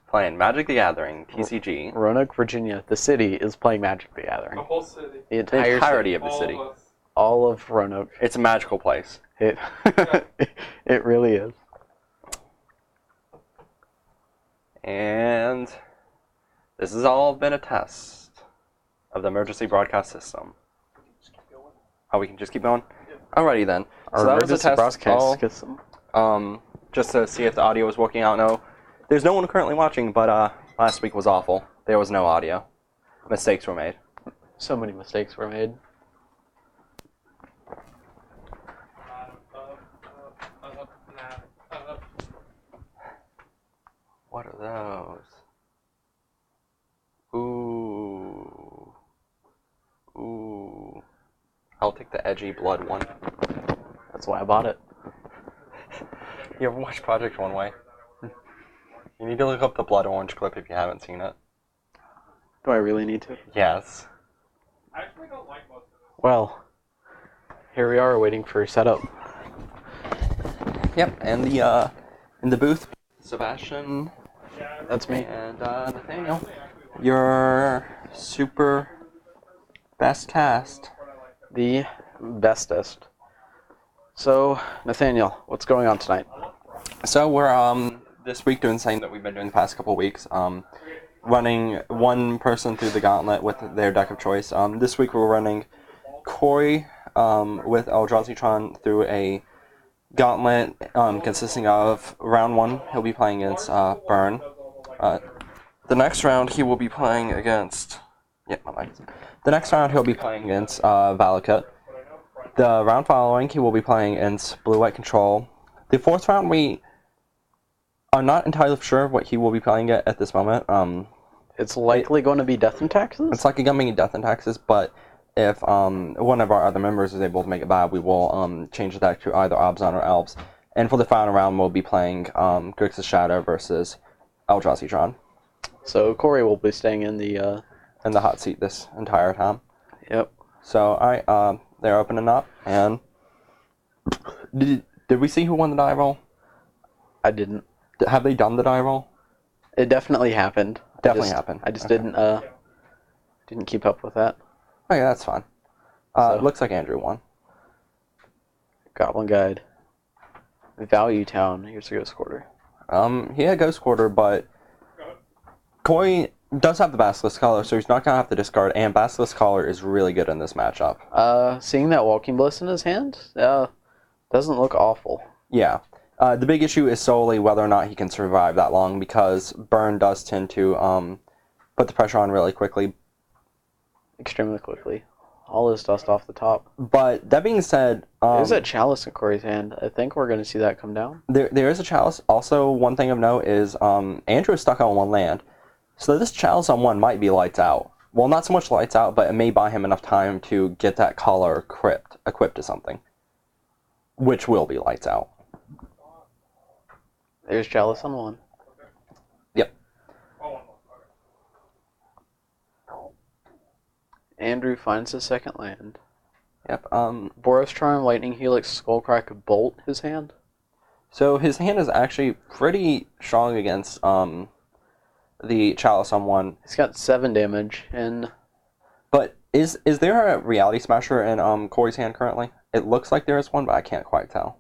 playing Magic the Gathering, TCG. Roanoke, Virginia, the city, is playing Magic the Gathering. The whole city. The The entirety of the All city. of us. All of Roanoke. It's a magical place. It, it really is. And this has all been a test of the emergency broadcast system. Oh, we can just keep going? Alrighty then. Our So that was a emergency test broadcast system. just to see if the audio was working out. No, there's no one currently watching, but last week was awful. There was no audio. Mistakes were made. So many mistakes were made. What are those? Ooh. Ooh. I'll take the edgy blood one. That's why I bought it. You ever watch Project One Way? You need to look up the blood orange clip if you haven't seen it. Do I really need to? Yes. I actually don't like most of this. Well, here we are waiting for setup. Yep, and the in the booth, Sebastian That's me. and Nathaniel. Your super best cast. The bestest. So, Nathaniel, what's going on tonight? So we're this week doing the same that we've been doing the past couple of weeks. Running one person through the gauntlet with their deck of choice. This week we're running Corey with Eldrazi through a gauntlet consisting of round 1 he'll be playing against Burn. The next round he will be playing against The next round he'll be playing against Valakut. The round following he will be playing against Blue-White Control. The fourth round we are not entirely sure what he will be playing at this moment. It's likely going to be Death and Taxes? It's likely going to be Death and Taxes, but if one of our other members is able to make it bad, we will change the deck to either Obzon or Elves. And for the final round, we'll be playing Grixis Shadow versus Eldrazi. So Corey will be staying in the... in the hot seat this entire time. Yep. So, they're opening up, and... Did we see who won the die roll? I didn't. Have they done the die roll? It definitely happened. Definitely happened. I just Okay. didn't keep up with that. Okay, that's fine. It looks like Andrew won. Goblin Guide. Value Town. Here's a Ghost Quarter. He had Ghost Quarter, but Corey does have the Basilisk Collar, so he's not going to have to discard, and Basilisk Collar is really good in this matchup. Seeing that Walking Bliss in his hand, doesn't look awful. Yeah. The big issue is solely whether or not he can survive that long, because Burn does tend to put the pressure on really quickly. Extremely quickly. All his dust off the top. But that being said... There's a Chalice in Corey's hand. I think we're going to see that come down. There is a Chalice. Also, one thing of note is Andrew is stuck on one land. So this Chalice on one might be lights out. Well, not so much lights out, but it may buy him enough time to get that collar equipped to something. Which will be lights out. There's Chalice on one. Yep. Andrew finds his second land. Yep. Boros Charm, Lightning Helix, Skullcrack, Bolt his hand. So his hand is actually pretty strong against the Chalice on one. He's got 7 damage, and... But is there a Reality Smasher in Corey's hand currently? It looks like there is one, but I can't quite tell.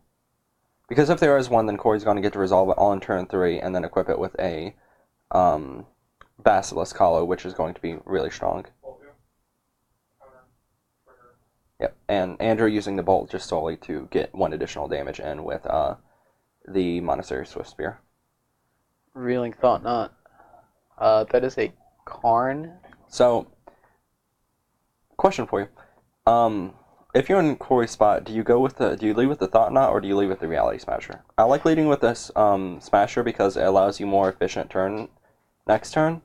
Because if there is one, then Corey's going to get to resolve it all in turn 3, and then equip it with a Basilisk Collar, which is going to be really strong. Yep, and Andrew using the Bolt just solely to get 1 additional damage in with the Monastery Swift Spear. Reeling Thought Knot. That is a Karn. So, question for you. If you're in Corey's spot, do you lead with the Thought Knot or do you lead with the Reality Smasher? I like leading with this Smasher because it allows you more efficient turn next turn.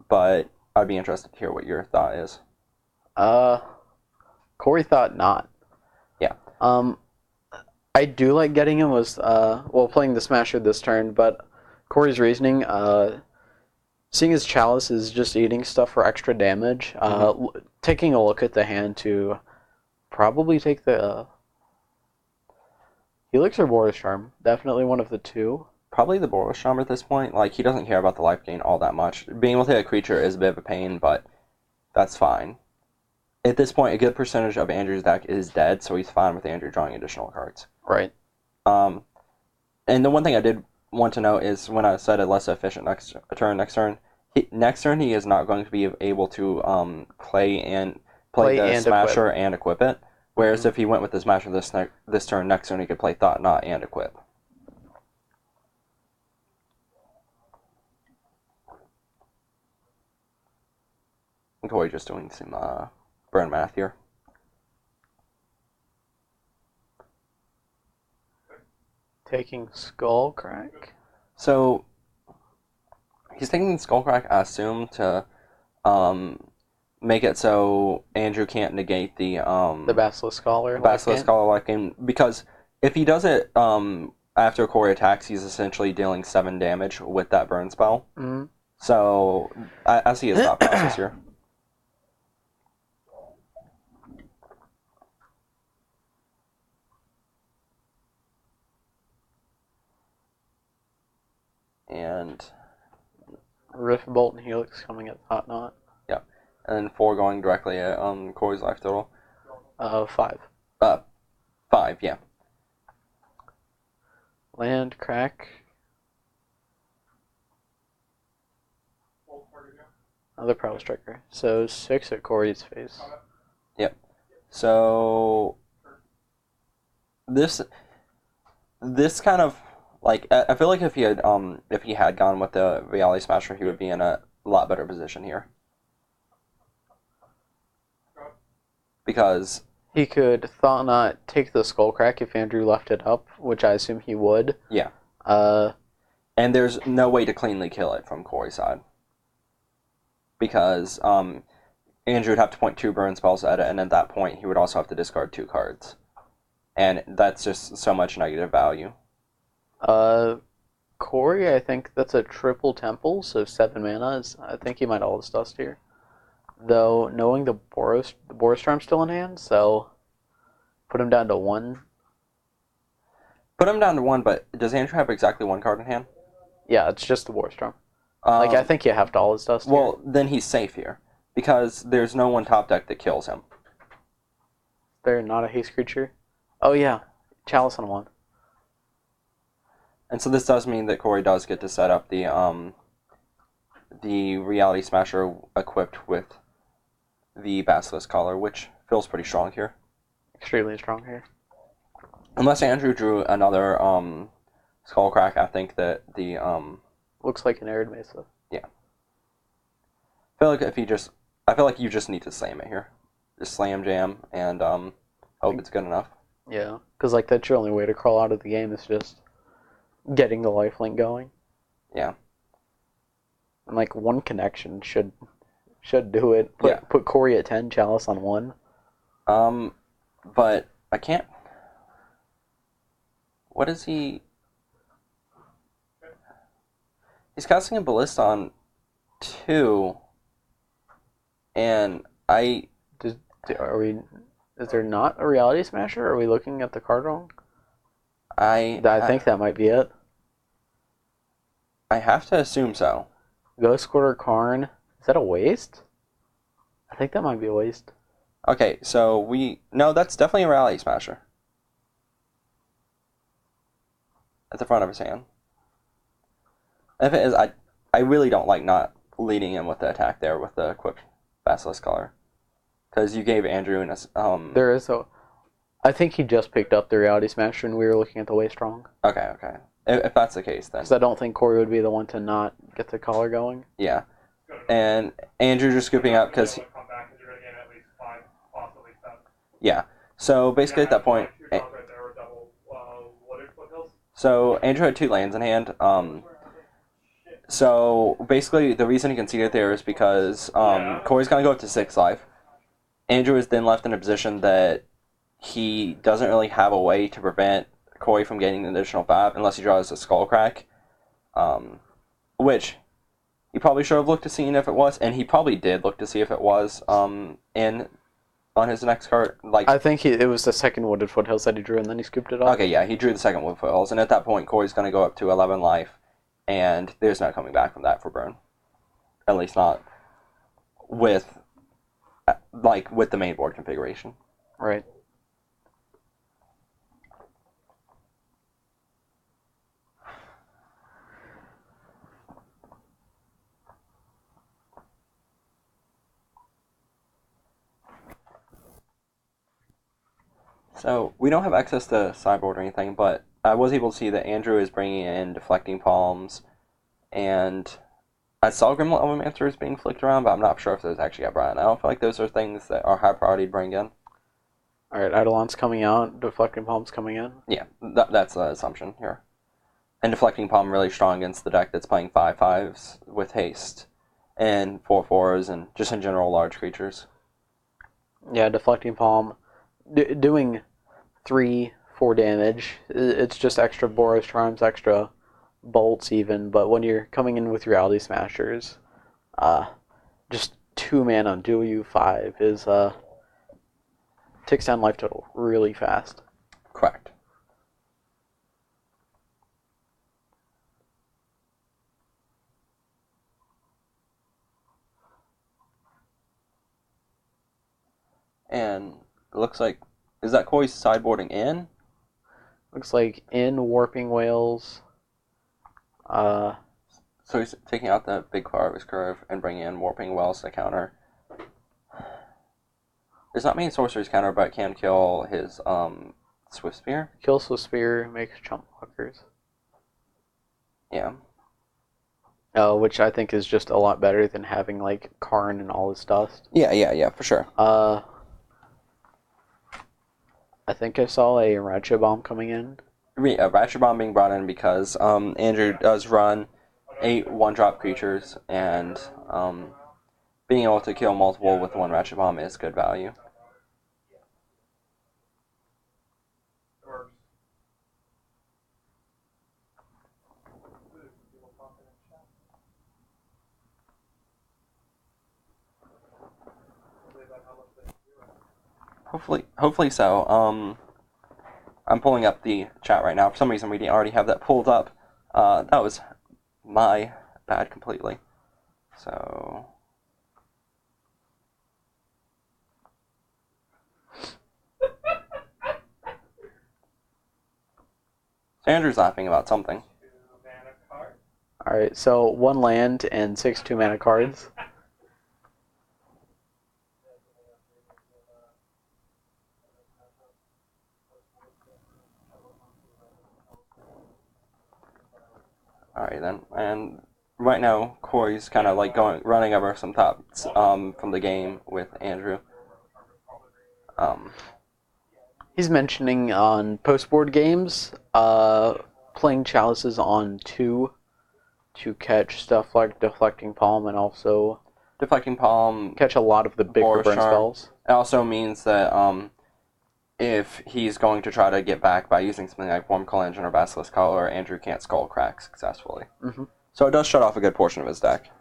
But I'd be interested to hear what your thought is. Corey Thought Knot. Yeah. I do like getting him playing the Smasher this turn, but Corey's reasoning, seeing his Chalice is just eating stuff for extra damage, taking a look at the hand to probably take the Helix or Boros Charm. Definitely one of the two. probably the Boros Charm at this point. Like, he doesn't care about the life gain all that much. Being able to hit a creature is a bit of a pain, but that's fine. At this point, a good percentage of Andrew's deck is dead, so he's fine with Andrew drawing additional cards. Right. And the one thing I did want to note is when I said a less efficient next turn, he is not going to be able to play the Smasher and equip it. Whereas if he went with the Smasher this turn, next turn he could play Thought Knot and equip. And Corey just doing some burn math here. Taking Skullcrack? So, he's taking Skullcrack, I assume, to make it so Andrew can't negate the Basilisk Scholar. Basilisk Scholar life gain. Because if he does it after Corey attacks, he's essentially dealing 7 damage with that burn spell. Mm-hmm. So, I see his thought process here. And Rift Bolt and Helix coming at Thought Knot. Yeah. And then 4 going directly at Corey's life total. 5. 5, yeah. Land, crack. Another Prowl Striker. So 6 at Corey's face. Yep. So this kind of like I feel like if he had gone with the Reality Smasher, he would be in a lot better position here. Because he could Thought Knot take the Skullcrack if Andrew left it up, which I assume he would. Yeah. And there's no way to cleanly kill it from Corey's side. Because Andrew would have to point 2 burn spells at it, and at that point he would also have to discard 2 cards. And that's just so much negative value. Corey, I think that's a triple temple, so 7 mana. I think he might all his dust here. Though, knowing the Boros Charm's still in hand, so put him down to 1. Put him down to 1, but does Andrew have exactly 1 card in hand? Yeah, it's just the Boros Charm. I think you have to all his dust Well, here. then he's safe here. Because there's no one top deck that kills him. They're not a haste creature? Oh yeah, Chalice on 1. And so this does mean that Corey does get to set up the Reality Smasher equipped with the Basilisk Collar, which feels pretty strong here. Extremely strong here. Unless Andrew drew another Skullcrack, I think that the looks like an Arid Mesa. Yeah. I feel like you just need to slam it here. Just slam jam and hope it's good enough. Yeah, because like that's your only way to crawl out of the game is just getting the lifelink going. Yeah. And like 1 connection should do it. Put Corey at 10, Chalice on 1. But I can't. What is he? He's casting a Ballista on 2, and Is there not a Reality Smasher? Are we looking at the card wrong? I think that might be it. I have to assume so. Ghost Quarter Karn. Is that a waste? I think that might be a waste. Okay, so no, that's definitely a Reality Smasher. At the front of his hand. If it is, I really don't like not leading in with the attack there with the equipped Basilisk Collar. Because you gave Andrew There is a... I think he just picked up the Reality Smasher and we were looking at the Waste Strong. Okay. If that's the case, then. Because I don't think Corey would be the one to not get the collar going. Yeah. And Andrew just scooping up because... Yeah. So basically at that point... So Andrew had 2 lands in hand. So basically the reason he conceded there is because Corey's going to go up to 6 life. Andrew is then left in a position that he doesn't really have a way to prevent Corey from getting an additional 5 unless he draws a Skullcrack. Which he probably should have looked to see if it was, and he probably did look to see if it was in on his next card? Like, I think it was the second Wooded Foothills that he drew, and then he scooped it off. okay, yeah, he drew the second Wood Foothills, and at that point, Corey's going to go up to 11 life, and there's no coming back from that for burn. At least not with the main board configuration. Right. So, we don't have access to sideboard or anything, but I was able to see that Andrew is bringing in Deflecting Palms, and I saw Grimlet Elementers being flicked around, but I'm not sure if those actually got brought in. I don't feel like those are things that are high priority to bring in. Alright, Eidolon's coming out, Deflecting Palm's coming in. Yeah, that's the assumption here. And Deflecting Palm really strong against the deck that's playing 5/5s with haste, and 4/4s, and just in general large creatures. Yeah, Deflecting Palm doing 3-4 damage. It's just extra Boros Charms, extra bolts even, but when you're coming in with Reality Smashers, just 2 mana on dual U5 is ticks down life total really fast. Correct. And it looks like, is that Koi's sideboarding in? Looks like in Warping Whales. So he's taking out the big part of his curve and bringing in Warping Wells to counter. It's not main sorcery's counter, but can kill his Swift Spear. Kills with Spear, makes chump blockers. Yeah. Which I think is just a lot better than having like Karn and all his dust. Yeah, for sure. I think I saw a Ratchet Bomb coming in. Ratchet Bomb being brought in because Andrew does run 8 1-drop creatures, and being able to kill multiple with 1 Ratchet Bomb is good value. Hopefully so. I'm pulling up the chat right now. For some reason, we didn't already have that pulled up. That was my bad completely. So, Andrew's laughing about something. Alright, so 1 land and 6 2-mana cards. Alright then, and right now Corey's kind of like running over some thoughts from the game with Andrew. He's mentioning on post-board games, playing Chalices on 2 to catch stuff like Deflecting Palm and also Deflecting Palm, catch a lot of the bigger Boros burn Charm. spells. It also means that if he's going to try to get back by using something like Worm Call Engine or Basilisk Collar, Andrew can't Skull Crack successfully. Mm-hmm. So it does shut off a good portion of his deck.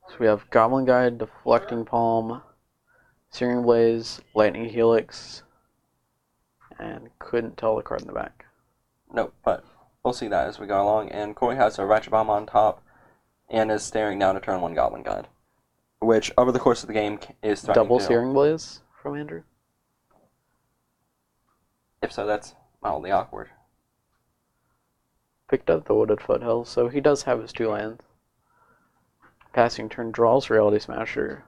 So we have Goblin Guide, Deflecting Palm, Searing Blaze, Lightning Helix, and couldn't tell the card in the back. Nope, but we'll see that as we go along. And Corey has a Ratchet Bomb on top and is staring down a turn 1 Goblin Guide, which over the course of the game is threatening Double to... Searing Blaze from Andrew? If so, that's mildly awkward. Picked up the Wooded Foothills, so he does have his 2 lands. Passing turn draws Reality Smasher.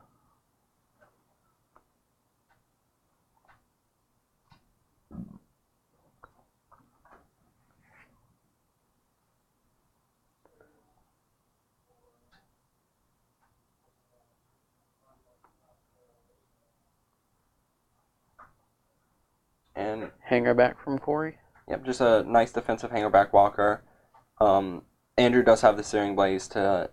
And Hanger back from Corey. yep, just a nice defensive hangerback walker. Andrew does have the Searing Blaze to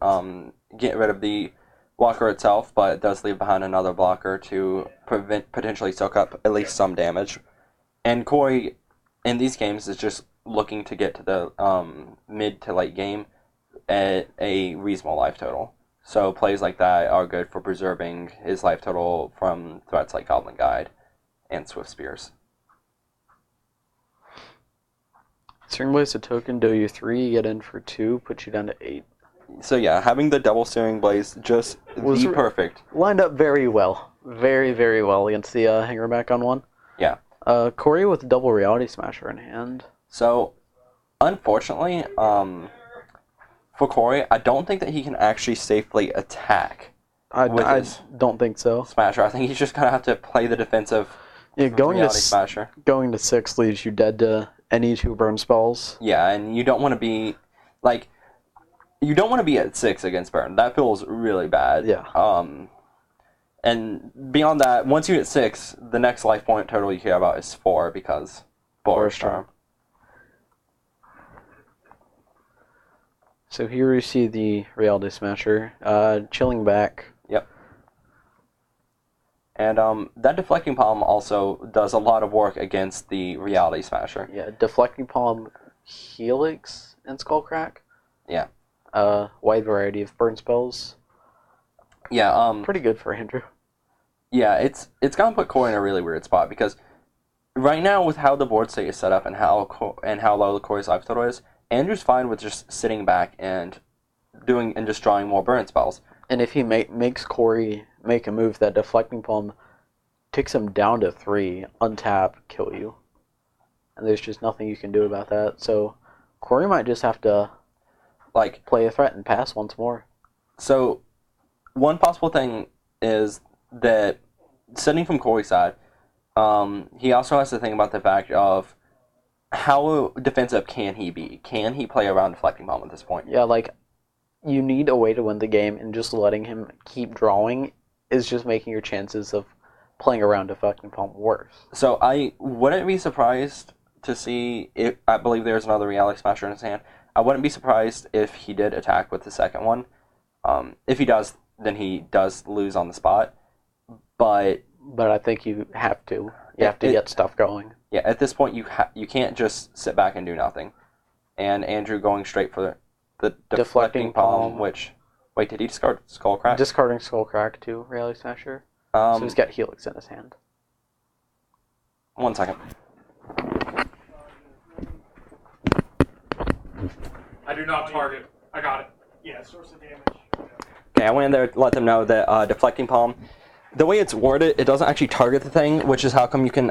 get rid of the walker itself, but it does leave behind another blocker to potentially soak up at least some damage. And Corey, in these games, is just looking to get to the mid to late game at a reasonable life total. So plays like that are good for preserving his life total from threats like Goblin Guide and Swift Spears. Searing Blaze a token, do you 3, you get in for 2, puts you down to 8. So yeah, having the double Searing Blaze just Was perfect. Lined up very well. Very, very well against the Hangerback on 1. Yeah. Corey with double Reality Smasher in hand. So, unfortunately, for Corey, I don't think that he can actually safely attack I his don't think so. Smasher. I think he's just going to have to play the defensive Yeah, Reality Smasher. Going to 6 leaves you dead to any 2 burn spells. Yeah, and you don't want to be, like, you don't want to be at 6 against burn. That feels really bad. Yeah. And beyond that, once you hit 6, the next life point total you care about is 4 because Boris Charm. So here we see the Reality Smasher, chilling back. Yep. And that Deflecting Palm also does a lot of work against the Reality Smasher. Yeah, Deflecting Palm, Helix, and Skullcrack. Yeah. Wide variety of burn spells. Yeah. Pretty good for Andrew. Yeah, it's gonna put Corey in a really weird spot because right now with how the board state is set up and how low the Corey's life total is, Andrew's fine with just sitting back and just drawing more burn spells. And if he makes Corey make a move, that Deflecting Palm takes him down to 3, untap, kill you. And there's just nothing you can do about that. So Corey might just have to play a threat and pass once more. So one possible thing is that sitting from Corey's side, he also has to think about the fact of how defensive can he be? Can he play around Deflecting Palm at this point? Yeah, you need a way to win the game, and just letting him keep drawing is just making your chances of playing around Deflecting Palm worse. So I wouldn't be surprised to see if I believe there's another Reality Smasher in his hand. I wouldn't be surprised if he did attack with the second one. If he does, then he does lose on the spot. But I think you have to. You have to get stuff going. Yeah, at this point you can't just sit back and do nothing. And Andrew going straight for the Deflecting Palm, which... Wait, did he discard Skullcrack? Discarding Skullcrack to Reality Smasher. So he's got Helix in his hand. 1 second. I do not target. I got it. Yeah, source of damage. Okay, I went in there to let them know that Deflecting Palm, the way it's worded, it doesn't actually target the thing, which is how come you can,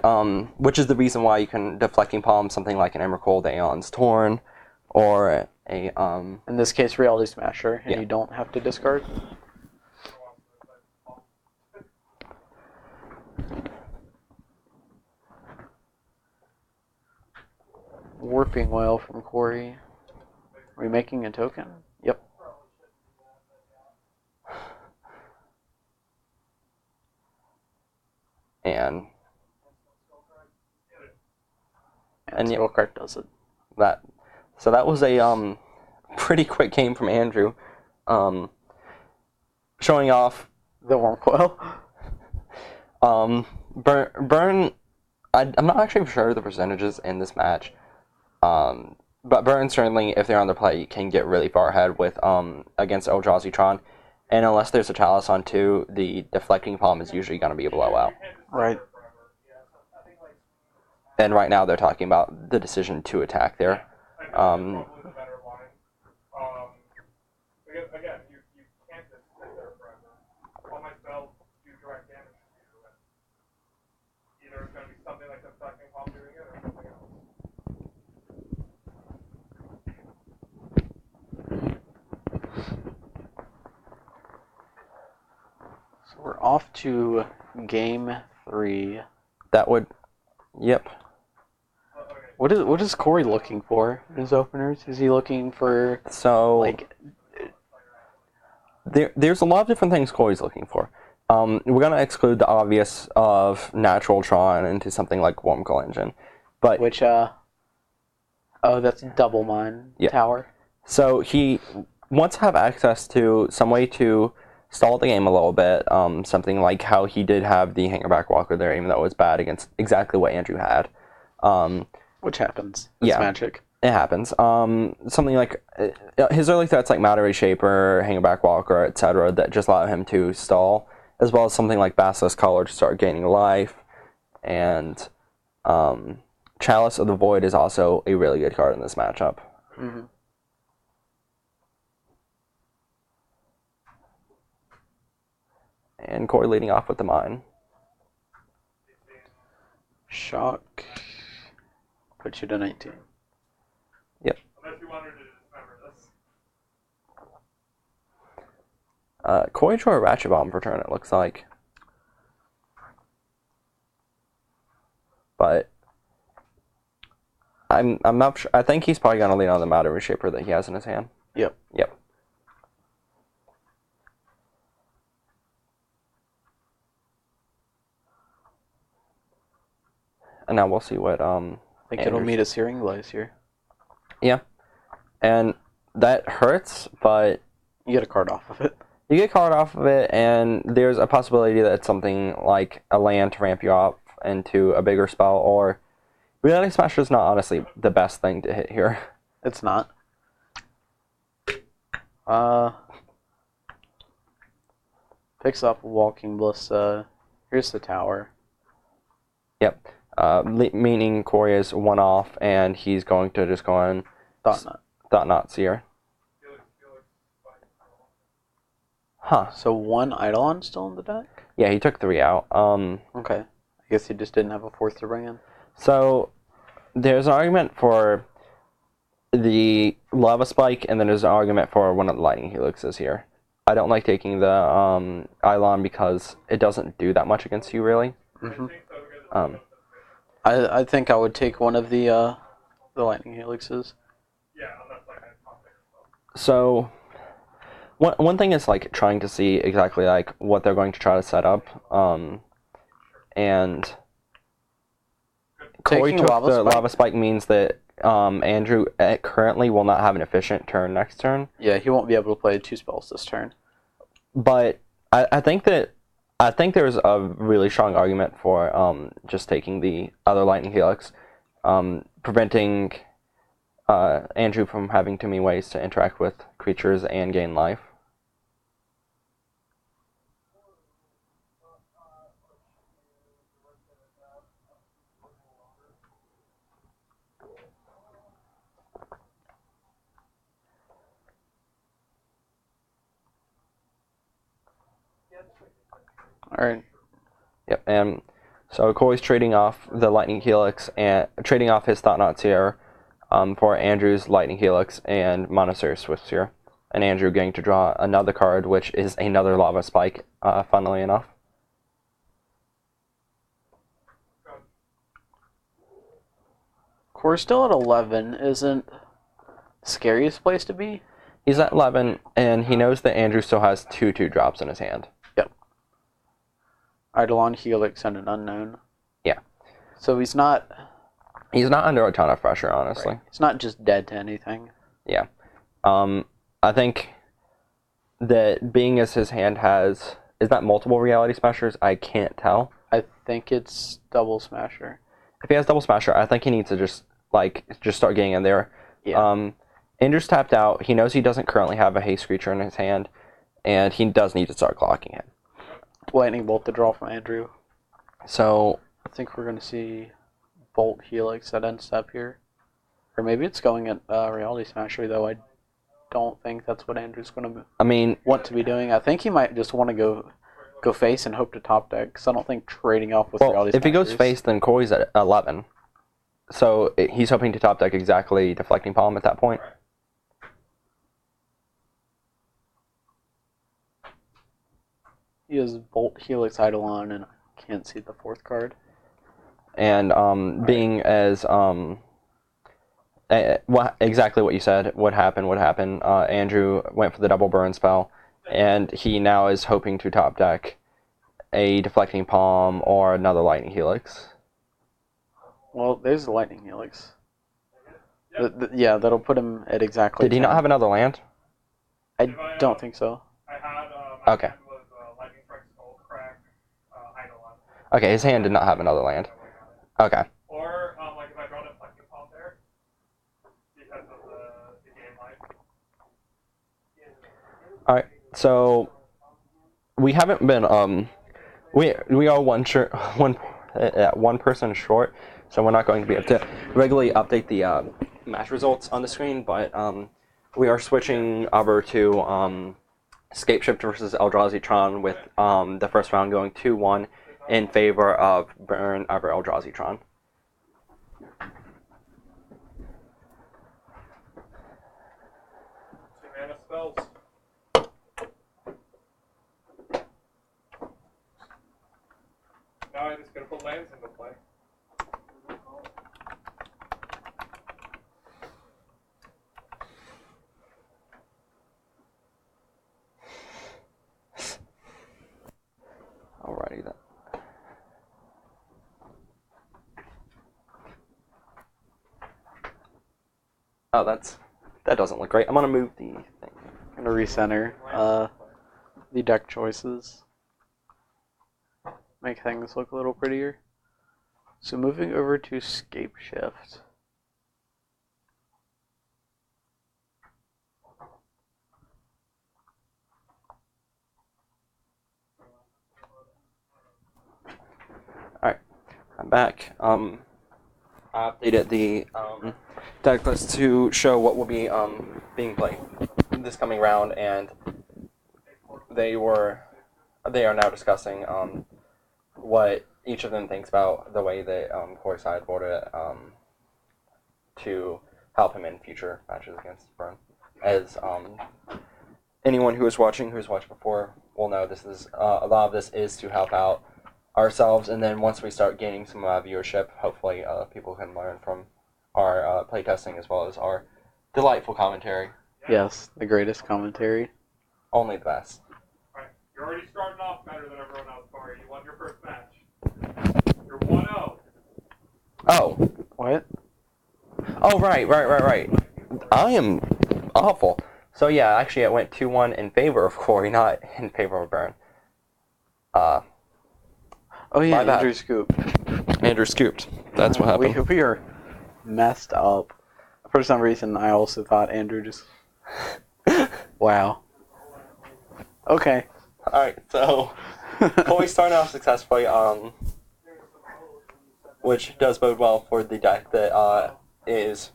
which is the reason why you can Deflecting Palm something like an Emrakul, the Aeon's Torn, or a, in this case, Reality Smasher, and yeah. you don't have to discard. Warping Whale from Corey. Are we making a token? Yep. and yeah, Skullcrack does it. So that was a pretty quick game from Andrew, showing off the Wormcoil. Burn. I'm not actually sure the percentages in this match, but Burn certainly, if they're on the play, can get really far ahead with against Eldrazi Tron, and unless there's a Chalice on 2, the Deflecting Palm is usually going to be a blowout. Right. And right now they're talking about the decision to attack there. Again, you can't just sit there forever. All my spells do direct damage to you. And either it's going to be something like the Deflecting Palm doing it or something else. So we're off to game 3. That would, yep. What is Corey looking for in his openers? Is he looking for there's a lot of different things Corey's looking for. We're gonna exclude the obvious of Natural Tron into something like Wormcoil Engine, but that's Double Mine Tower. So he wants to have access to some way to stall the game a little bit. Something like how he did have the Hangerback Walker there, even though it was bad against exactly what Andrew had. Which happens. It's magic. It happens. Something like his early threats like Matter Shaper, Hangback Walker, etc. that just allow him to stall, as well as something like Basilisk Collar to start gaining life, and Chalice of the Void is also a really good card in this matchup. Mm-hmm. And Corey leading off with the mine. Shock. Put you to 19. Yep. Unless you wanted to dismember this. Corey drew a Ratchet Bomb per turn, it looks like. But I'm not sure. I think he's probably going to lean on the Matter Reshaper that he has in his hand. Yep. Yep. And now we'll see what I think it'll meet a Searing Blaze here. Yeah. And that hurts, but You get a card off of it. you get a card off of it, and there's a possibility that it's something like a land to ramp you up into a bigger spell, or Reality Smasher is not honestly the best thing to hit here. It's not. Picks up Walking Ballista. Here's the tower. Yep. Meaning Corey is one off, and he's going to just go on Thought Knot Seer. Huh. So one Eidolon still in the deck? Yeah, he took 3 out. Okay. I guess he just didn't have a 4th to bring in. So there's an argument for the Lava Spike, and then there's an argument for one of the Lightning Helixes here. I don't like taking the Eidolon because it doesn't do that much against you, really. Mm-hmm. I think I would take one of the Lightning Helixes. Yeah, unless like I pop it. So one thing is like trying to see exactly like what they're going to try to set up, and Corey Taking took Lava the Spike? Lava Spike means that Andrew currently will not have an efficient turn next turn. Yeah, he won't be able to play 2 spells this turn. But I think there's a really strong argument for just taking the other Lightning Helix, preventing Andrew from having too many ways to interact with creatures and gain life. Alright. Yep, and so Corey's trading off the Lightning Helix and trading off his Thought Knot Seer for Andrew's Lightning Helix and Monastery Swift Seer. And Andrew getting to draw another card, which is another Lava Spike, funnily enough. Corey's still at 11 isn't the scariest place to be. He's at 11, and he knows that Andrew still has 2/2 drops in his hand. Yep. Eidolon, Helix, and an unknown. Yeah. So he's not under a ton of pressure, honestly. right. He's not just dead to anything. Yeah. I think that being as his hand has... Is that multiple Reality Smashers? I can't tell. I think it's Double Smasher. If he has Double Smasher, I think he needs to just start getting in there. Yeah. Andrew's tapped out. He knows he doesn't currently have a haste creature in his hand, and he does need to start clocking him. Lightning Bolt to draw from Andrew. So I think we're going to see Bolt Helix at end step here. Or maybe it's going at Reality Smasher, though I don't think that's what Andrew's going to want to be doing. I think he might just want to go face and hope to top deck, because I don't think trading off with Reality Smashers... if he goes face, then Corey's at 11. So he's hoping to top deck exactly Deflecting Palm at that point. He has Bolt Helix Eidolon, and I can't see the 4th card. And being as exactly what you said would happen. Andrew went for the double burn spell, and he now is hoping to top deck a Deflecting Palm or another Lightning Helix. Well, there's the Lightning Helix. Yeah, that'll put him at exactly. Did he 10. not have another land? I don't think so. I had my Okay. hand was Lightning Strike, Skull Crack, Eidolon. Okay, his hand did not have another land. Okay. Or like if I draw a Deflecting Palm there, All right, so we haven't been we are one person short, so we're not going to be able to regularly update the match results on the screen, but we are switching over to Scapeshift versus Eldrazi Tron with the first round going 2-1 in favor of Burn over Eldrazi Tron. Two mana spells. Now I'm just gonna put lands into play. Alrighty then. Oh, that doesn't look great. I'm gonna move the thing. I'm gonna recenter the deck choices. Make things look a little prettier. So moving over to Scapeshift. Alright, I'm back. I updated the deck list to show what will be being played this coming round, and they are now discussing what each of them thinks about the way that Corey sideboarded it to help him in future matches against Burn. As anyone who's watched before will know, this is a lot of this is to help out ourselves, and then once we start gaining some viewership, hopefully people can learn from our playtesting as well as our delightful commentary. Yes, the greatest commentary. Only the best. Alright, you're already starting off better than everyone else, Corey. You won your first match. You're 1-0. Oh. What? Oh, right. I am awful. So yeah, actually it went 2-1 in favor of Corey, not in favor of Burn. Oh yeah, My bad. Andrew Scoop. Andrew scooped. That's what happened. We are messed up. For some reason, I also thought Andrew just... Wow. Okay. Alright, so Corey starting off successfully, which does bode well for the deck that is...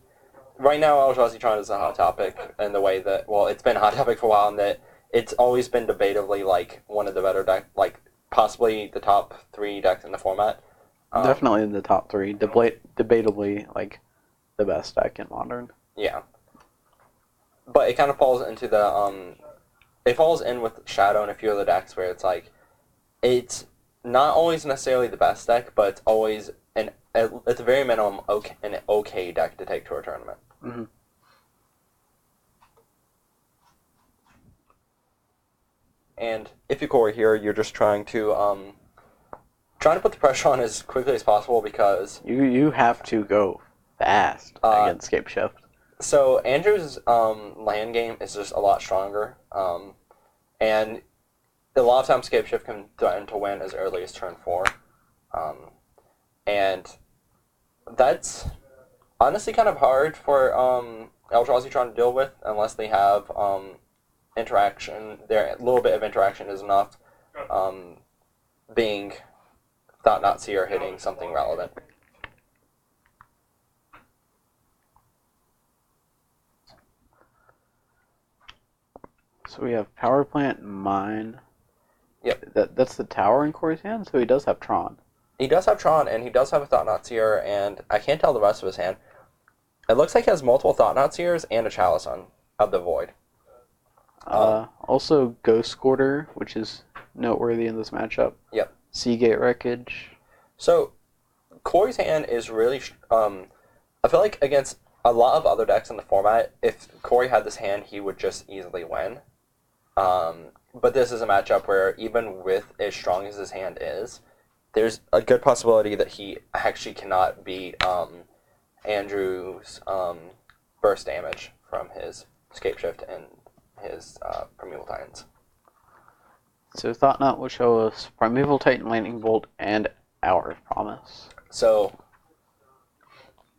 Right now, Eldrazi Tron is a hot topic in the way that... Well, it's been a hot topic for a while, in that it's always been debatably, like, one of the better decks, like, possibly the top 3 decks in the format. Definitely in the top 3. Debatably, like, the best deck in Modern. Yeah. But it kind of falls into the, it falls in with Shadow and a few other decks where it's like, it's not always necessarily the best deck, but it's always, at the very minimum, an okay deck to take to a tournament. Mm-hmm. And if you Corey here, you're just trying to put the pressure on as quickly as possible because... You have to go fast against Scapeshift. So Andrew's land game is just a lot stronger, and a lot of times Scapeshift can threaten to win as early as turn 4, and that's honestly kind of hard for Eldrazi Tron to deal with unless they have interaction. A little bit of interaction is enough, being Thought-Knot Seer hitting something relevant. So we have Power Plant and Mine. Yep. That's the tower in Corey's hand, so he does have Tron. He does have Tron, and he does have a Thought-Knot Seer, and I can't tell the rest of his hand. It looks like he has multiple Thought-Knot Seers and a Chalice of the Void. Also Ghost Quarter, which is noteworthy in this matchup. Yep. Seagate Wreckage. So, Corey's hand is really... I feel like against a lot of other decks in the format, if Corey had this hand, he would just easily win. But this is a matchup where even with as strong as his hand is, there's a good possibility that he actually cannot beat Andrew's burst damage from his Scapeshift and his Primeval Titans. So Thought-Knot will show us Primeval Titan, Lightning Bolt, and Hour of Promise. So,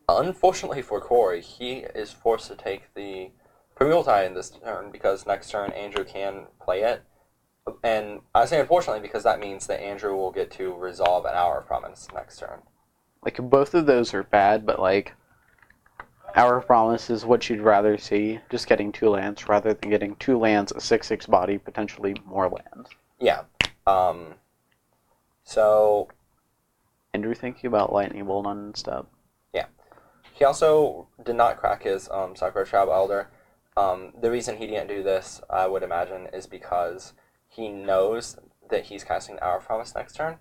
unfortunately for Corey, he is forced to take the pretty well tied in this turn because next turn Andrew can play it. And I say unfortunately because that means that Andrew will get to resolve an Hour of Promise next turn. Like, both of those are bad, but, like, Hour of Promise is what you'd rather see, just getting 2 lands rather than getting 2 lands, a 6/6 body, potentially more lands. Yeah. So... Andrew thinking about Lightning Bolt on step. Yeah. He also did not crack his Sakura Trap Elder. The reason he didn't do this, I would imagine, is because he knows that he's casting Hour of Promise next turn,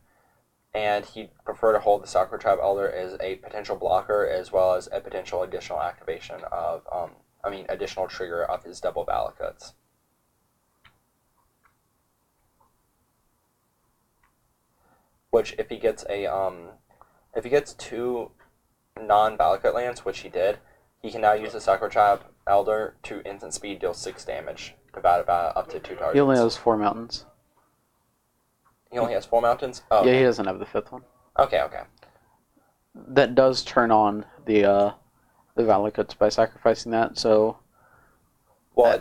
and he'd prefer to hold the Sakura Trap Elder as a potential blocker as well as a potential additional activation of, additional trigger of his double Valakuts. Which, if he gets if he gets 2 non-Valakut lands, which he did, he can now use the Sakura Trap Elder to instant speed deal 6 damage to bat up to 2 targets. He only has 4 mountains. He only has 4 mountains? Oh, yeah, okay. he doesn't have the 5th one. Okay. That does turn on the Valakuts by sacrificing that, so... Well,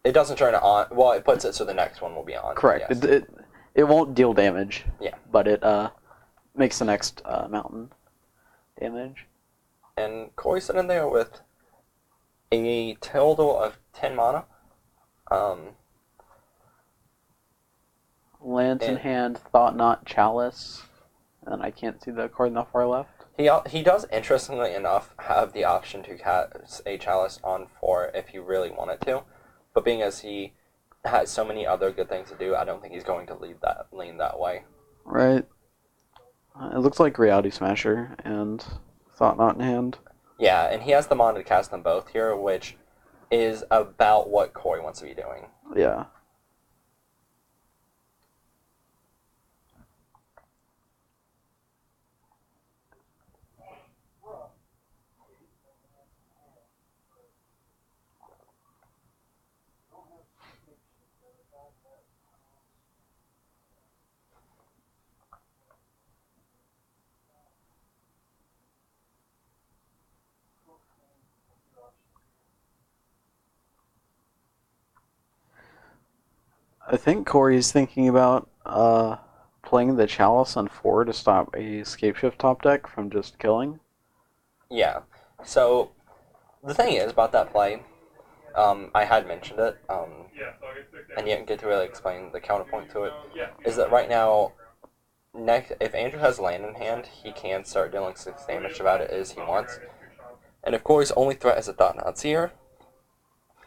it doesn't turn it on. Well, it puts it so the next one will be on. Correct. Yes. It won't deal damage. Yeah. But it makes the next mountain damage. And Corey's sitting there with a total of 10 mana. Lands in hand, Thought Knot, Chalice, and I can't see the card that far left. He does, interestingly enough, have the option to cast a Chalice on 4 if he really wanted to, but being as he has so many other good things to do, I don't think he's going to lean that way. Right. It looks like Reality Smasher and Thought Knot in hand. Yeah, and he has the mana to cast them both here, which is about what Corey wants to be doing. Yeah. I think Corey's thinking about playing the Chalice on 4 to stop a Scapeshift top deck from just killing. Yeah. So, the thing is about that play, I had mentioned it, and didn't get to really explain the counterpoint to it, is that right now, if Andrew has land in hand, he can start dealing 6 damage about it as he wants. And if Corey's only threat is a Thought Knot Seer,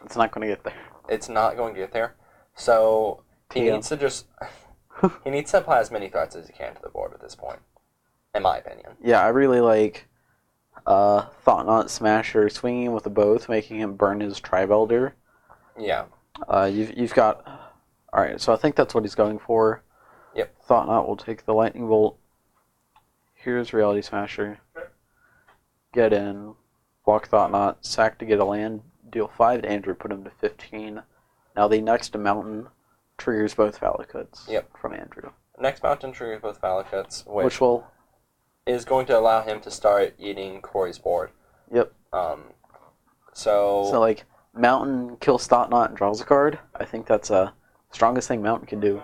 it's not going to get there. It's not going to get there. So he needs to just he needs to apply as many threats as he can to the board at this point, in my opinion. Yeah, I really like Thought Knot Smasher swinging with a both, making him burn his Tribe Elder. Yeah. You've got... Alright, so I think that's what he's going for. Yep. Thought Knot will take the Lightning Bolt. Here's Reality Smasher. Get in. Block Thought Knot. Sack to get a land. Deal 5 to Andrew, put him to 15. Now the next mountain triggers both Valakuts from Andrew. Next mountain triggers both Valakuts, which will... is going to allow him to start eating Corey's board. Yep. So like, Mountain kills Thought Knot and draws a card. I think that's the strongest thing Mountain can do.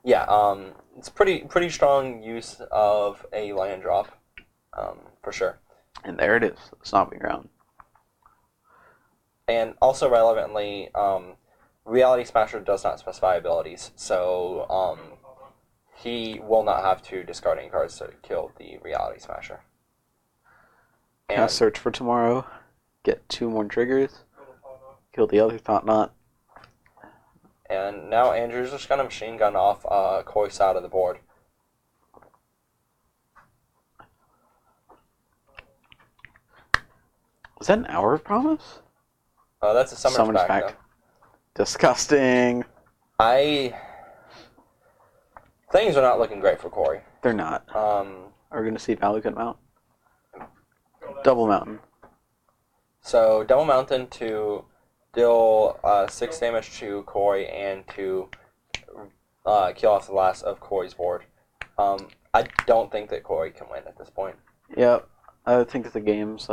Yeah, it's pretty strong use of a land drop, for sure. And there it is, Stomping Ground. And also relevantly, Reality Smasher does not specify abilities, so he will not have to discard any cards to kill the Reality Smasher. And search for tomorrow, get 2 more triggers, kill the other Thought Knot. And now Andrew's just going to machine gun off Corey's side of the board. Was that an Hour of Promise? That's a Summoners Pact. Disgusting. Things are not looking great for Corey. They're not. Are we going to see Valakut Mount? Double Mountain. So, Double Mountain to deal 6 damage to Corey and to kill off the last of Corey's board. I don't think that Corey can win at this point. Yep. I think the game's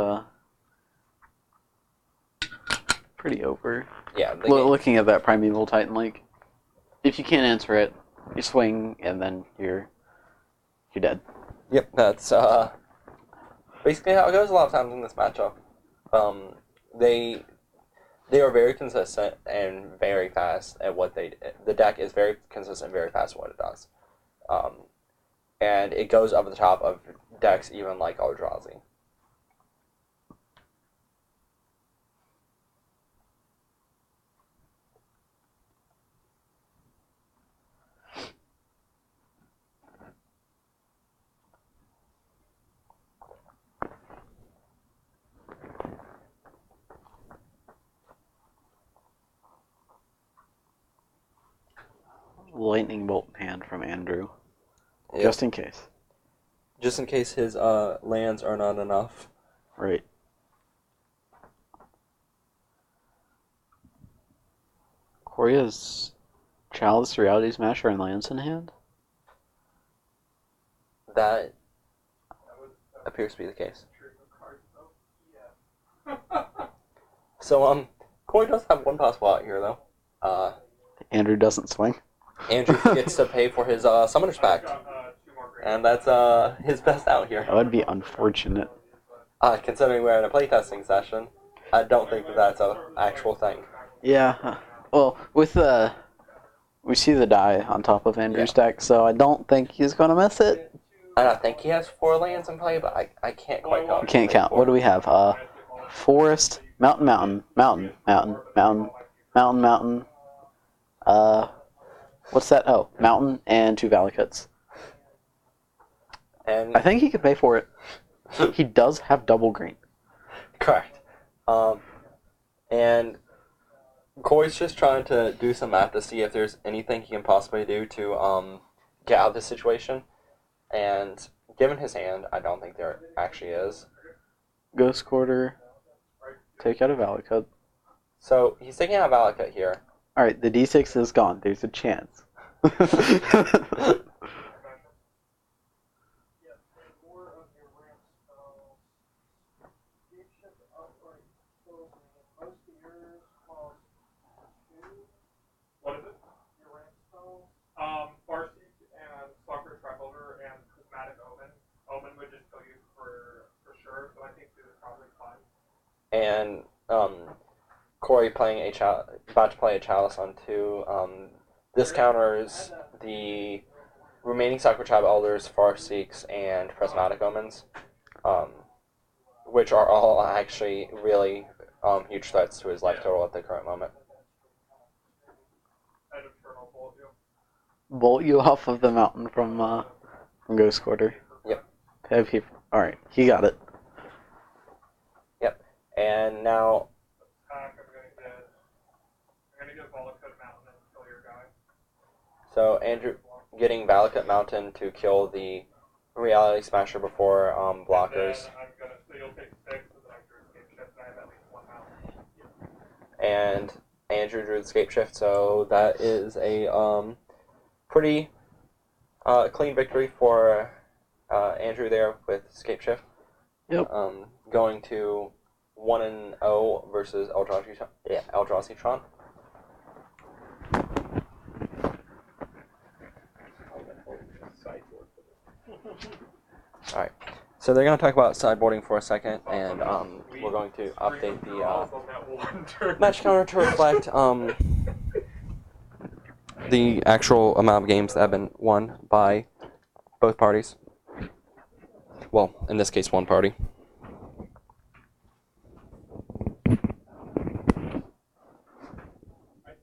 pretty over. Yeah, Looking at that Primeval Titan, like, if you can't answer it, you swing, and then you're dead. Yep, that's basically how it goes a lot of times in this matchup. They are very consistent and very fast at what they. The deck is very consistent and very fast at what it does, and it goes over the top of decks even like Eldrazi. Lightning Bolt in hand from Andrew. Yep. Just in case. Just in case his lands are not enough. Right. Corey has Chalice, Reality Smasher, and lands in hand? That appears to be the case. So, Corey does have one possible out here, though. Andrew doesn't swing. Andrew gets to pay for his Summoner's Pact. And that's his best out here. That would be unfortunate. Considering we're in a playtesting session, I don't think that that's an actual thing. Yeah. Well, with we see the die on top of Andrew's deck, so I don't think he's going to miss it. And I think he has 4 lands in play, but I can't quite count. You can't count. What do we have? Forest, mountain. What's that? Oh, mountain and 2 Valakuts. And I think he could pay for it. He does have double green. Correct. And Corey's just trying to do some math to see if there's anything he can possibly do to get out of this situation. And given his hand, I don't think there actually is. Ghost Quarter. Take out a Valakut. So he's taking out Valakut here. Alright, the D6 is gone. There's a chance. What is it? Your ramp spell? Farseek and Soccer Trapholder and Prismatic Omen. Omen would just kill you for sure, so I think this is probably fine. And Corey about to play a Chalice on 2. This counters the remaining Sacred Tribe Elders, Farseeks, and Prismatic Omens, which are all actually really huge threats to his life total at the current moment. Bolt you off of the mountain from Ghost Quarter. Yep. Alright, he got it. Yep. And now I'm gonna get Valakut Mountain and kill your guy. So Andrew getting Valakut Mountain to kill the Reality Smasher before blockers. So you'll take 6, and then I drew Escape Shift, and I have at least 1 mountain. And Andrew drew the Escape Shift, so that is a pretty clean victory for Andrew there with Escape Shift. Yep. Going to 1-0 versus Eldrazi Tron. Alright, so they're going to talk about sideboarding for a second, and we're going to update the match counter to reflect the actual amount of games that have been won by both parties. Well, in this case, one party. I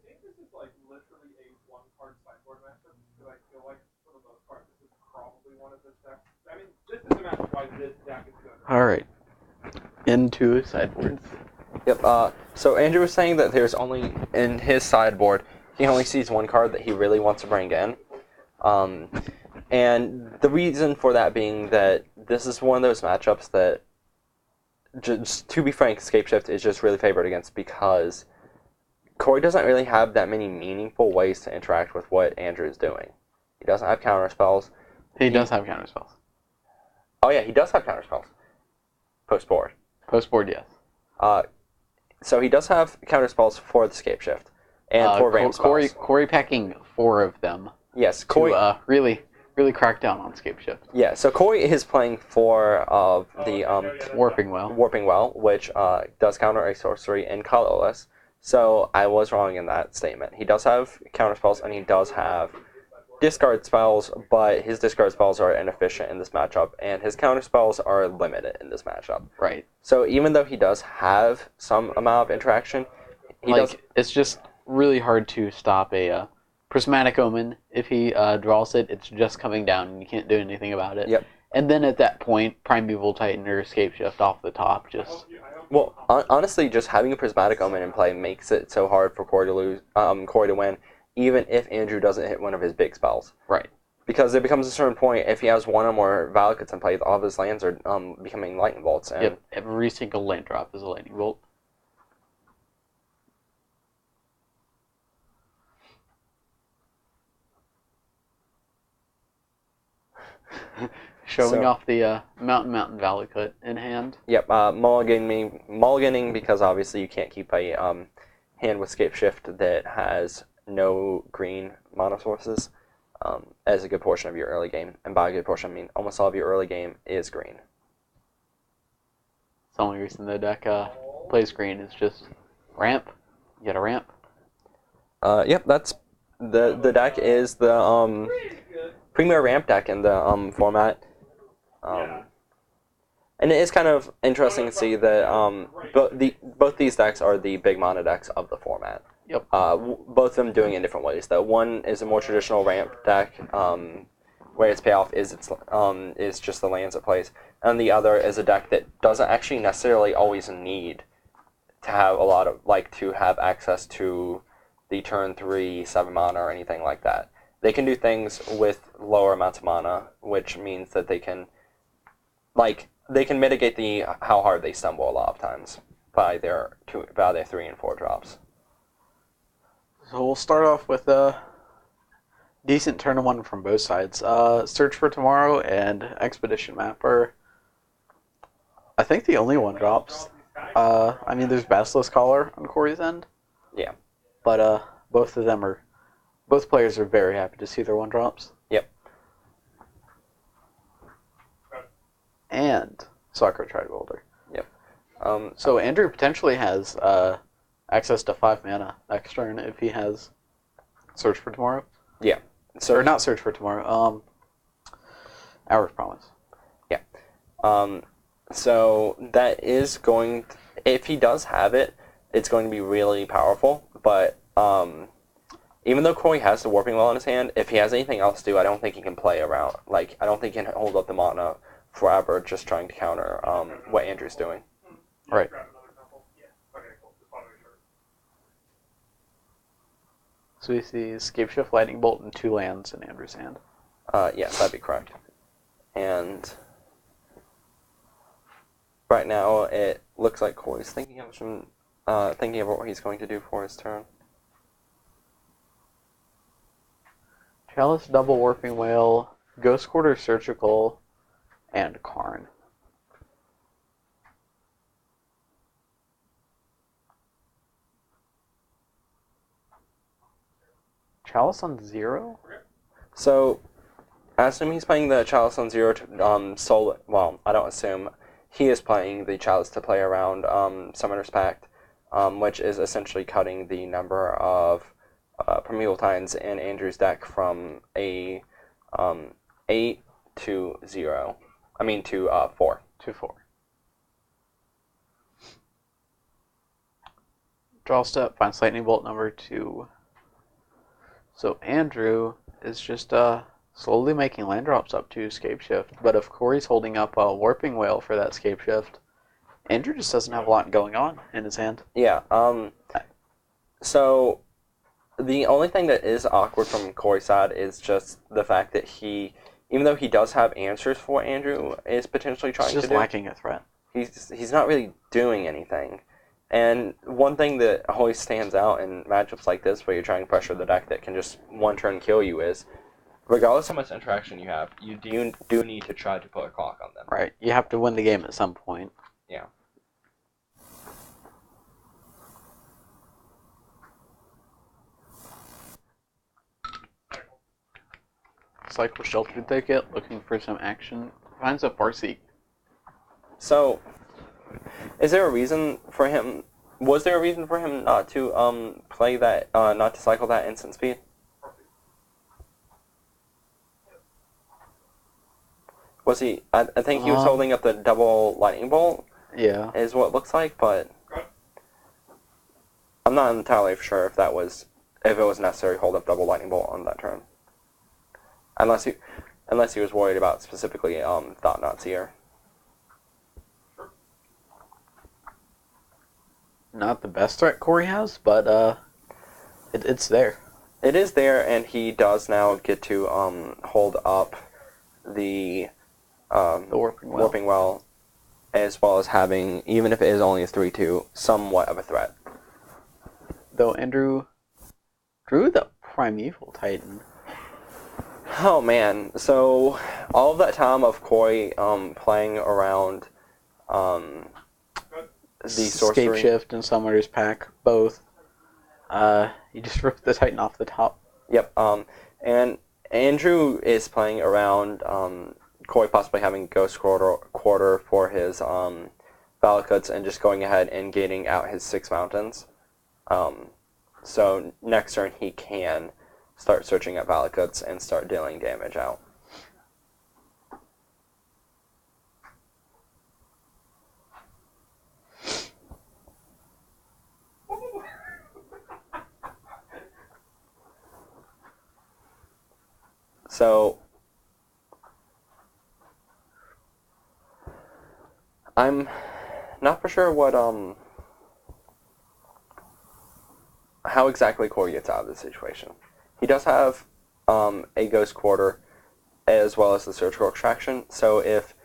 think this is like literally a one-card sideboard matchup, because I feel like for the most part this is probably one of the decks. I mean, this is the matchup why this deck is good. Alright. Into sideboards. Yep, so Andrew was saying that there's only, in his sideboard, he only sees one card that he really wants to bring in. And the reason for that being that this is one of those matchups that, just to be frank, Escape Shift is just really favored against, because Corey doesn't really have that many meaningful ways to interact with what Andrew is doing. He doesn't have counter spells. He does have counter spells. Oh yeah, he does have counter spells. Post board. Post board, yes. So he does have counter spells for the Scape Shift and for ramp spells. Corey packing 4 of them Yes, Corey. to really crack down on Scape Shift. Yeah, so Corey is playing 4 of the Warping Well. Warping Well, which does counter a sorcery and colorless. So I was wrong in that statement. He does have counter spells and he does have discard spells, but his discard spells are inefficient in this matchup, and his counter spells are limited in this matchup. Right. So even though he does have some amount of interaction, it's just really hard to stop a Prismatic Omen. If he draws it, it's just coming down, and you can't do anything about it. Yep. And then at that point, Primeval Titan or Escape Shift off the top just... Well, honestly, just having a Prismatic Omen in play makes it so hard for Corey to lose, Corey to win, even if Andrew doesn't hit one of his big spells. Right. Because it becomes a certain point, if he has one or more Valakuts in play, all of his lands are becoming Lightning Bolts. And Yep, every single land drop is a Lightning Bolt. Showing off the Mountain Valakut in hand. Yep, mulliganing because obviously you can't keep a hand with Scape Shift that has no green mana sources as a good portion of your early game. And by a good portion, I mean almost all of your early game is green. It's the only reason the deck plays green is just ramp. You get a ramp. Yep, that's the deck is the premier ramp deck in the format. And it is kind of interesting to see that both these decks are the big mana decks of the format. Yep. Both of them doing it in different ways. Though one is a more traditional ramp deck, where its payoff is is just the lands it plays, and the other is a deck that doesn't actually necessarily always need to have to have access to the turn 3 7 mana or anything like that. They can do things with lower amounts of mana, which means that they can mitigate how hard they stumble a lot of times by their 3 and 4 drops. So we'll start off with a decent turn 1 from both sides. Search for Tomorrow and Expedition Map are, I think, the only one drops. I mean, there's Basilisk Collar on Corey's end. Yeah. But both players are very happy to see their 1 drops. Yep. And Sakura Tribeholder. Yep. So Andrew potentially has access to 5 mana next turn if he has Search for Tomorrow. Yeah. So Or not Search for Tomorrow. Hour's Promise. Yeah. So that is going to, if he does have it, it's going to be really powerful. But even though Corey has the Warping Well in his hand, if he has anything else to do, I don't think he can play around. I don't think he can hold up the mana forever just trying to counter what Andrew's doing. Right. So we see Escape Shift, Lightning Bolt, and 2 lands in Andrew's hand. Yes, that'd be correct. And right now, it looks like Corey's thinking of what he's going to do for his turn. Chalice, Double Warping Whale, Ghost Quarter Surgical, and Karn. Chalice on 0? So, I assume he's playing the Chalice on 0 to solo. Well, I don't assume. He is playing the Chalice to play around Summoner's Pact, which is essentially cutting the number of Primeval Titans in Andrew's deck from 8 to 0. I mean to 4. To 4. Draw step, finds Lightning Bolt number 2. So Andrew is just slowly making land drops up to Scape Shift, but if Corey's holding up a Warping Whale for that Scape Shift, Andrew just doesn't have a lot going on in his hand. Yeah, so the only thing that is awkward from Corey's side is just the fact that even though he does have answers for what Andrew is potentially trying to do, he's just lacking a threat. He's not really doing anything. And one thing that always stands out in matchups like this, where you're trying to pressure the deck that can just one turn kill you, is regardless how much interaction you have, you do need to try to put a clock on them. Right. You have to win the game at some point. Yeah. Cycle Shelter Thicket, looking for some action. Finds a Farseek. So, is there a reason for him? Was there a reason for him not to play that, not to cycle that instant speed? Was he? I think he was holding up the double lightning bolt. Yeah. Is what it looks like, but I'm not entirely sure if it was necessary to hold up double lightning bolt on that turn. Unless he was worried about specifically Thought Knot Seer. Not the best threat Corey has, but it's there. It is there, and he does now get to hold up the Warping Well, as well as having, even if it is only a 3/2, somewhat of a threat. Though Andrew drew the Primeval Titan. Oh man, so all of that time of Corey playing around the sorcery. Escape Shift and Summoner's Pack, both. You just ripped the Titan off the top. Yep, and Andrew is playing around Corey possibly having Ghost Quarter for his Valakuts and just going ahead and gating out his 6 mountains. So next turn he can start searching at Valakuts and start dealing damage out. So I'm not for sure what how exactly Corey gets out of this situation. He does have a Ghost Quarter as well as the Surgical Extraction, so if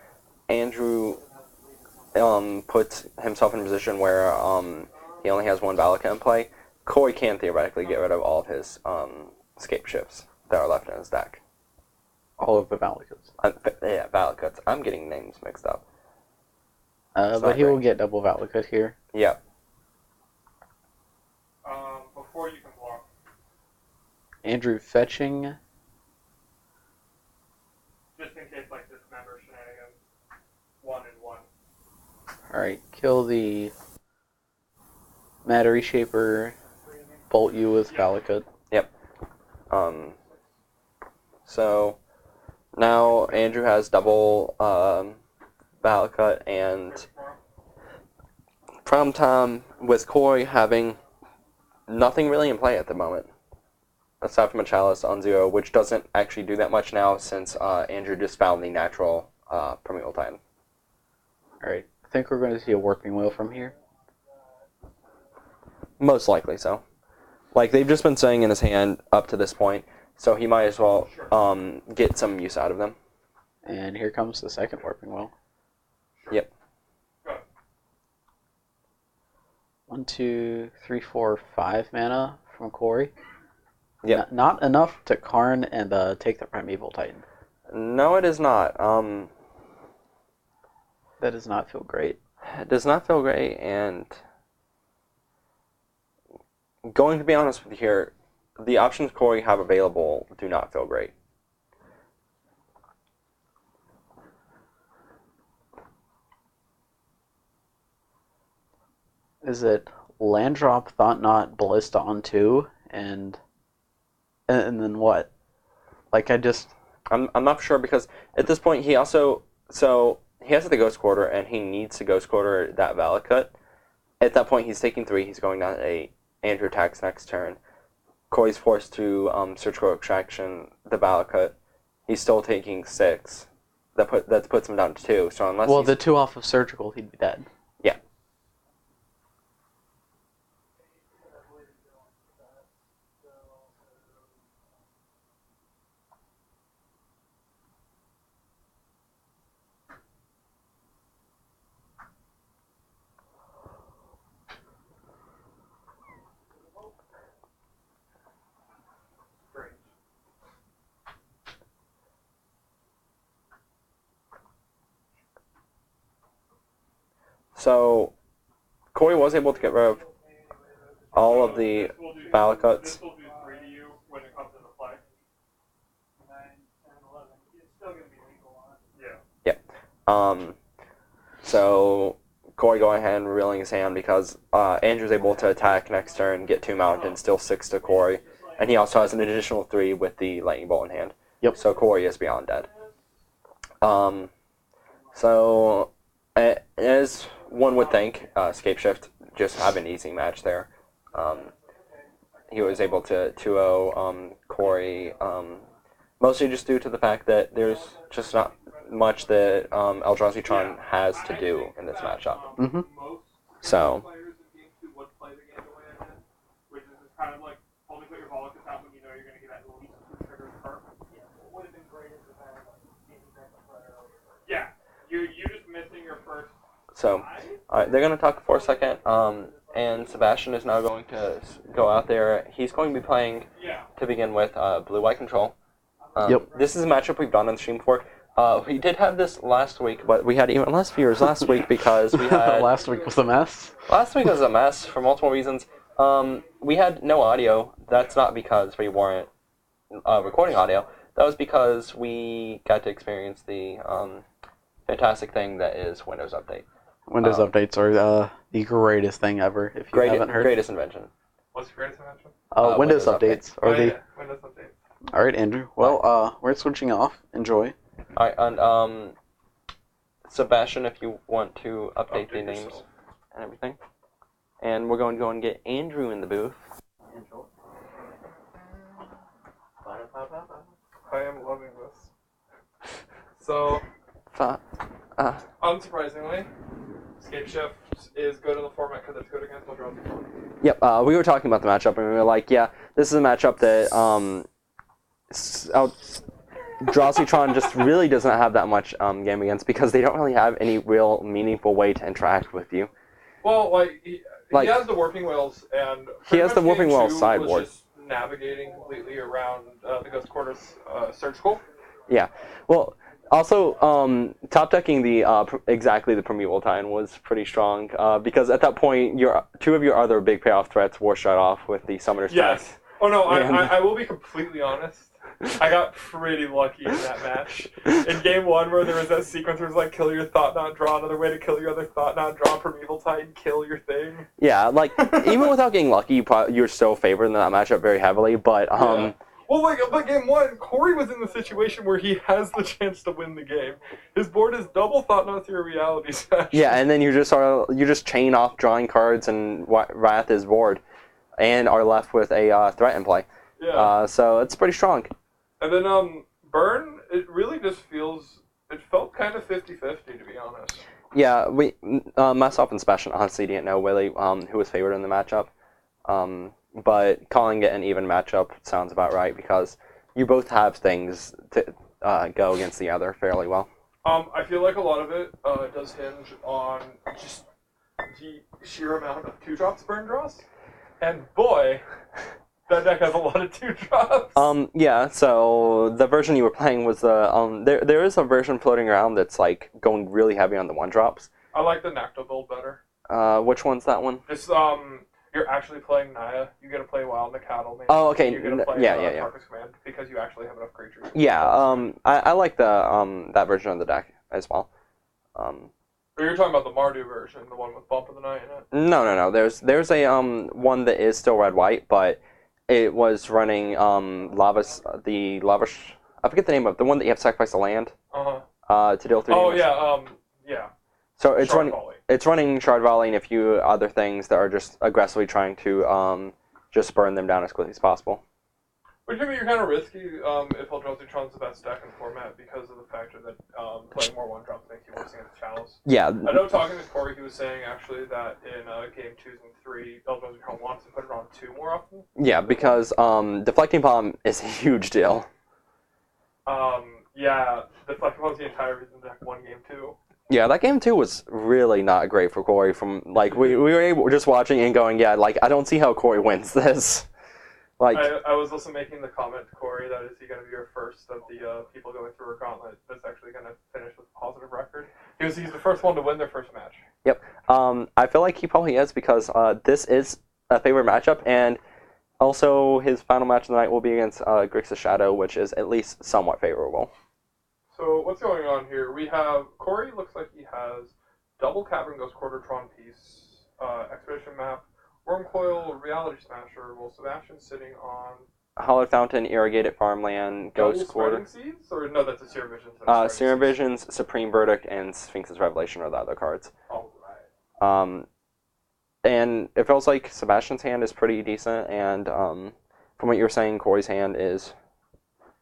Andrew puts himself in a position where he only has 1 Valakut in play, Corey can theoretically get rid of all of his escape shifts that are left in his deck. All of the Valakuts. Yeah, Valakuts. I'm getting names mixed up. But he will get double Valakut here. Yeah. Before you can block. Andrew fetching. Just in case, like, dismember shenanigans. 1 and 1. Alright, kill the Matter Reshaper. Bolt you with Valakut. Yep. So now Andrew has double Valakut, and problem time with Corey having nothing really in play at the moment, aside from a Chalice on 0, which doesn't actually do that much now since Andrew just found the natural Primeval Titan. Alright, I think we're going to see a Warping Wheel from here. Most likely so. Like, they've just been sitting in his hand up to this point, so he might as well get some use out of them. And here comes the second Warping Wheel. Yep. 1, 2, 3, 4, 5 mana from Corey. Yep. Not enough to Karn and take the Primeval Titan. No, it is not. That does not feel great. It does not feel great, and going to be honest with you here, the options Corey have available do not feel great. Is it land drop, Thought Knot, Ballista on 2, and then what? Like, I'm not sure, because at this point he also, so he has the Ghost Quarter and he needs to Ghost Quarter that Valakut. At that point he's taking 3, he's going down to 8. Andrew attacks next turn. Corey's forced to Surgical Extraction the Valakut. He's still taking 6. That puts him down to 2. So unless the 2 off of Surgical, he'd be dead. Yeah. So Corey was able to get rid of all of the Valakuts. This will do 3 to you when it comes into play. So Corey going ahead and revealing his hand because Andrew's able to attack next turn, get 2 mountains, still 6 to Corey, and he also has an additional 3 with the lightning bolt in hand. Yep. So Corey is beyond dead. So as one would think, Scapeshift just have an easy match there. He was able to 2-0 Corey, mostly just due to the fact that there's just not much that Eldrazi Tron has to do in this matchup. Mm-hmm. So, Players in game 2 would play the game the way I did, which is just kind of like only put your Volacus out when you know you're going to get at least 2 triggers per. What would have been great is if I had yeah, you just missing your first. so alright, they're going to talk for a second, and Sebastian is now going to go out there. He's going to be playing, to begin with, Blue-White Control. Yep. This is a matchup we've done on the stream before. We did have this last week, but we had even less viewers last week because we had... Last week was a mess. Last week was a mess for multiple reasons. We had no audio. That's not because we weren't recording audio. That was because we got to experience the fantastic thing that is Windows Update. Windows updates are the greatest thing ever, if you haven't heard. Greatest invention. What's your greatest invention? Windows updates are the... Windows updates. Alright, Andrew. Well, we're switching off. Enjoy. Alright, and Sebastian, if you want to update the names yourself. and everything. And we're going to go and get Andrew in the booth. I am loving this. So, unsurprisingly, Scapeshift is good in the format because it's good against Eldrazi Tron. Yep, we were talking about the matchup, and we were like, yeah, this is a matchup that Eldrazi Tron just really doesn't have that much game against because they don't really have any real meaningful way to interact with you. Well, he has the Warping Whales, and he has the Warping Whales was sideboard. just navigating completely around the Ghost Quarters Search School. Yeah, well, also, top decking the exactly the Primeval Titan was pretty strong because at that point, two of your other big payoff threats were shut off with the Summoner's Yes. Pact. Oh no, I will be completely honest. I got pretty lucky in that match. In game 1, where there was that sequence where it was like, kill your Thought Knot, draw another way to kill your other Thought Knot, draw Primeval Titan, kill your thing. Yeah, like, even without getting lucky, you're still favored in that matchup very heavily, but, Yeah. Well, but game 1, Corey was in the situation where he has the chance to win the game. His board is double Thought Knot through a Reality Smash. Yeah, and then you just chain off drawing cards and Wrath is board, and are left with a threat in play. Yeah. So it's pretty strong. And then Burn, it really just it felt kind of 50-50, to be honest. Yeah, myself and Sebastian honestly didn't know really who was favored in the matchup. But calling it an even matchup sounds about right because you both have things to go against the other fairly well. I feel like a lot of it does hinge on just the sheer amount of 2-drops Burn draws. And boy, that deck has a lot of 2-drops. Yeah, so the version you were playing was the there is a version floating around that's like going really heavy on the 1-drops. I like the Nacto build better. Which one's that one? Just you're actually playing Naya. You get to play Wild the Cattle. Maybe. Oh, okay. You get to play Yeah. Carcass Command because you actually have enough creatures. Yeah. I like the that version of the deck as well. But you're talking about the Mardu version, the one with Bump of the Night in it. No. There's a one that is still red-white, but it was running I forget the name of the one that you have to sacrifice a land. To deal 3 damage. Yeah. So it's Shard running. Volley. It's running Shard Volley and a few other things that are just aggressively trying to just burn them down as quickly as possible. Which I mean, you're kind of risky if Eldrazi Tron's the best deck in the format because of the factor that playing more 1-drops makes you worse against channels. Yeah. I know talking to Corey, he was saying actually that in game 2 and 3, Eldrazi Tron wants to put it on 2 more often. Yeah, because Deflecting Bomb is a huge deal. Yeah, Deflecting Bomb was the entire reason deck won game 2. Yeah, that game 2 was really not great for Corey. From like we were just watching and going, yeah, like I don't see how Corey wins this. Like I was also making the comment to Corey that is he going to be your first of the people going through a gauntlet that's actually going to finish with a positive record. He's the first one to win their first match. Yep. I feel like he probably is because this is a favorite matchup, and also his final match of the night will be against Grixis Shadow, which is at least somewhat favorable. So what's going on here? We have Corey. Looks like he has double Cavern Ghost Quartertron piece, Expedition Map, Wormcoil, Reality Smasher. While Sebastian's sitting on Hollow Fountain, Irrigated Farmland, Ghost double Quarter. Spreading Seeds, or no, that's a Seer Visions. Serum Visions, Supreme Verdict, and Sphinx's Revelation are the other cards. All right. And it feels like Sebastian's hand is pretty decent, and from what you were saying, Corey's hand is...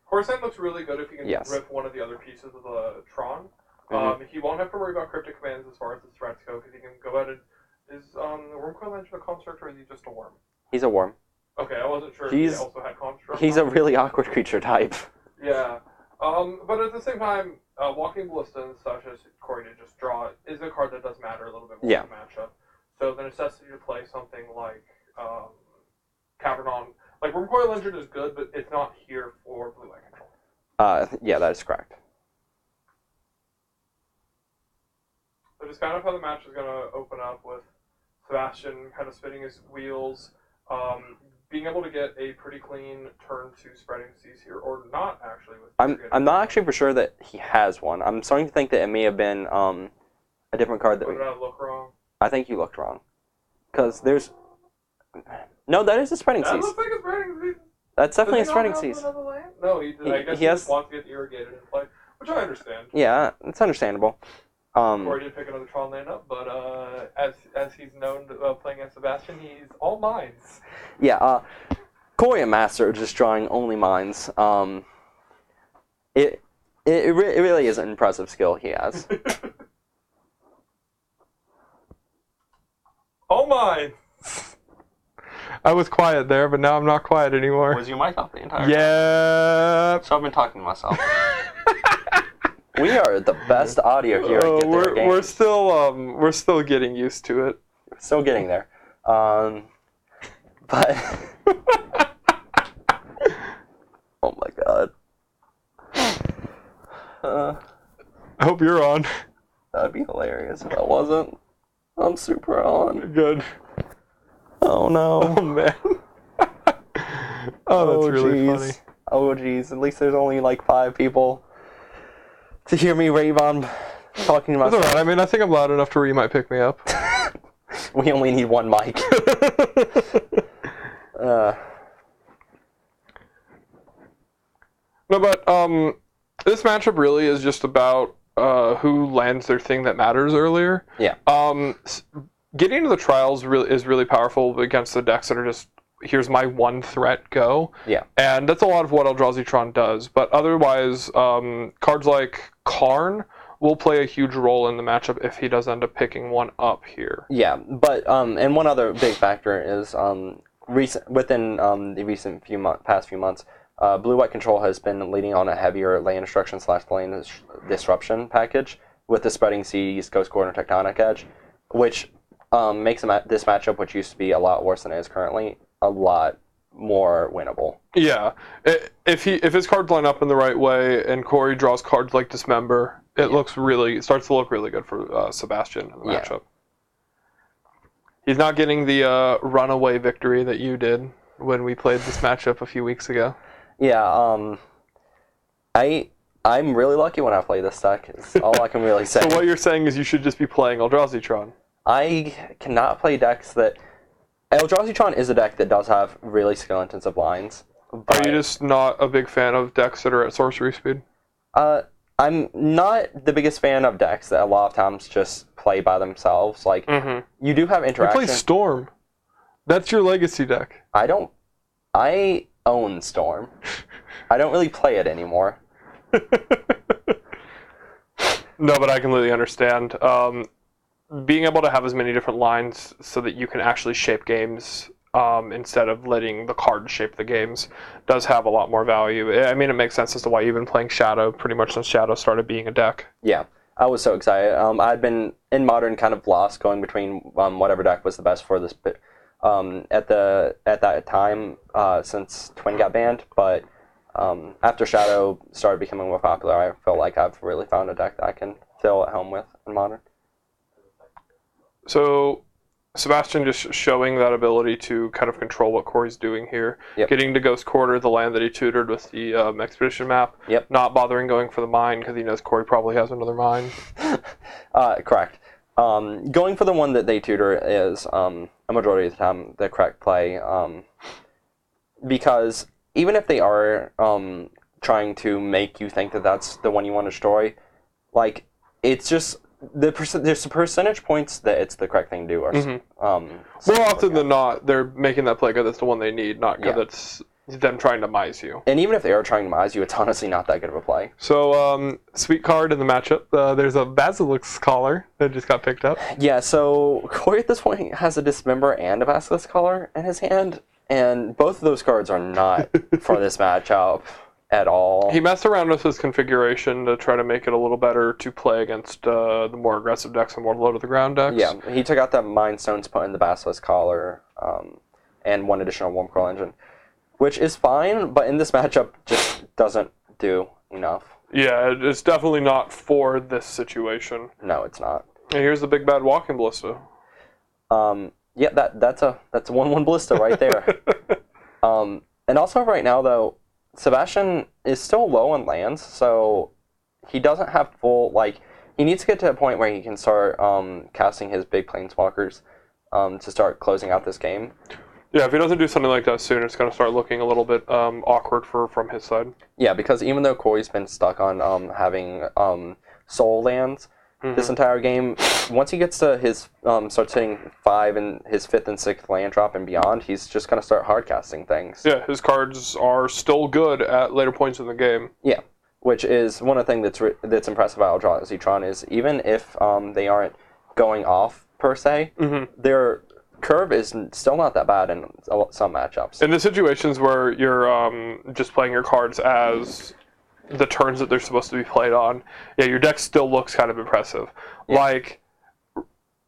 Corey's hand looks really good if he can Yes. rip one of the other pieces of the Tron. Mhm. He won't have to worry about cryptic commands as far as the threats go, because he can go ahead and... Is the Wormcoil Engine a construct, or is he just a worm? He's a worm. Okay, I wasn't sure if He's- he also had construct. He's a really awkward creature type. Yeah. But at the same time, Walking Ballista and such as Corey did just draw is a card that does matter a little bit more Yeah. in the matchup. So the necessity to play something like Cavernon, like Wormcoil Engine is good, but it's not here for blue-white control. Yeah, that is correct. So just kind of how the match is going to open up with Sebastian kind of spinning his wheels, being able to get a pretty clean turn to Spreading Seas here, or not actually. I'm not actually for sure that he has one. I'm starting to think that it may have been a different card that Did I look wrong? I think you looked wrong. Because there's... No, that is a Spreading That Seas. looks like a Spreading Seas. That's definitely a Does he not Spreading have Seas. another land? No, he did. I guess he he has- just wants to get irrigated in play, which I understand. Yeah, it's understandable. Corey did pick another Tron land up, but as he's known playing against Sebastian, he's all mines. Yeah, Corey and Master are just drawing only mines. It really is an impressive skill he has. All mines. I was quiet there, but now I'm not quiet anymore. Was your mic off the entire time? Yeah. So I've been talking to myself. We are the best audio here at Get Their Games. We're still getting used to it. Still getting there. But oh my god. I hope you're on. That'd be hilarious if I wasn't. I'm super on. Good. Oh no. Oh man. Oh, that's really jeez. funny. Oh jeez. At least there's only like 5 people to hear me rave on talking to That's myself. alright. I mean, I think I'm loud enough to where you might pick me up. We only need one mic. No, but this matchup really is just about who lands their thing that matters earlier. Yeah. Getting into the trials is really powerful against the decks that are just, here's my one threat, go. Yeah. And that's a lot of what Eldrazi Tron does. But otherwise, cards like Karn will play a huge role in the matchup if he does end up picking one up here. Yeah, but and one other big factor is within the past few months, blue-white control has been leading on a heavier land destruction / land disruption package with the Spreading Seas, Ghost Quarter, and Tectonic Edge, which makes this matchup, which used to be a lot worse than it is currently, a lot more winnable. Yeah, if his cards line up in the right way and Corey draws cards like Dismember, it starts to look really good for Sebastian in the matchup. He's not getting the runaway victory that you did when we played this matchup a few weeks ago. Yeah, I'm really lucky when I play this deck. Is all I can really say. So what you're saying is you should just be playing Eldrazi Tron. I cannot play decks that... Eldrazi Tron is a deck that does have really skill-intensive lines. Are you just not a big fan of decks that are at sorcery speed? I'm not the biggest fan of decks that a lot of times just play by themselves. Like, you do have You interaction. play Storm. That's your legacy deck. I own Storm. I don't really play it anymore. No, but I completely understand. Being able to have as many different lines so that you can actually shape games instead of letting the cards shape the games does have a lot more value. I mean, it makes sense as to why you've been playing Shadow pretty much since Shadow started being a deck. Yeah, I was so excited. I'd been in Modern kind of lost going between whatever deck was the best for this at that time since Twin got banned, but after Shadow started becoming more popular, I feel like I've really found a deck that I can feel at home with in Modern. So Sebastian just showing that ability to kind of control what Corey's doing here. Yep. Getting to Ghost Quarter, the land that he tutored with the Expedition map. Yep. Not bothering going for the mine because he knows Corey probably has another mine. Correct. Going for the one that they tutor is a majority of the time the correct play, because even if they are trying to make you think that that's the one you want to destroy, like, it's just there's percentage points that it's the correct thing to do. Or, More often than not, they're making that play because it's the one they need, not because it's them trying to mise you. And even if they are trying to mise you, it's honestly not that good of a play. So, sweet card in the matchup. There's a Basilisk Collar that just got picked up. Yeah, so Corey at this point has a Dismember and a Basilisk Collar in his hand, and both of those cards are not for this matchup at all. He messed around with his configuration to try to make it a little better to play against the more aggressive decks and more low-to-the-ground decks. Yeah, he took out that Mind Stones, put in the Basilisk Collar, and one additional Warm Coil Engine, which is fine, but in this matchup just doesn't do enough. Yeah, it's definitely not for this situation. No, it's not. And here's the big bad Walking Ballista. Yeah, that's a 1/1 Ballista right there. And also right now though, Sebastian is still low on lands, so he doesn't have full, like, he needs to get to a point where he can start casting his big planeswalkers to start closing out this game. Yeah, if he doesn't do something like that soon, it's going to start looking a little bit awkward from his side. Yeah, because even though Corey's been stuck on having soul lands this entire game, once he gets to his starts hitting 5 and his 5th and 6th land drop and beyond, he's just going to start hard casting things. Yeah, his cards are still good at later points in the game. Yeah, which is one of the things that's impressive about Eldrazi Tron is even if they aren't going off per se, their curve is still not that bad in some matchups. In the situations where you're just playing your cards as the turns that they're supposed to be played on, yeah, your deck still looks kind of impressive. Yeah. Like,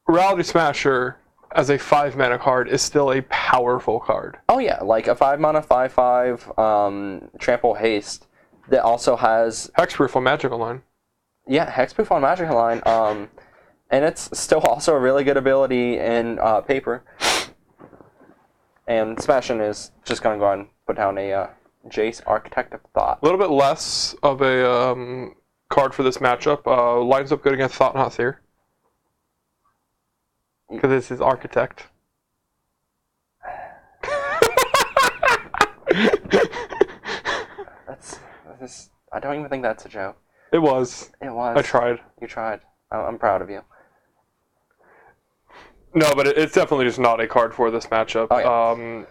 Reality Smasher as a 5-mana card is still a powerful card. Oh yeah, like a 5-mana 5/5 Trample Haste that also has Hexproof on Magic Online. Yeah, Hexproof on Magic Online. And it's still also a really good ability in paper. And Sebastian is just going to go ahead and put down a Jace, Architect of Thought. A little bit less of a card for this matchup. Lines up good against Thought Not Seer. Because this is Architect. I don't even think that's a joke. It was. It was. I tried. You tried. I'm proud of you. No, but it's definitely just not a card for this matchup. Oh,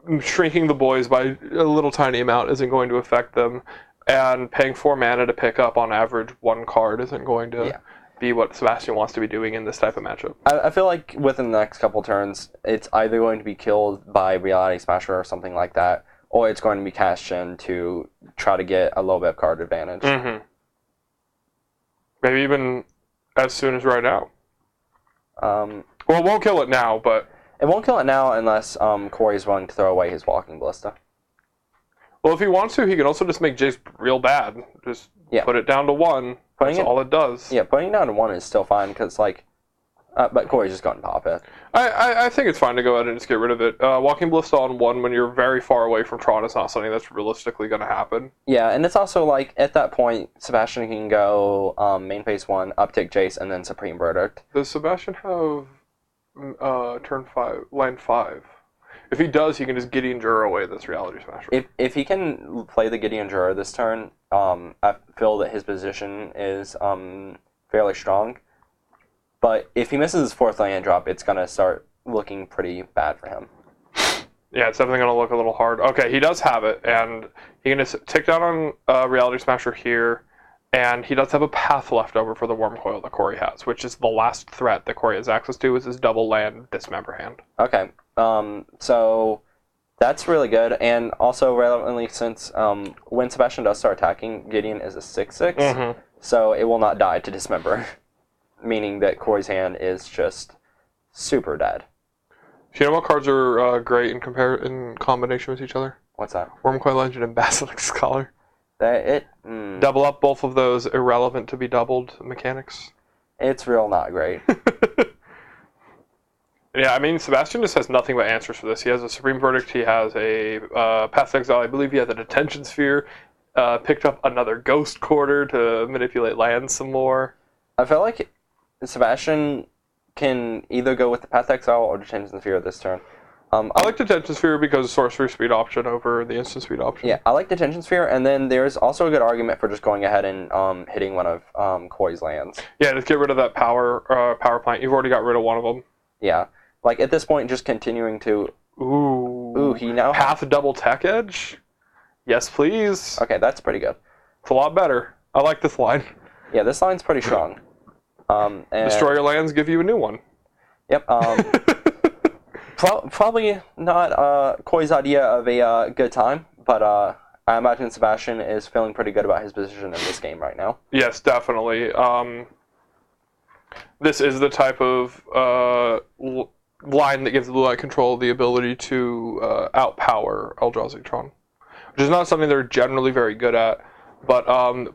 yeah. Shrinking the boys by a little tiny amount isn't going to affect them, and paying 4 mana to pick up on average 1 card isn't going to be what Sebastian wants to be doing in this type of matchup. I feel like within the next couple turns, it's either going to be killed by Reality Smasher or something like that, or it's going to be cast in to try to get a little bit of card advantage. Mm-hmm. Maybe even as soon as right now. Well, it won't kill it now, but... It won't kill it now unless Corey's willing to throw away his Walking Ballista. Well, if he wants to, he can also just make Jace real bad. Just put it down to 1. That's all it does. Yeah, putting it down to 1 is still fine, because, like... but Corey's just going to pop it. I think it's fine to go ahead and just get rid of it. Walking Ballista on 1 when you're very far away from Tron is not something that's realistically going to happen. Yeah, and it's also, like, at that point, Sebastian can go main phase 1, uptick Jace, and then Supreme Verdict. Does Sebastian have turn 5, land 5? If he does, he can just Gideon Jura away this Reality Smasher. If he can play the Gideon Jura this turn, I feel that his position is fairly strong. But if he misses his 4th land drop, it's going to start looking pretty bad for him. Yeah, it's definitely going to look a little hard. Okay, he does have it, and he can just tick down on Reality Smasher here, and he does have a path left over for the Worm Coil that Corey has, which is the last threat that Corey has access to, is his double land Dismember hand. Okay, so that's really good, and also relevantly since when Sebastian does start attacking, Gideon is a 6/6, so it will not die to Dismember. Meaning that Corey's hand is just super dead. Do you know what cards are great in combination with each other? What's that? Worm Coil Engine and Basilisk Collar. Double up both of those irrelevant to be doubled mechanics. It's real not great. Yeah, I mean, Sebastian just has nothing but answers for this. He has a Supreme Verdict, he has a Path to Exile, I believe he has a Detention Sphere, picked up another Ghost Quarter to manipulate lands some more. I feel like Sebastian can either go with the Path to Exile or Detention Sphere this turn. I like Detention Sphere because sorcery speed option over the instant speed option. Yeah, I like Detention Sphere, and then there's also a good argument for just going ahead and hitting one of Corey's lands. Yeah, just get rid of that power plant. You've already got rid of one of them. Yeah, like at this point, just continuing to. Ooh, he now Path double tech edge. Yes, please. Okay, that's pretty good. It's a lot better. I like this line. Yeah, this line's pretty strong. And Destroy your lands, give you a new one. Yep. Probably not Koi's idea of a good time, but I imagine Sebastian is feeling pretty good about his position in this game right now. Yes, definitely. This is the type of line that gives Blue Light Control the ability to outpower Eldrazi Tron, which is not something they're generally very good at. But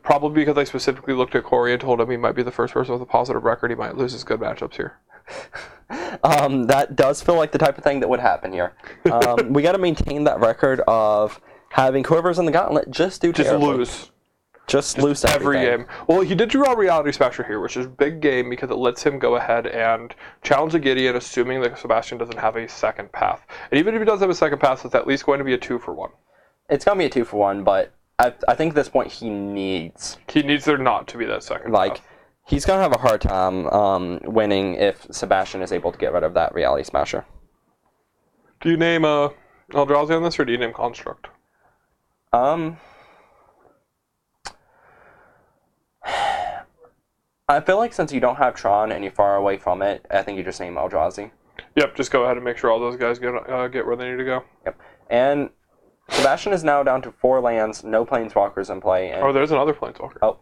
probably because I specifically looked at Corey and told him he might be the first person with a positive record, he might lose his good matchups here. That does feel like the type of thing that would happen here. We got to maintain that record of having Quivers in the Gauntlet just do terribly. Just lose every everything. game. Well, he did draw Reality Smasher here, which is a big game because it lets him go ahead and challenge a Gideon, assuming that Sebastian doesn't have a second path. And even if he does have a second path, it's at least going to be a 2-for-1. It's going to be a 2-for-1, but I think at this point he needs there not to be that second path. He's going to have a hard time winning if Sebastian is able to get rid of that Reality Smasher. Do you name Eldrazi on this, or do you name Construct? I feel like since you don't have Tron and you're far away from it, I think you just name Eldrazi. Yep, just go ahead and make sure all those guys get where they need to go. Yep. And Sebastian is now down to 4 lands, no Planeswalkers in play. And there's another Planeswalker. Oh.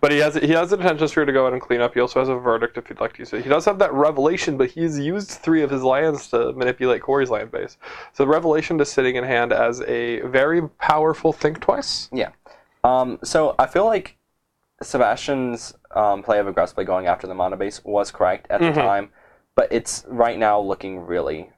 But he has a Detention Sphere to go ahead and clean up. He also has a Verdict if you'd like to use it. He does have that Revelation, but he's used 3 of his lands to manipulate Corey's land base. So the Revelation is sitting in hand as a very powerful Think Twice. Yeah. So I feel like Sebastian's play of aggressively going after the mana base was correct at the time, but it's right now looking really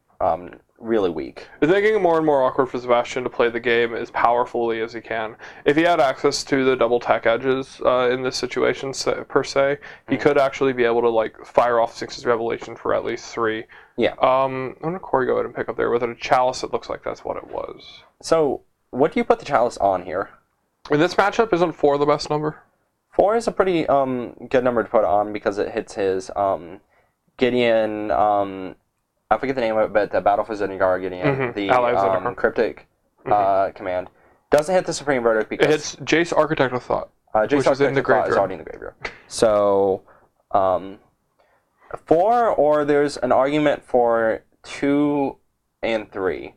weak. It's making it more and more awkward for Sebastian to play the game as powerfully as he can. If he had access to the double tech edges in this situation, per se, he could actually be able to fire off Six's Revelation for at least 3. Yeah. I'm gonna Corey go ahead and pick up there with a Chalice. It looks like that's what it was. So what do you put the Chalice on here? In this matchup, isn't 4 the best number? 4 is a pretty good number to put on because it hits his Gideon. I forget the name of it, but the Battle for Zendikar Gideon, the cryptic command. Doesn't hit the Supreme Verdict because it hits Jace Architect of Thought, Jace which is in the graveyard. Is already in the graveyard. So 4, or there's an argument for 2 and 3.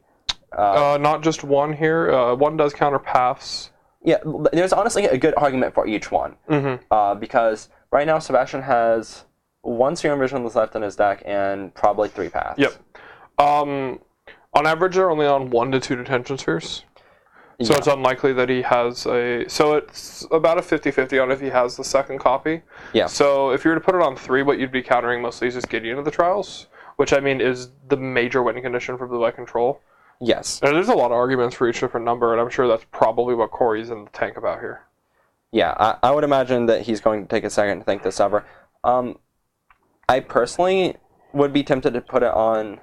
Not just 1 here. 1 does counter paths. Yeah, there's honestly a good argument for each one. Because right now Sebastian has 1 Serum Vision left in his deck and probably 3 paths. Yep. On average, they're only on 1 to 2 Detention Spheres. So it's unlikely that he has So it's about a 50-50 on if he has the second copy. Yeah. So if you were to put it on 3, what you'd be countering mostly is just Gideon of the Trials, which I mean is the major winning condition for Blue Light Control. Yes. And there's a lot of arguments for each different number, and I'm sure that's probably what Corey's in the tank about here. Yeah, I would imagine that he's going to take a second to think this over. I personally would be tempted to put it on...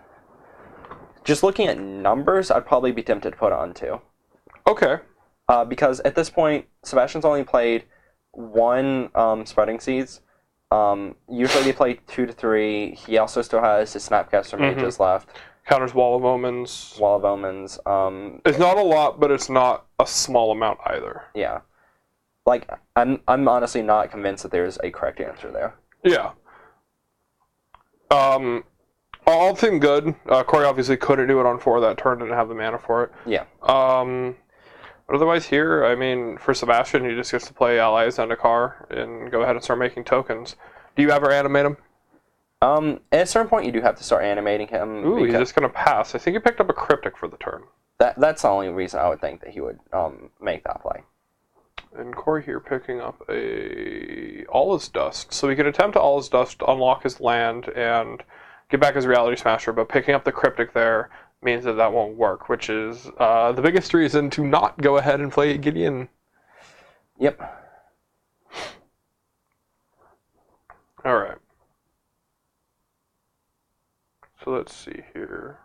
Just looking at numbers, I'd probably be tempted to put it on 2. Okay. Because at this point, Sebastian's only played 1 Spreading Seeds. Usually they play 2 to 3. He also still has his Snapcaster Mages left. Counters Wall of Omens. Wall of Omens. It's not a lot, but it's not a small amount either. Yeah. I'm honestly not convinced that there's a correct answer there. Yeah. All thing good. Corey obviously couldn't do it on 4 that turn, didn't have the mana for it. Yeah. But otherwise here, I mean, for Sebastian, he just gets to play Allies and a car and go ahead and start making tokens. Do you ever animate him? At a certain point, you do have to start animating him. Ooh, he's just going to pass. I think he picked up a Cryptic for the turn. That's the only reason I would think that he would make that play. And Corey here picking up a All Is Dust. So he can attempt to All Is Dust, unlock his land, and get back his Reality Smasher, but picking up the Cryptic there means that won't work, which is the biggest reason to not go ahead and play Gideon. Yep. All right. So let's see here.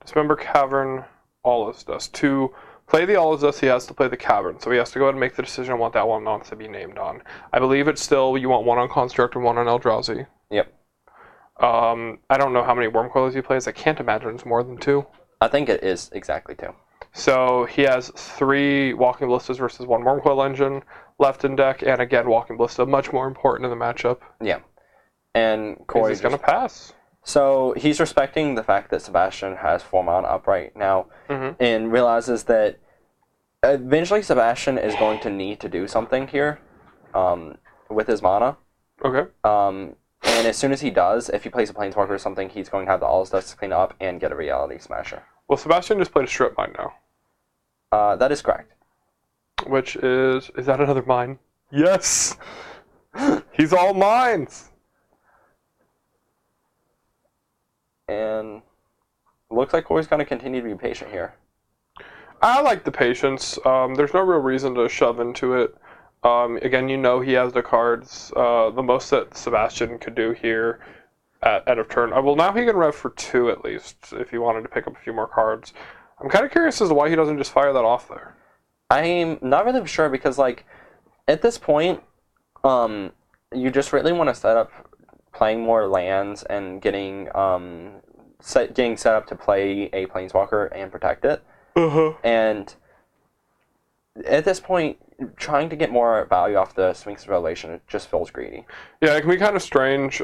Dismember Cavern, All's Dust. To play the All's Dust, he has to play the Cavern. So he has to go ahead and make the decision on what that one wants to be named on. I believe it's still, you want one on Construct and one on Eldrazi. Yep. I don't know how many Wormcoilers he plays. I can't imagine it's more than 2. I think it is exactly 2. So he has 3 Walking Ballistas versus 1 Wormcoil Engine left in deck, and again, Walking Ballista, much more important in the matchup. Yeah. And Corey's going to pass. So he's respecting the fact that Sebastian has 4 mana up right now, and realizes that eventually Sebastian is going to need to do something here with his mana. Okay. And as soon as he does, if he plays a Planeswalker or something, he's going to have the All's Dust to clean up and get a Reality Smasher. Well, Sebastian just played a Strip Mine now. That is correct. Which is that another mine? Yes! He's all mines! And looks like Corey's going to continue to be patient here. I like the patience. There's no real reason to shove into it. Again, you know he has the cards. The most that Sebastian could do here at end of turn. Well, now he can rev for 2 at least, if he wanted to pick up a few more cards. I'm kind of curious as to why he doesn't just fire that off there. I'm not really sure because, like, at this point, you just really want to set up playing more lands and getting set up to play a Planeswalker and protect it. And at this point, trying to get more value off the Sphinx Revelation, it just feels greedy. Yeah, it can be kind of strange.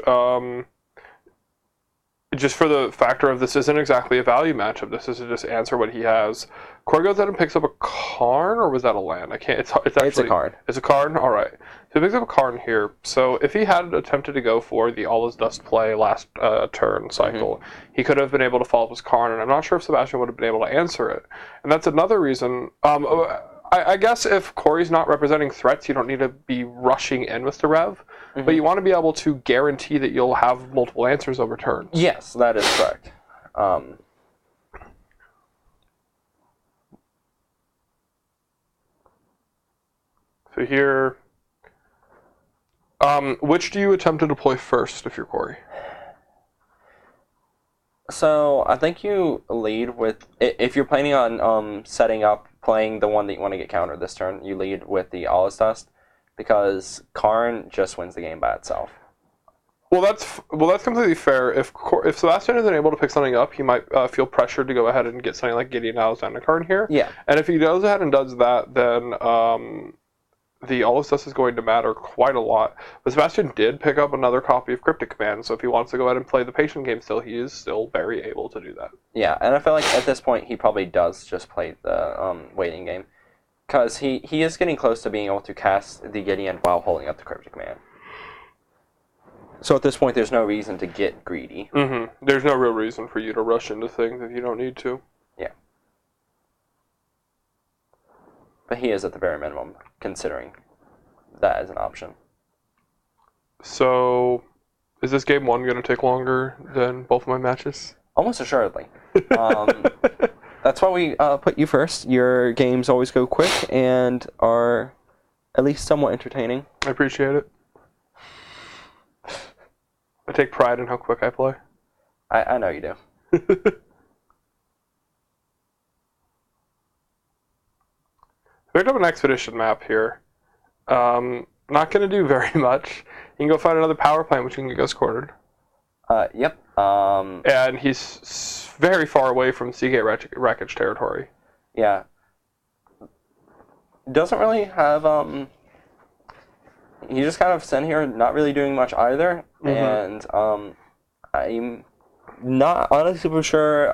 Just for the factor of this isn't exactly a value matchup. This is to just answer what he has. Corey goes out and picks up a Karn, or was that a land? I can't. It's actually It's a Karn. It's a Karn. All right. So he picks up a Karn here. So if he had attempted to go for the All Is Dust play last turn cycle, he could have been able to follow up his Karn, and I'm not sure if Sebastian would have been able to answer it. And that's another reason. I guess if Corey's not representing threats, you don't need to be rushing in with the rev, but you want to be able to guarantee that you'll have multiple answers over turns. Yes, that is correct. So here, which do you attempt to deploy first if you're Corey? So I think you lead with, if you're planning on setting up playing the one that you want to get countered this turn, you lead with the All Is Dust, because Karn just wins the game by itself. Well, that's completely fair. If Sebastian isn't able to pick something up, he might feel pressured to go ahead and get something like Gideon Alexander Karn here. Yeah. And if he goes ahead and does that, then the All Is Dust is going to matter quite a lot. But Sebastian did pick up another copy of Cryptic Command, so if he wants to go ahead and play the patient game still, he is still very able to do that. Yeah, and I feel like at this point he probably does just play the waiting game, because he is getting close to being able to cast the Gideon while holding up the Cryptic Command. So at this point, there's no reason to get greedy. There's no real reason for you to rush into things if you don't need to. Yeah. But he is at the very minimum considering that as an option. So, is this game 1 going to take longer than both of my matches? Almost assuredly. That's why we put you first. Your games always go quick and are at least somewhat entertaining. I appreciate it. I take pride in how quick I play. I know you do. Picked up an expedition map here. Not going to do very much. You can go find another power plant which you can get ghost quartered. Yep. And he's very far away from Seagate Wreckage territory. Yeah. Doesn't really have, he just kind of sitting here not really doing much either. And I'm not honestly super sure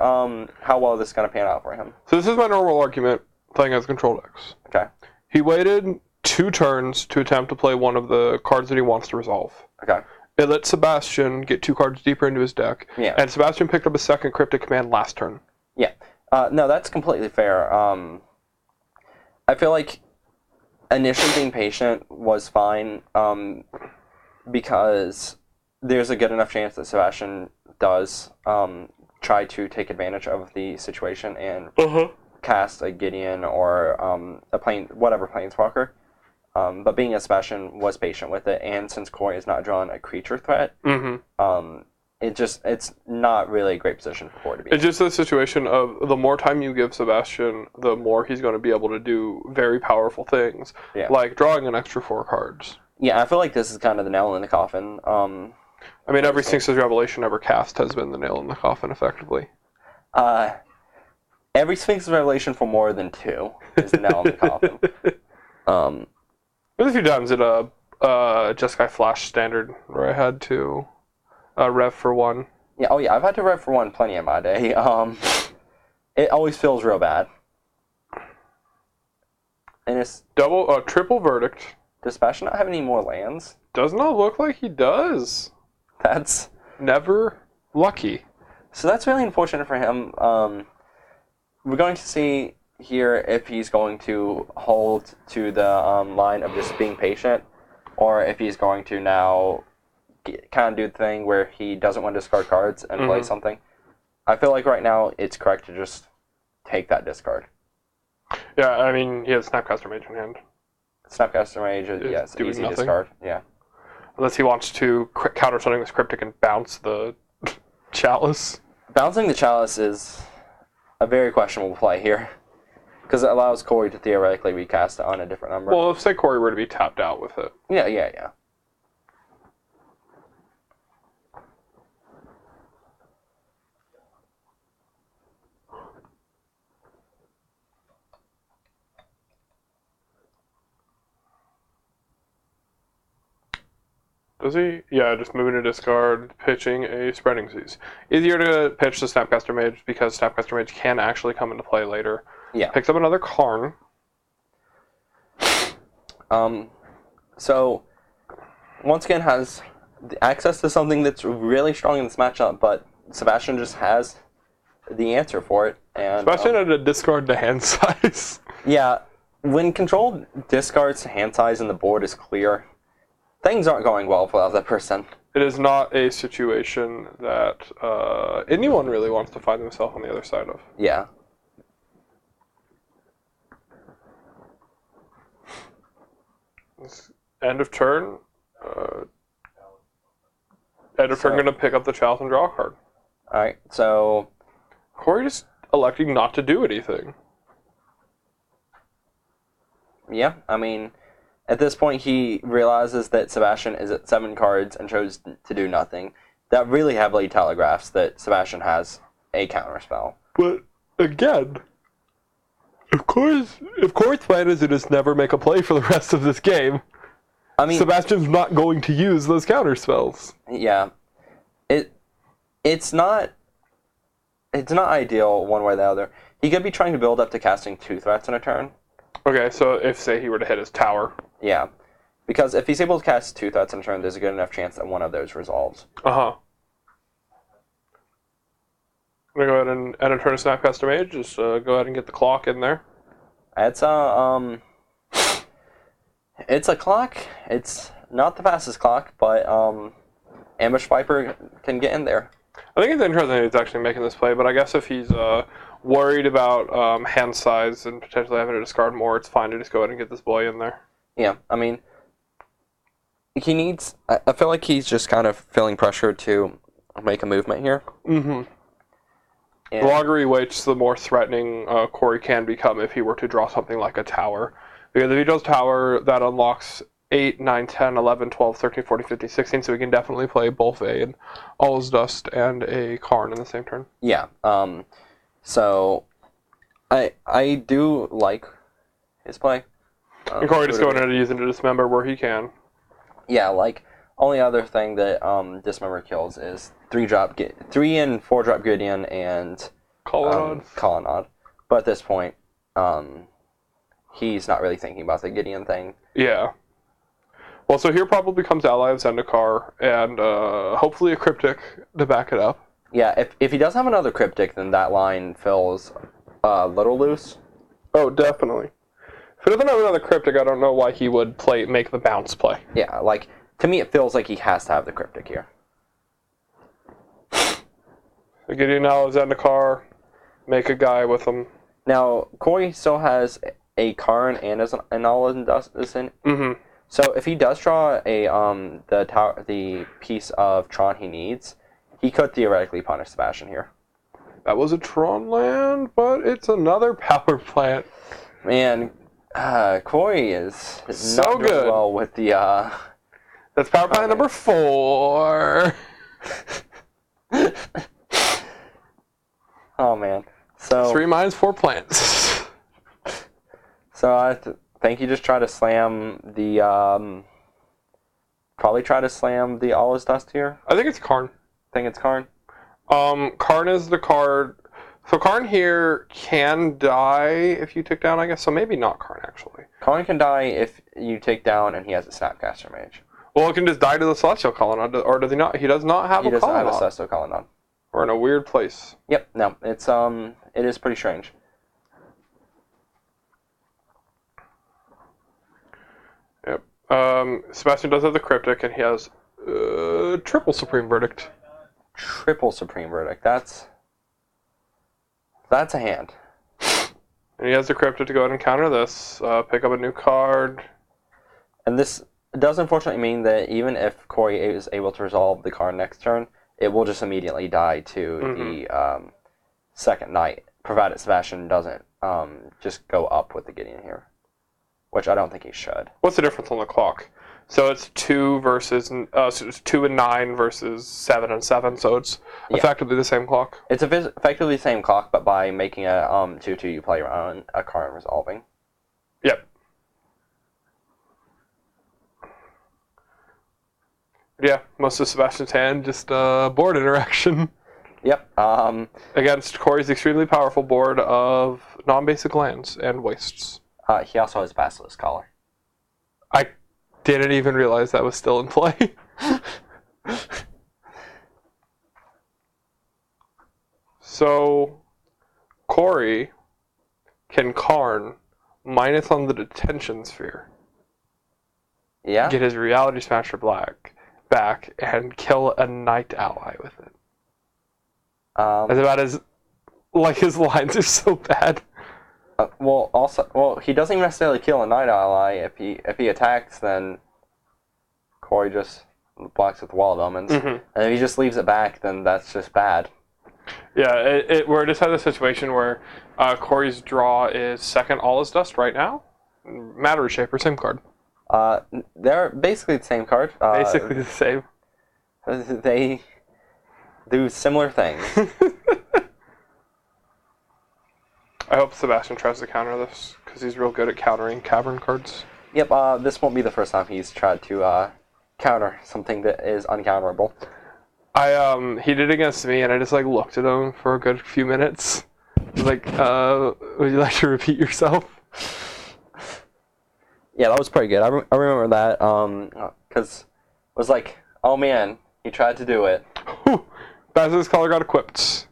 how well this is going to pan out for him. So this is my normal argument playing as control decks. Okay. He waited 2 turns to attempt to play one of the cards that he wants to resolve. Okay. It let Sebastian get 2 cards deeper into his deck. Yeah. And Sebastian picked up a second Cryptic Command last turn. Yeah. No, that's completely fair. I feel like initially being patient was fine because there's a good enough chance that Sebastian does try to take advantage of the situation and cast a Gideon or whatever planeswalker. But being a Sebastian was patient with it, and since Corey has not drawn a creature threat, it's not really a great position for Corey to be in. It's just a situation of the more time you give Sebastian, the more he's going to be able to do very powerful things, like drawing an extra 4 cards. Yeah, I feel like this is kind of the nail in the coffin. I mean, every Sphinx's Revelation ever cast has been the nail in the coffin, effectively. Every Sphinx's Revelation for more than 2 is the nail in the coffin. There's a few times at a Jeskai Flash standard where I had to rev for 1. Yeah, I've had to rev for 1 plenty in my day. It always feels real bad. And it's triple verdict. Does Sebastian not have any more lands? Does not look like he does. That's never lucky. So that's really unfortunate for him. We're going to see here if he's going to hold to the line of just being patient, or if he's going to now kind of do the thing where he doesn't want to discard cards and play something. I feel like right now it's correct to just take that discard. Yeah, I mean, he has Snapcaster Mage in hand. Snapcaster Mage, yes, easy nothing. discard, yeah. Unless he wants to counter something this Cryptic and bounce the Chalice. Bouncing the Chalice is a very questionable play here, because it allows Corey to theoretically recast it on a different number. Well, if, say, Corey were to be tapped out with it. Yeah. Does he? Yeah, just moving to discard, pitching a Spreading Seas. Easier to pitch the Snapcaster Mage because Snapcaster Mage can actually come into play later. Yeah. Picks up another Karn. So, once again, has access to something that's really strong in this matchup, but Sebastian just has the answer for it. And Sebastian had a discard to hand size. Yeah, when control discards to hand size and the board is clear, things aren't going well for the other person. It is not a situation that anyone really wants to find themselves on the other side of. Yeah. End of turn. Going to pick up the Chalice and draw a card. Alright, so Corey just electing not to do anything. Yeah, I mean, at this point he realizes that Sebastian is at 7 cards and chose to do nothing. That really heavily telegraphs that Sebastian has a counterspell. But again, if Corey's plan is to just never make a play for the rest of this game, I mean, Sebastian's not going to use those counterspells. Yeah, it's not ideal one way or the other. He could be trying to build up to casting 2 threats in a turn. Okay, so if, say, he were to hit his tower. Yeah, because if he's able to cast 2 threats in a turn, there's a good enough chance that one of those resolves. I'm going to go ahead and end a turn of Snapcaster Mage. Just go ahead and get the clock in there. It's a clock. It's not the fastest clock, but Ambush Viper can get in there. I think it's interesting that he's actually making this play, but I guess if he's worried about hand size and potentially having to discard more, it's fine to just go ahead and get this boy in there. Yeah, I mean, he needs... I feel like he's just kind of feeling pressure to make a movement here. Mm-hmm. The longer he waits, the more threatening Corey can become if he were to draw something like a tower. Because if he draws tower, that unlocks 8, 9, 10, 11, 12, 13, 14, 15, 16, so he can definitely play both a All's Dust and a Karn in the same turn. Yeah, so I do like his play. And Corey just going ahead and using to Dismember where he can. Yeah, like, only other thing that Dismember kills is 3 and 4 drop Gideon and Colonnade. But at this point, he's not really thinking about the Gideon thing. Yeah. Well, so here probably comes Ally of Zendikar and hopefully a Cryptic to back it up. Yeah, if he does have another Cryptic, then that line feels a little loose. Oh, definitely. If he doesn't have another Cryptic, I don't know why he would make the bounce play. Yeah, like, to me it feels like he has to have the Cryptic here. Gideon now is in the car. Make a guy with him. Now, Corey still has a Karn and an All in Dust in. Mm-hmm. So if he does draw a the piece of Tron he needs, he could theoretically punish Sebastian here. That was a Tron land, but it's another power plant. Man, Corey is So not doing good. well with the. That's power plant number 4. Oh man. So 3 mines, 4 plants. So I think you just try to slam the probably try to slam the All is Dust here. I think it's Karn. I think it's Karn. Karn is the card. So Karn here can die if you take down, I guess. So maybe not Karn, actually. Karn can die if you take down and he has a Snapcaster Mage. Well, it can just die to the Celestial Colonnade, or does he not? He does not have He a doesn't have a Colonnade. Celestial Colonnade. We're in a weird place. Yep, no, it's it is pretty strange. Yep. Sebastian does have the Cryptic, and he has triple Supreme Verdict. Triple Supreme Verdict. That's a hand. And he has the Cryptic to go ahead and counter this. Pick up a new card. And this does unfortunately mean that even if Corey is able to resolve the card next turn, it will just immediately die to the second knight, provided Sebastian doesn't just go up with the Gideon here, which I don't think he should. What's the difference on the clock? So it's 2 versus so it's 2 and 9 versus 7 and 7. So it's effectively the same clock. It's effectively the same clock, but by making a 2/2, you play around a card resolving. Yep. Yeah, most of Sebastian's hand just board interaction. Yep. Against Corey's extremely powerful board of non-basic lands and wastes. He also has Basilisk Collar. I didn't even realize that was still in play. So, Corey can Karn minus on the detention sphere. Yeah. Get his Reality Smasher back and kill a knight ally with it. That's about as like his lines are so bad. Well, he doesn't even necessarily kill a knight ally. If he attacks, then Corey just blocks with Wall of Omens. And if he just leaves it back, then that's just bad. Yeah, we're just at a situation where Corey's draw is second All is Dust right now. Matter Shaper, same card. They're basically the same card. Basically the same. They do similar things. I hope Sebastian tries to counter this, because he's real good at countering Cavern cards. Yep, this won't be the first time he's tried to counter something that is uncounterable. He did it against me, and I just looked at him for a good few minutes. Would you like to repeat yourself? Yeah, that was pretty good. I remember that, because it was like, oh man, he tried to do it. Basilisk Collar got equipped.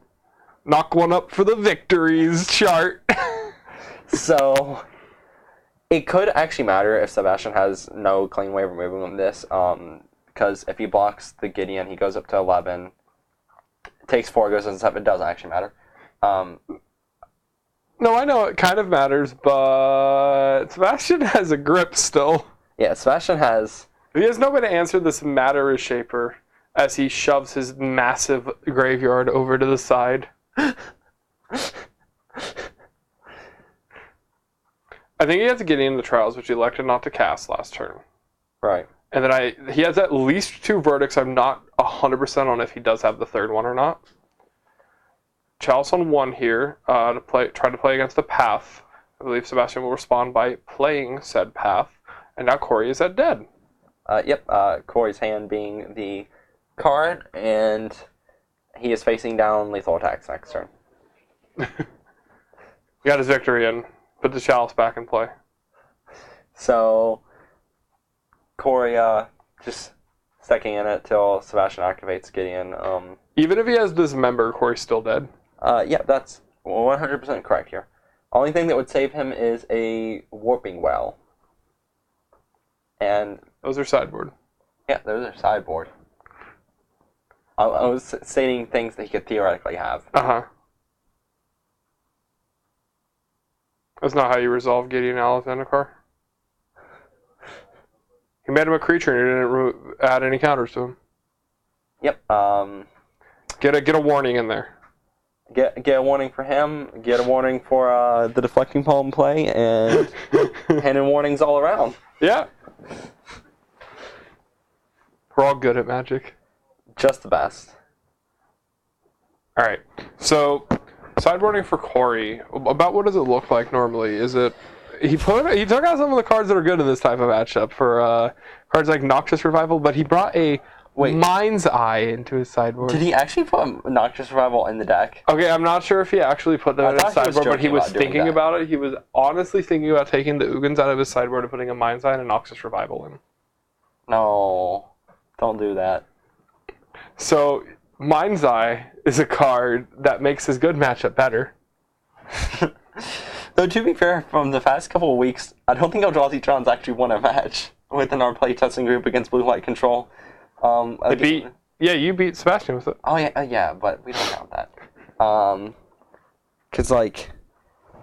Knock one up for the victories chart. So, it could actually matter if Sebastian has no clean way of removing this, because if he blocks the Gideon, he goes up to 11, takes 4, goes into 7, it doesn't actually matter. No, I know it kind of matters, but Sebastian has a grip still. Yeah, Sebastian has... He has no way to answer this Matter Shaper as he shoves his massive graveyard over to the side. I think he has to get in the trials, which he elected not to cast last turn. Right. And then he has at least 2 verdicts. I'm not 100% on if he does have the third one or not. Chalice on 1 here to try to play against the Path. I believe Sebastian will respond by playing said Path. And now Corey is at dead. Yep, Corey's hand being the card, and he is facing down lethal attacks next turn. He got his victory in. Put the Chalice back in play. So, Corey just sticking in it till Sebastian activates Gideon. Even if he has Dismember, Corey's still dead. Yeah, that's 100% correct here. Only thing that would save him is a Warping Well. And Those are sideboard. yeah, those are sideboard. I was stating things that he could theoretically have. Uh-huh. That's not how you resolve Gideon Alethkar. He made him a creature and he didn't add any counters to him. Yep. Get a warning in there. Get a warning for him. Get a warning for the deflecting palm play, and handing warnings all around. Yeah. We're all good at Magic. Just the best. All right. So, sideboarding for Corey. About what does it look like normally? Is it he took out some of the cards that are good in this type of matchup for cards like Noxious Revival, but he brought a Mind's Eye into his sideboard. Did he actually put Noxious Revival in the deck? Okay, I'm not sure if he actually put them in his sideboard, but he was thinking about it. He was honestly thinking about taking the Ugins out of his sideboard and putting a Mind's Eye and a Noxious Revival in. No, don't do that. So, Mind's Eye is a card that makes his good matchup better. Though, to be fair, from the past couple of weeks, I don't think Eldrazi Tron's actually won a match within our playtesting group against Blue White Control. You beat Sebastian with it. Oh, yeah, but we don't count that. Because, like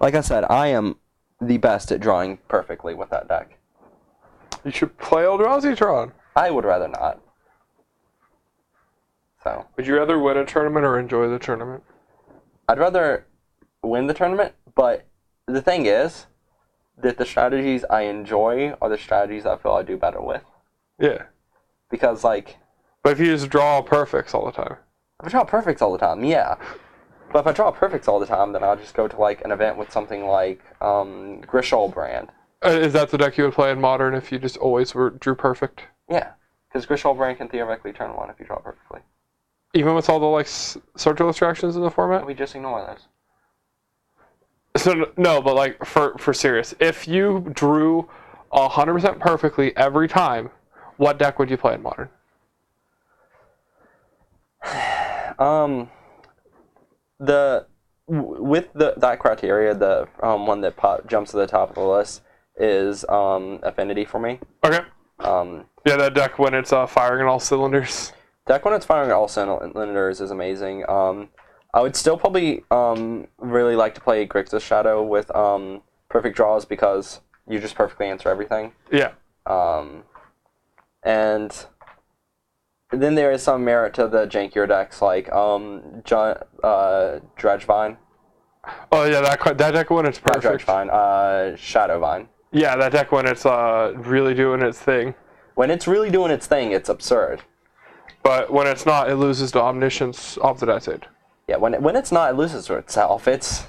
I said, I am the best at drawing perfectly with that deck. You should play Eldrazi Tron. I would rather not. So. Would you rather win a tournament or enjoy the tournament? I'd rather win the tournament, but the thing is that the strategies I enjoy are the strategies I feel I do better with. Yeah. Because, like... But if you just draw perfects all the time? If I draw perfects all the time, yeah. But if I draw perfects all the time, then I'll just go to, like, an event with something like Grishol Brand. Is that the deck you would play in Modern if you just always drew perfect? Yeah. Because Grishol Brand can theoretically turn one if you draw perfectly. Even with all the, like, circle distractions in the format? We just ignore those. So, no, but, like, for serious. If you drew 100% perfectly every time, what deck would you play in Modern? That criteria, the one that jumps to the top of the list is Affinity for me. Okay. Yeah, that deck when it's firing on all cylinders. Deck when it's firing on all cylinders is amazing. I would still probably really like to play Grixis Shadow with perfect draws because you just perfectly answer everything. Yeah. And then there is some merit to the jankier decks like Dredgevine. Oh yeah, that deck when it's perfect. Not Dredgevine, Shadowvine. Yeah, that deck when it's really doing its thing. When it's really doing its thing, it's absurd. But when it's not, it loses to Omniscience Obsidian. Yeah, when it's not, it loses to itself. It's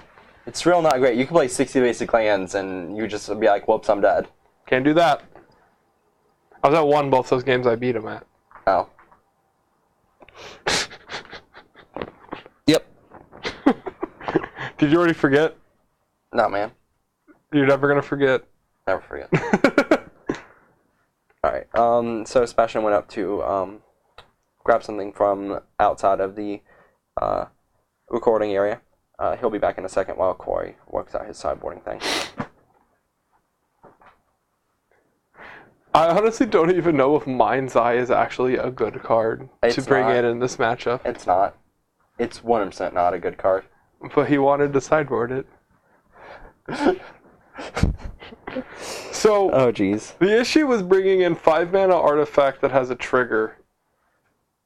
real not great. You can play 60 basic lands and you just be like, whoops, I'm dead. Can't do that. I was at 1 both those games I beat him at. Oh. Yep. Did you already forget? No, man. You're never going to forget. Never forget. Alright, so Sebastian went up to grab something from outside of the recording area. He'll be back in a second while Corey works out his sideboarding thing. I honestly don't even know if Mind's Eye is actually a good card to bring in this matchup. It's not. It's 100% not a good card. But he wanted to sideboard it. So, oh jeez. The issue with bringing in 5-mana artifact that has a trigger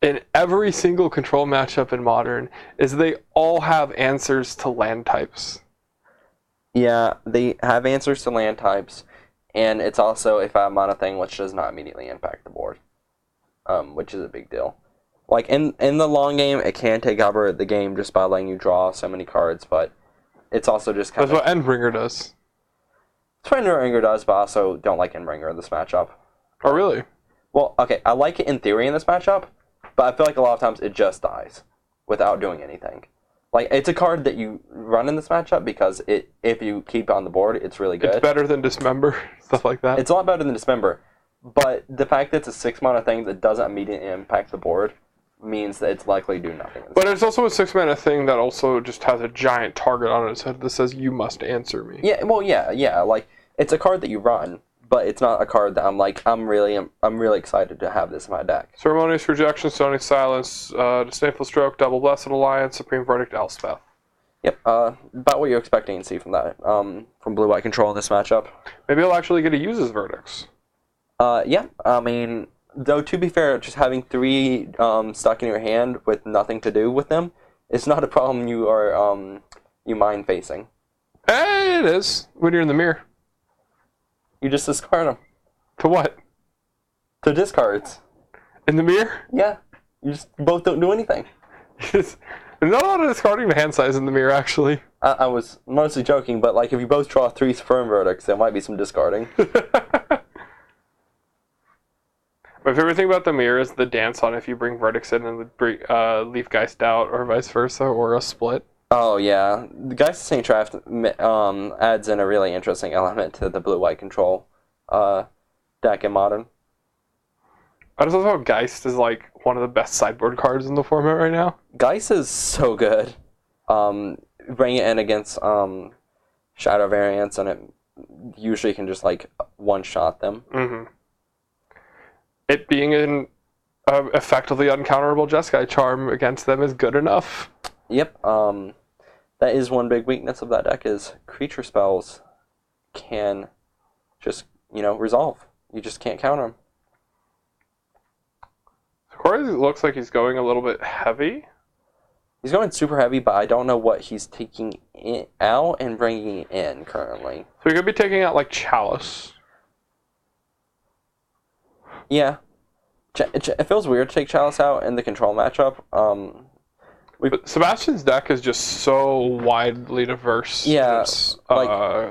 in every single control matchup in Modern is they all have answers to land types. Yeah, they have answers to land types. And it's also a 5-mana thing, which does not immediately impact the board, which is a big deal. Like, in the long game, it can take over the game just by letting you draw so many cards, but it's also just kind of... That's what Endbringer does. That's what Endbringer does, but I also don't like Endbringer in this matchup. Oh, really? Well, okay, I like it in theory in this matchup, but I feel like a lot of times it just dies without doing anything. Like, it's a card that you run in this matchup because if you keep it on the board, it's really good. It's better than Dismember, stuff like that. It's a lot better than Dismember, but the fact that it's a 6-mana thing that doesn't immediately impact the board means that it's likely to do nothing. But it's also a 6-mana thing that also just has a giant target on its head that says, you must answer me. Yeah, well, yeah, like, it's a card that you run but it's not a card that I'm really excited to have this in my deck. Ceremonious Rejection, Stony Silence, Disdainful Stroke, Double Blessed Alliance, Supreme Verdict, Elspeth. Yep. About what you're expecting to see from that. From blue white control in this matchup. Maybe he'll actually get to use his verdicts. Yeah. I mean, though, to be fair, just having 3 stuck in your hand with nothing to do with them is not a problem you are you mind facing. Hey, it is when you're in the mirror. You just discard them. To what? To discards. In the mirror? Yeah. You both don't do anything. There's not a lot of discarding the hand size in the mirror, actually. I was mostly joking, but like if you both draw 3 firm verdicts, there might be some discarding. My favorite thing about the mirror is the dance on if you bring verdicts in and leave Geist out, or vice versa, or a split. Oh yeah, the Geist of St. Draft adds in a really interesting element to the blue-white control deck in Modern. I just love how Geist is like one of the best sideboard cards in the format right now. Geist is so good. Bring it in against Shadow variants, and it usually can just like one-shot them. Mm-hmm. It being an effectively uncounterable Jeskai charm against them is good enough. Yep. That is one big weakness of that deck is creature spells can just, resolve. You just can't counter them. Corey looks like he's going a little bit heavy. He's going super heavy, but I don't know what he's taking out and bringing in currently. So he could be taking out like Chalice. Yeah. It feels weird to take Chalice out in the control matchup. But Sebastian's deck is just so widely diverse. Yeah, in its,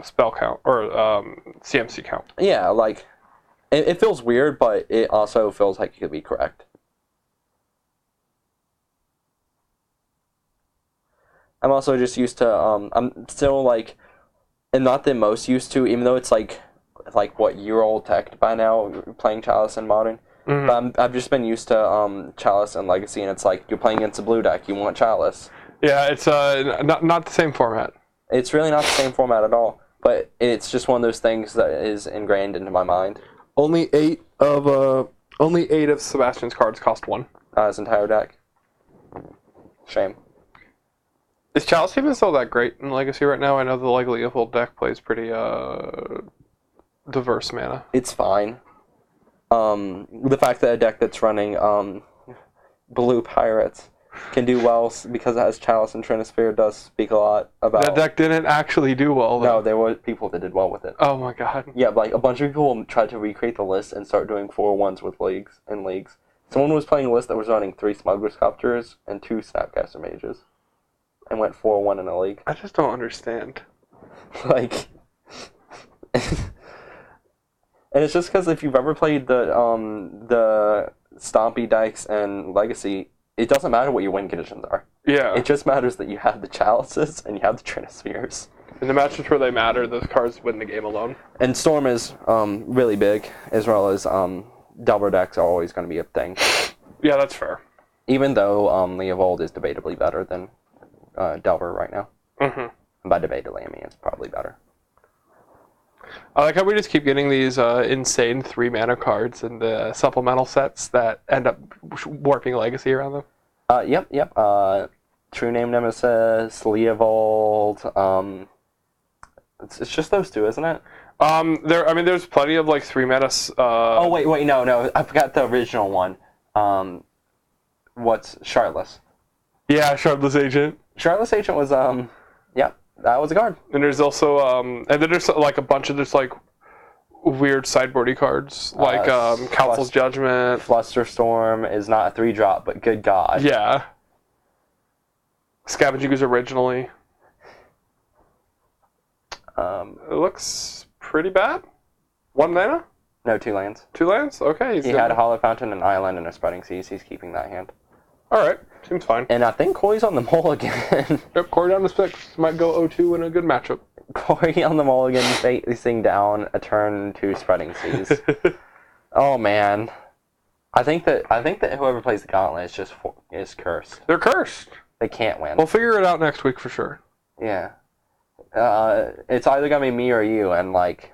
spell count or CMC count. Yeah, like it feels weird, but it also feels like it could be correct. I'm also just used to. I'm still like, and not the most used to, even though it's like what year-old tech by now playing Chalice in Modern. Mm-hmm. But I've just been used to Chalice and Legacy, and it's like you're playing against a blue deck, you want Chalice. Yeah, it's not the same format. It's really not the same format at all, but it's just one of those things that is ingrained into my mind. Only 8 of Sebastian's cards cost 1. His entire deck. Shame. Is Chalice even still that great in Legacy right now? I know the Leovold deck plays pretty diverse mana. It's fine. The fact that a deck that's running blue pirates can do well because it has Chalice and Trinisphere does speak a lot about... That deck didn't actually do well, though. No, there were people that did well with it. Oh my god. Yeah, like a bunch of people tried to recreate the list and start doing 4-1s with leagues. Someone was playing a list that was running 3 Smuggler Sculptors and 2 Snapcaster Mages. And went 4-1 in a league. I just don't understand. Like... And it's just because if you've ever played the Stompy decks and Legacy, it doesn't matter what your win conditions are. Yeah. It just matters that you have the Chalices and you have the Trinispheres. In the matches where they matter, those cards win the game alone. And Storm is really big, as well as Delver decks are always going to be a thing. Yeah, that's fair. Even though Leovold is debatably better than Delver right now. Mm-hmm. And by debatably, I mean it's probably better. I like how we just keep getting these insane 3-mana cards in the supplemental sets that end up warping Legacy around them. Yep. True Name Nemesis, Leovold. It's just those 2, isn't it? There's plenty of like 3-mana. Oh wait, no, I forgot the original one. What's Shardless? Yeah, Shardless Agent. Shardless Agent was that was a card. And there's also and then there's like a bunch of just like weird sideboardy cards like Council's Judgment. Flusterstorm is not a 3-drop, but good God. Yeah. Scavenging Ooze originally. It looks pretty bad. 1 mana? No, 2 lands. 2 lands? Okay. He had a Hollow Fountain, an Island, and a Spreading Seas. He's keeping that hand. Alright, seems fine. And I think Corey's on the mulligan. Yep, Corey down to 6. Might go 0-2 in a good matchup. Corey on the mulligan, facing down a turn to Spreading Seas. Oh man, I think that whoever plays the Gauntlet is cursed. They're cursed. They can't win. We'll figure it out next week for sure. Yeah. It's either gonna be me or you, and like,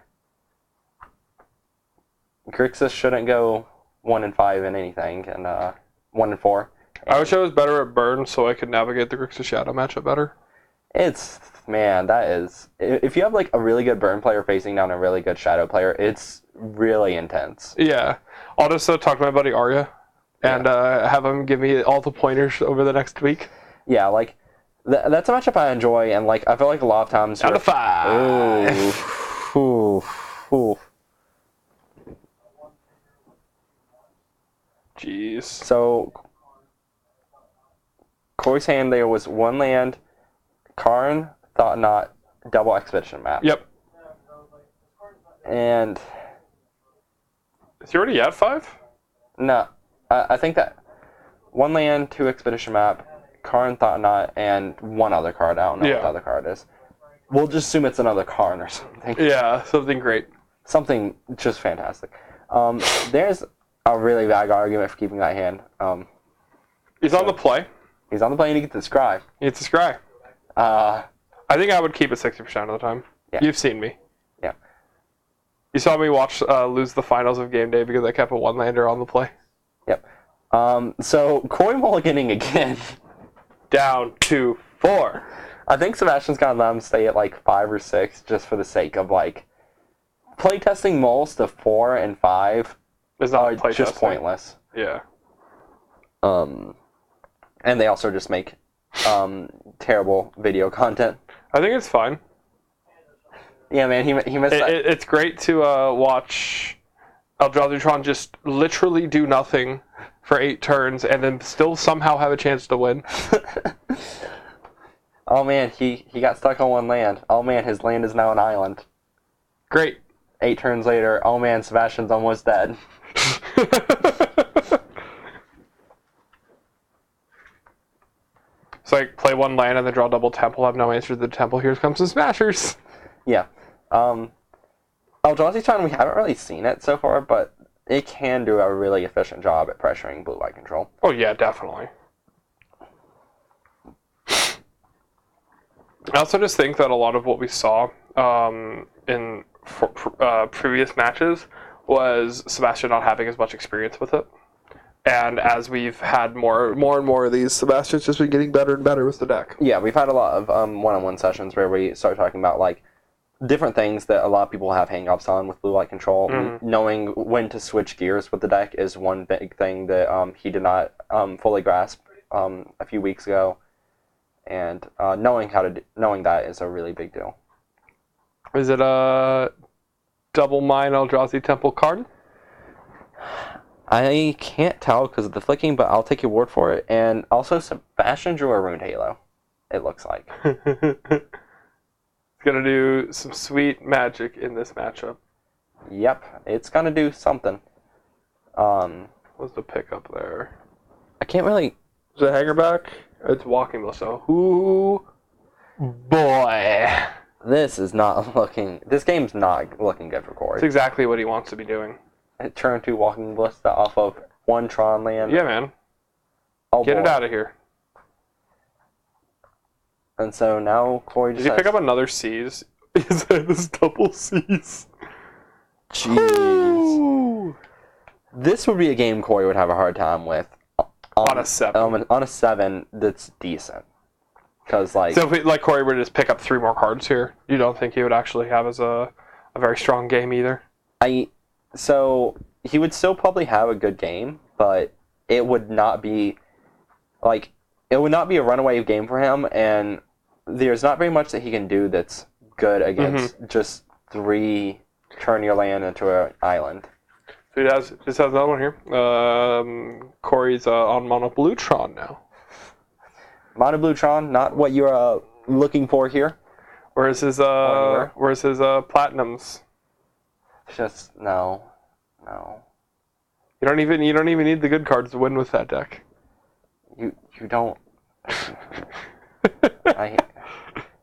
Grixis shouldn't go 1-5 in anything, and 1-4. I wish I was better at burn so I could navigate the Grixis Shadow matchup better. That is, if you have like a really good burn player facing down a really good shadow player, it's really intense. Yeah. I'll just talk to my buddy Arya and have him give me all the pointers over the next week. Yeah, like, that's a matchup I enjoy, and like, I feel like a lot of times... Down to 5. Ooh. Jeez. So, Corey's hand there was 1 land, Karn, Thought Knot, double expedition map. Yep. And... Is he already at 5? No, I think that 1 land, 2 expedition map, Karn, Thought Knot, and 1 other card. I don't know what the other card is. We'll just assume it's another Karn or something. Yeah, something great. Something just fantastic. There's a really bad argument for keeping that hand. He's on the play. He's on the play and he gets the scry. He gets a scry. I think I would keep it 60% of the time. Yeah. You've seen me. Yeah. You saw me lose the finals of game day because I kept a 1-lander on the play. Yep. So, Corey mulliganing again. Down to 4. I think Sebastian's gonna let him stay at like 5 or 6 just for the sake of like playtesting mulls to 4 and 5 It's not are just pointless. Yeah. And they also just make terrible video content. I think it's fine. Yeah, man, he missed that. It's great to watch Eldrazi just literally do nothing for 8 turns and then still somehow have a chance to win. Oh man, he got stuck on 1 land. Oh man, his land is now an island. Great. 8 turns later, oh man, Sebastian's almost dead. It's like play 1 land and then draw double temple, have no answer to the temple, here comes the smashers. Yeah. Eldrazi Tron, we haven't really seen it so far, but it can do a really efficient job at pressuring blue-white control. Oh yeah, definitely. I also just think that a lot of what we saw in previous matches was Sebastian not having as much experience with it. And as we've had more and more of these, Sebastian's just been getting better and better with the deck. Yeah, we've had a lot of one-on-one sessions where we start talking about like different things that a lot of people have hang-ups on with blue-white control. Mm-hmm. Knowing when to switch gears with the deck is one big thing that he did not fully grasp a few weeks ago. And knowing that is a really big deal. Is it a double mine Eldrazi Temple card? I can't tell because of the flicking, but I'll take your word for it. And also, Sebastian drew a Ruined Halo, it looks like. It's going to do some sweet magic in this matchup. Yep, it's going to do something. What's the pickup there? I can't really... Is it hanger back? It's walking Melissa. Ooh, boy. This game's not looking good for Corey. It's exactly what he wants to be doing. Turn 2 Walking Ballista off of 1 Tron land. Yeah, man. Oh, Get boy. it out of here. And so now Corey just Did he pick up another C's? Is that this double C's? Jeez. This would be a game Corey would have a hard time with. On a 7. On a 7 that's decent. Because, like... So if Corey were to just pick up 3 more cards here, you don't think he would actually have as a very strong game either? So, he would still probably have a good game, but it would not be, it would not be a runaway game for him, and there's not very much that he can do that's good against just 3 turn your land into an island. So he just has another one here. Corey's on Mono Blue Tron now. Mono Blue Tron, not what you're looking for here. Where's his platinums? Just no. You don't even need the good cards to win with that deck. You don't.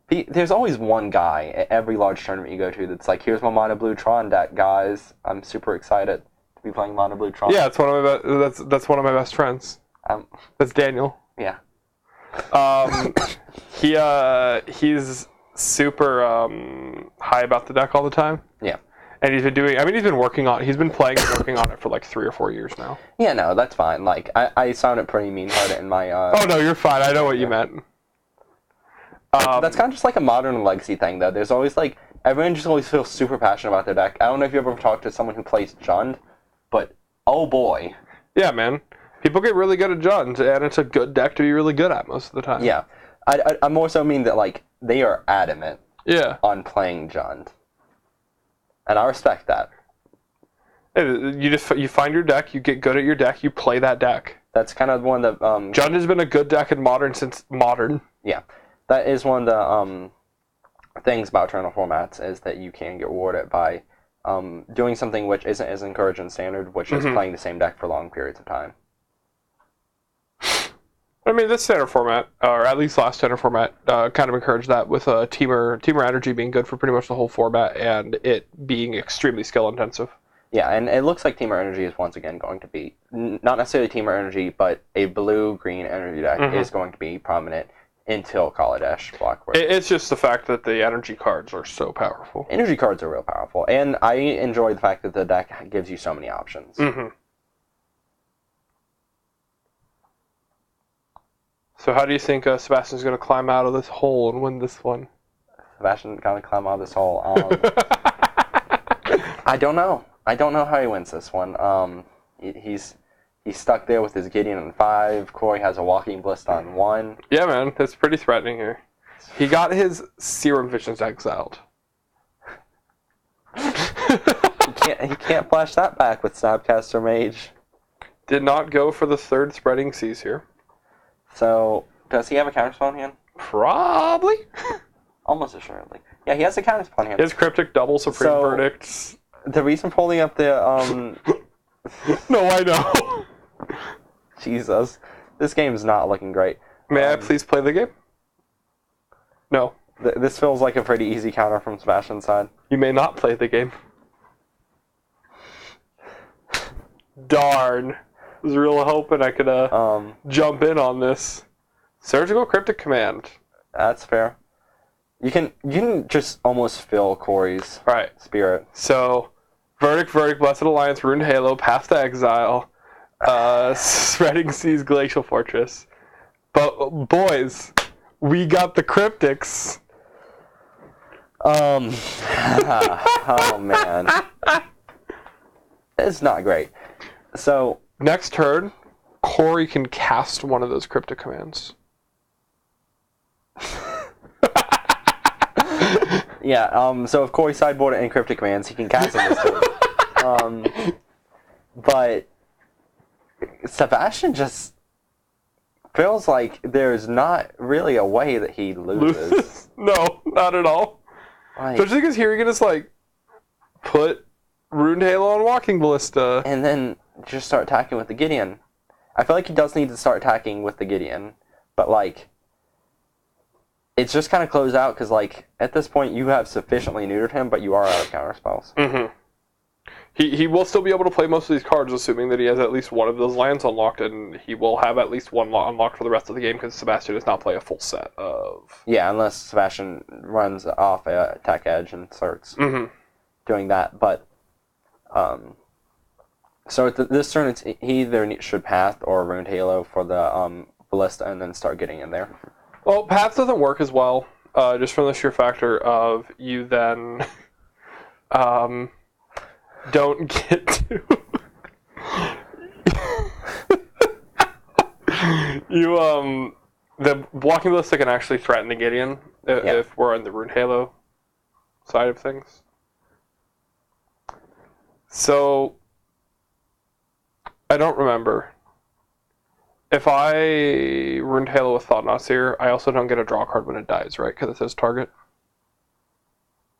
There's always one guy at every large tournament you go to that's like, here's my Mono Blue Tron deck, guys. I'm super excited to be playing Mono Blue Tron. Yeah, it's one of my that's one of my best friends. That's Daniel. Yeah. He's super high about the deck all the time. Yeah. And he's been playing and working on it for like 3 or 4 years now. Yeah, no, that's fine. Like, I sounded pretty mean-hearted in my... Oh, no, you're fine. I know what you meant. That's kind of just like a Modern Legacy thing, though. There's always, like... Everyone just always feels super passionate about their deck. I don't know if you ever talked to someone who plays Jund, but oh boy. Yeah, man. People get really good at Jund, and it's a good deck to be really good at most of the time. Yeah. I more so mean that, like, they are adamant on playing Jund. And I respect that. You find your deck, you get good at your deck, you play that deck. That's kind of one of the... Jund has been a good deck in Modern since Modern. Yeah. That is one of the things about Eternal formats, is that you can get rewarded by doing something which isn't as encouraged in Standard, which is playing the same deck for long periods of time. I mean, this Standard format, or at least last Standard format, kind of encouraged that with Teamer Energy being good for pretty much the whole format, and it being extremely skill-intensive. Yeah, and it looks like Teamer Energy is once again going to be, not necessarily Teamer Energy, but a blue-green energy deck is going to be prominent until Kaladesh Blackwood. It's just the fact that the energy cards are so powerful. Energy cards are real powerful, and I enjoy the fact that the deck gives you so many options. So how do you think Sebastian's going to climb out of this hole and win this one? Sebastian going to climb out of this hole. I don't know. I don't know how he wins this one. He's stuck there with his Gideon on 5. Corey has a Walking Bliss on 1. Yeah, man. That's pretty threatening here. He got his Serum Visions exiled. He can't flash that back with Snapcaster Mage. Did not go for the 3rd Spreading Seas here. So, does he have a counterspell in hand? Probably. Almost assuredly. Yeah, he has a counterspell in hand. His Cryptic Double Supreme Verdicts. The reason for holding up the... No, I know. Jesus. This game's not looking great. May I please play the game? No. This feels like a pretty easy counter from Sebastian's side. You may not play the game. Darn. I was really hoping I could jump in on this. Surgical Cryptic Command. That's fair. You can just almost feel Corey's spirit. So, Verdict, Blessed Alliance, Ruined Halo, Path to Exile, Spreading Seas, Glacial Fortress. But, boys, we got the Cryptics. Oh, man. It's not great. So... Next turn, Corey can cast one of those Cryptic commands. Yeah, so if Corey sideboarded any Cryptic commands, he can cast them this turn. But Sebastian just feels like there's not really a way that he loses. No, not at all. Like, Especially because here you can just, like, put Ruined Halo on Walking Ballista. And then just start attacking with the Gideon. I feel like he does need to start attacking with the Gideon, but like, it's just kind of closed out because like at this point you have sufficiently neutered him, but you are out of counterspells. He will still be able to play most of these cards, assuming that he has at least one of those lands unlocked, and he will have at least one unlocked for the rest of the game because Sebastian does not play a full set of. Yeah, unless Sebastian runs off a attack edge and starts doing that, but. So this turn, he either should Path or Ruined Halo for the Ballista and then start getting in there. Well, Path doesn't work as well, just from the sheer factor of you then don't get to... The Walking Ballista can actually threaten the Gideon if we're on the Ruined Halo side of things. So... I don't remember. If I Ruined Halo with Thought-Knot here, I also don't get a draw card when it dies, right? Because it says target?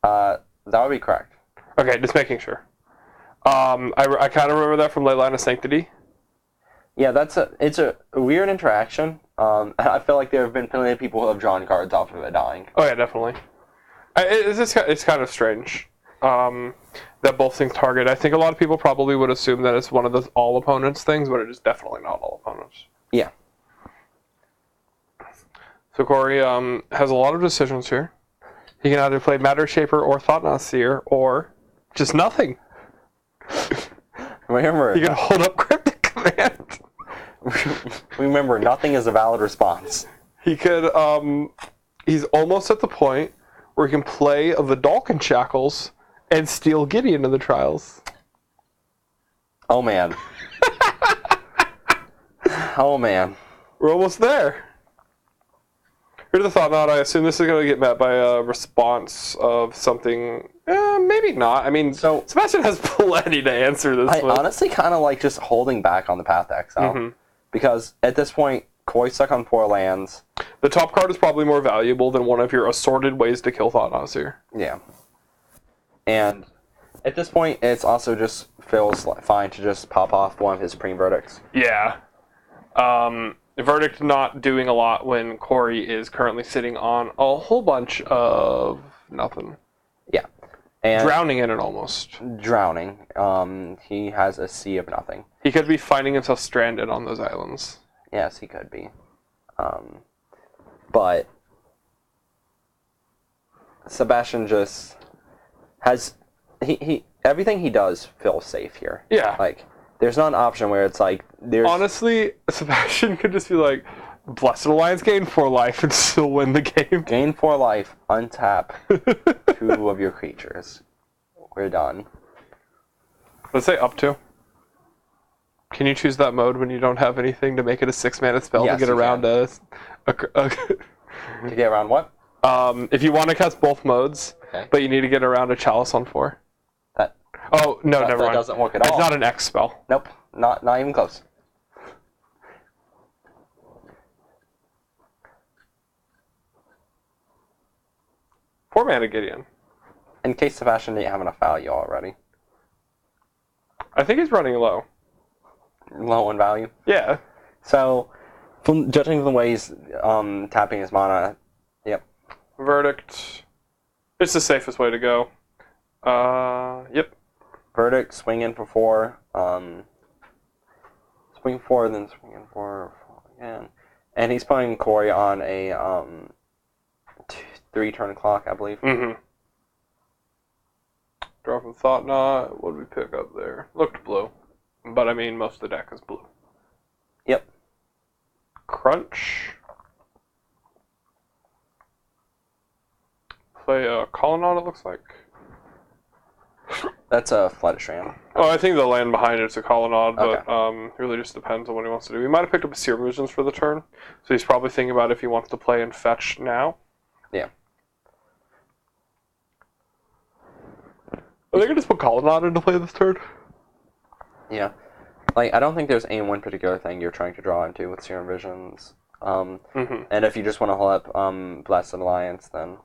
That would be correct. Okay, just making sure. I kind of remember that from Leyline of Sanctity. Yeah, it's a weird interaction. I feel like there have been plenty of people who have drawn cards off of it dying. Oh yeah, definitely. It's kind of strange. That both things target. I think a lot of people probably would assume that it's one of those all opponents things, but it is definitely not all opponents. Yeah. So Corey has a lot of decisions here. He can either play Matter Shaper or Thought-Knot Seer, or Just nothing. Remember, You can hold up cryptic command. remember, nothing is a valid response. He could, he's almost at the point where he can play a Vidalcan Shackles and steal Gideon in the trials. Oh man. Oh man. We're almost there. Here's the thought knot. I assume this is going to get met by a response of something. Maybe not. I mean, So- Sebastian has plenty to answer this I with. honestly kind of like just holding back on the Path to Exile. Because at this point, Koi stuck on 4 lands. The top card is probably more valuable than one of your assorted ways to kill Thought Knots here. Yeah. And at this point, it's also just feels fine to just pop off one of his Supreme Verdicts. Yeah. Verdict not doing a lot when Corey is currently sitting on a whole bunch of nothing. Yeah. And Drowning in it almost. drowning. He has a sea of nothing. He could be finding himself stranded on those islands. Yes, he could be. But Sebastian just has he everything he does feels safe here. Yeah. Like there's not an option where it's like there's Honestly, Sebastian could just be like, Blessed Alliance gain 4 life and still win the game. gain 4 life, untap 2 of your creatures. We're done. Let's say up to. Can you choose that mode when you don't have anything to make it a 6-mana spell Yes, to get you around can. To get around what? if you want to cast both modes, Okay. but you need to get around a Chalice on 4. That Oh, no, never that mind. doesn't work at It's all. not an X spell. Nope. Not even close. Four mana Gideon. In case Sebastian didn't have enough value already. I think he's running low. Low in value. Yeah. So, from judging from the way he's tapping his mana, yep. Verdict. It's the safest way to go. Yep. Verdict, swing in for 4. Swing 4, then swing in for 4 again. And he's putting Corey on a 3-turn clock, I believe. Mm-hmm. Draw from Thought Knot. What did we pick up there? Looked blue. But I mean, most of the deck is blue. Yep. Crunch. Play a Colonnade, it looks like. That's a Flutterstrand. Oh, I think the land behind it's a Colonnade, but Okay. really just depends on what he wants to do. He might have picked up a Seer Visions for the turn, so he's probably thinking about if he wants to play and fetch now. Yeah. Are they going to just put Colonnade into play this turn? Yeah. Like, I don't think there's any one particular thing you're trying to draw into with Serum Visions. Mm-hmm. And if you just want to hold up Blessed Alliance, then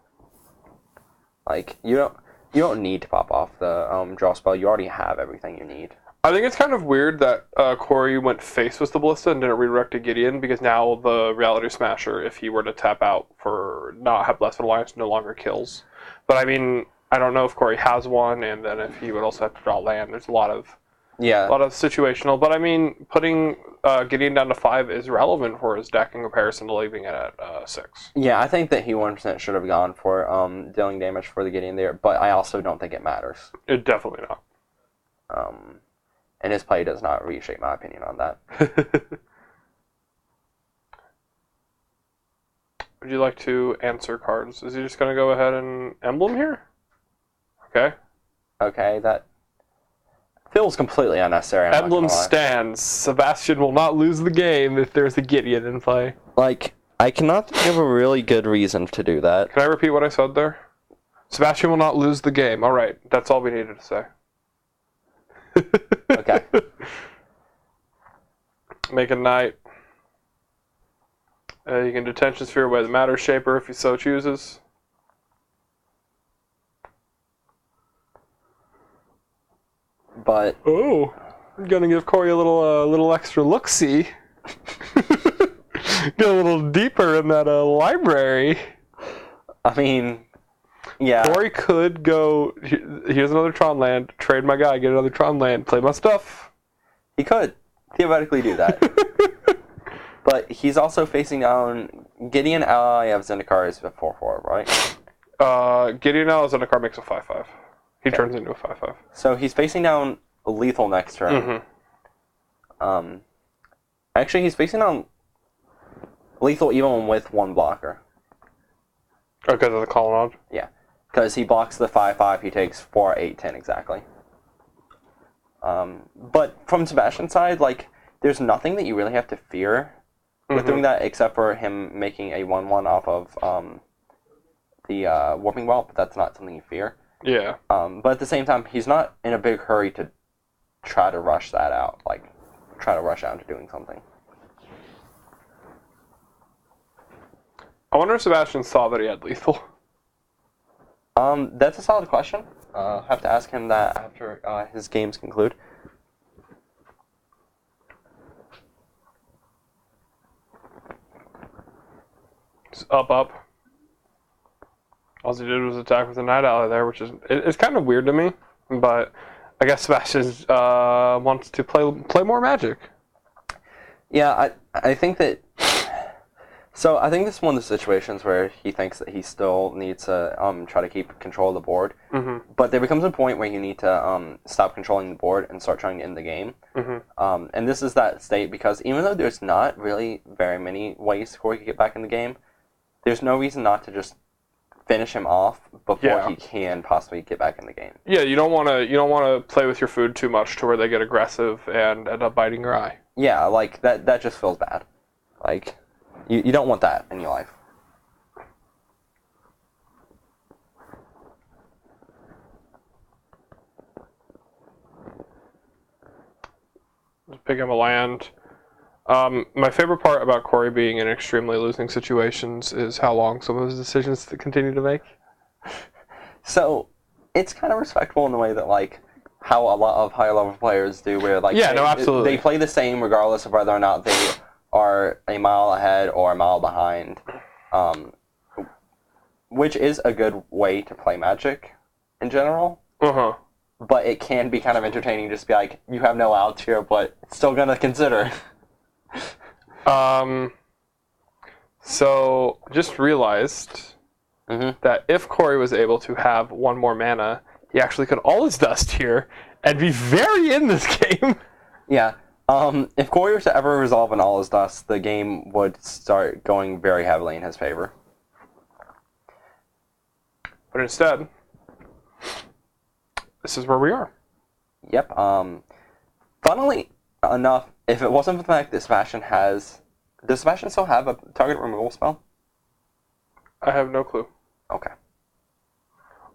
like you don't need to pop off the draw spell. You already have everything you need. I think it's kind of weird that Corey went face with the Ballista and didn't redirect to Gideon, because now the Reality Smasher, if he were to tap out for not have Blessed Alliance, no longer kills. But I mean, I don't know if Corey has one, and then if he would also have to draw land. There's a lot of situational. But I mean, putting Gideon down to 5 is relevant for his deck in comparison to leaving it at 6. Yeah, I think that he 100% should have gone for dealing damage for the Gideon there, but I also don't think it matters. It definitely not. And his play does not reshape my opinion on that. Would you like to answer cards? Is he just going to go ahead and emblem here? Okay. Okay, that feels completely unnecessary. I'm not Emblem gonna lie. stands. Sebastian will not lose the game if there's a Gideon in play. Like, I cannot think of a really good reason to do that. Can I repeat what I said there? Sebastian will not lose the game. All right, that's all we needed to say. Okay. Make a knight. You can Detention Sphere away the Matter Shaper if he so chooses. But Oh, I'm gonna give Corey a little extra look-see. Get a little deeper in that library. I mean, yeah. Corey could go. Here's another Tron land. Trade my guy. Get another Tron land. Play my stuff. He could theoretically do that. But he's also facing down Gideon ally of Zendikar is a 4/4, right? Gideon now as Zendikar makes a 5/5. He turns into a 5/5. So he's facing down lethal next turn. Actually, he's facing down lethal even with one blocker. Because of the colonnade? Yeah. Because he blocks the 5/5, he takes 4, 8, 10 exactly. But from Sebastian's side, like, there's nothing that you really have to fear with doing that except for him making a 1/1 off of the Warping Well, but that's not something you fear. Yeah. But at the same time, he's not in a big hurry to try to rush that out, like, try to rush out into doing something. I wonder if Sebastian saw that he had lethal. That's a solid question. I'll have to ask him that after his games conclude. Just up. All he did was attack with a Night Owl there, which is it's kind of weird to me. But I guess Sebastian wants to play more Magic. Yeah, I think that. So I think this is one of the situations where he thinks that he still needs to try to keep control of the board. But there becomes a point where you need to stop controlling the board and start trying to end the game. And this is that state because even though there's not really very many ways Corey could get back in the game, there's no reason not to just finish him off before he can possibly get back in the game. Yeah, you don't want to play with your food too much to where they get aggressive and end up biting your eye. Yeah, like that just feels bad. Like you don't want that in your life. Just pick him a land. My favorite part about Corey being in extremely losing situations is how long some of his decisions to continue to make. So it's kind of respectful in the way that like how a lot of higher level players do, where like absolutely they play the same regardless of whether or not they are a mile ahead or a mile behind, which is a good way to play Magic in general. But it can be kind of entertaining just to be like, you have no outs here, but still gonna consider. So just realized that if Corey was able to have one more mana, he actually could all his dust here and be very in this game. Yeah. If Corey was to ever resolve an all his dust, the game would start going very heavily in his favor. But instead, this is where we are. Yep. Funnily enough, if it wasn't for the fact that Sebastian does Sebastian still have a target removal spell? I have no clue. Okay.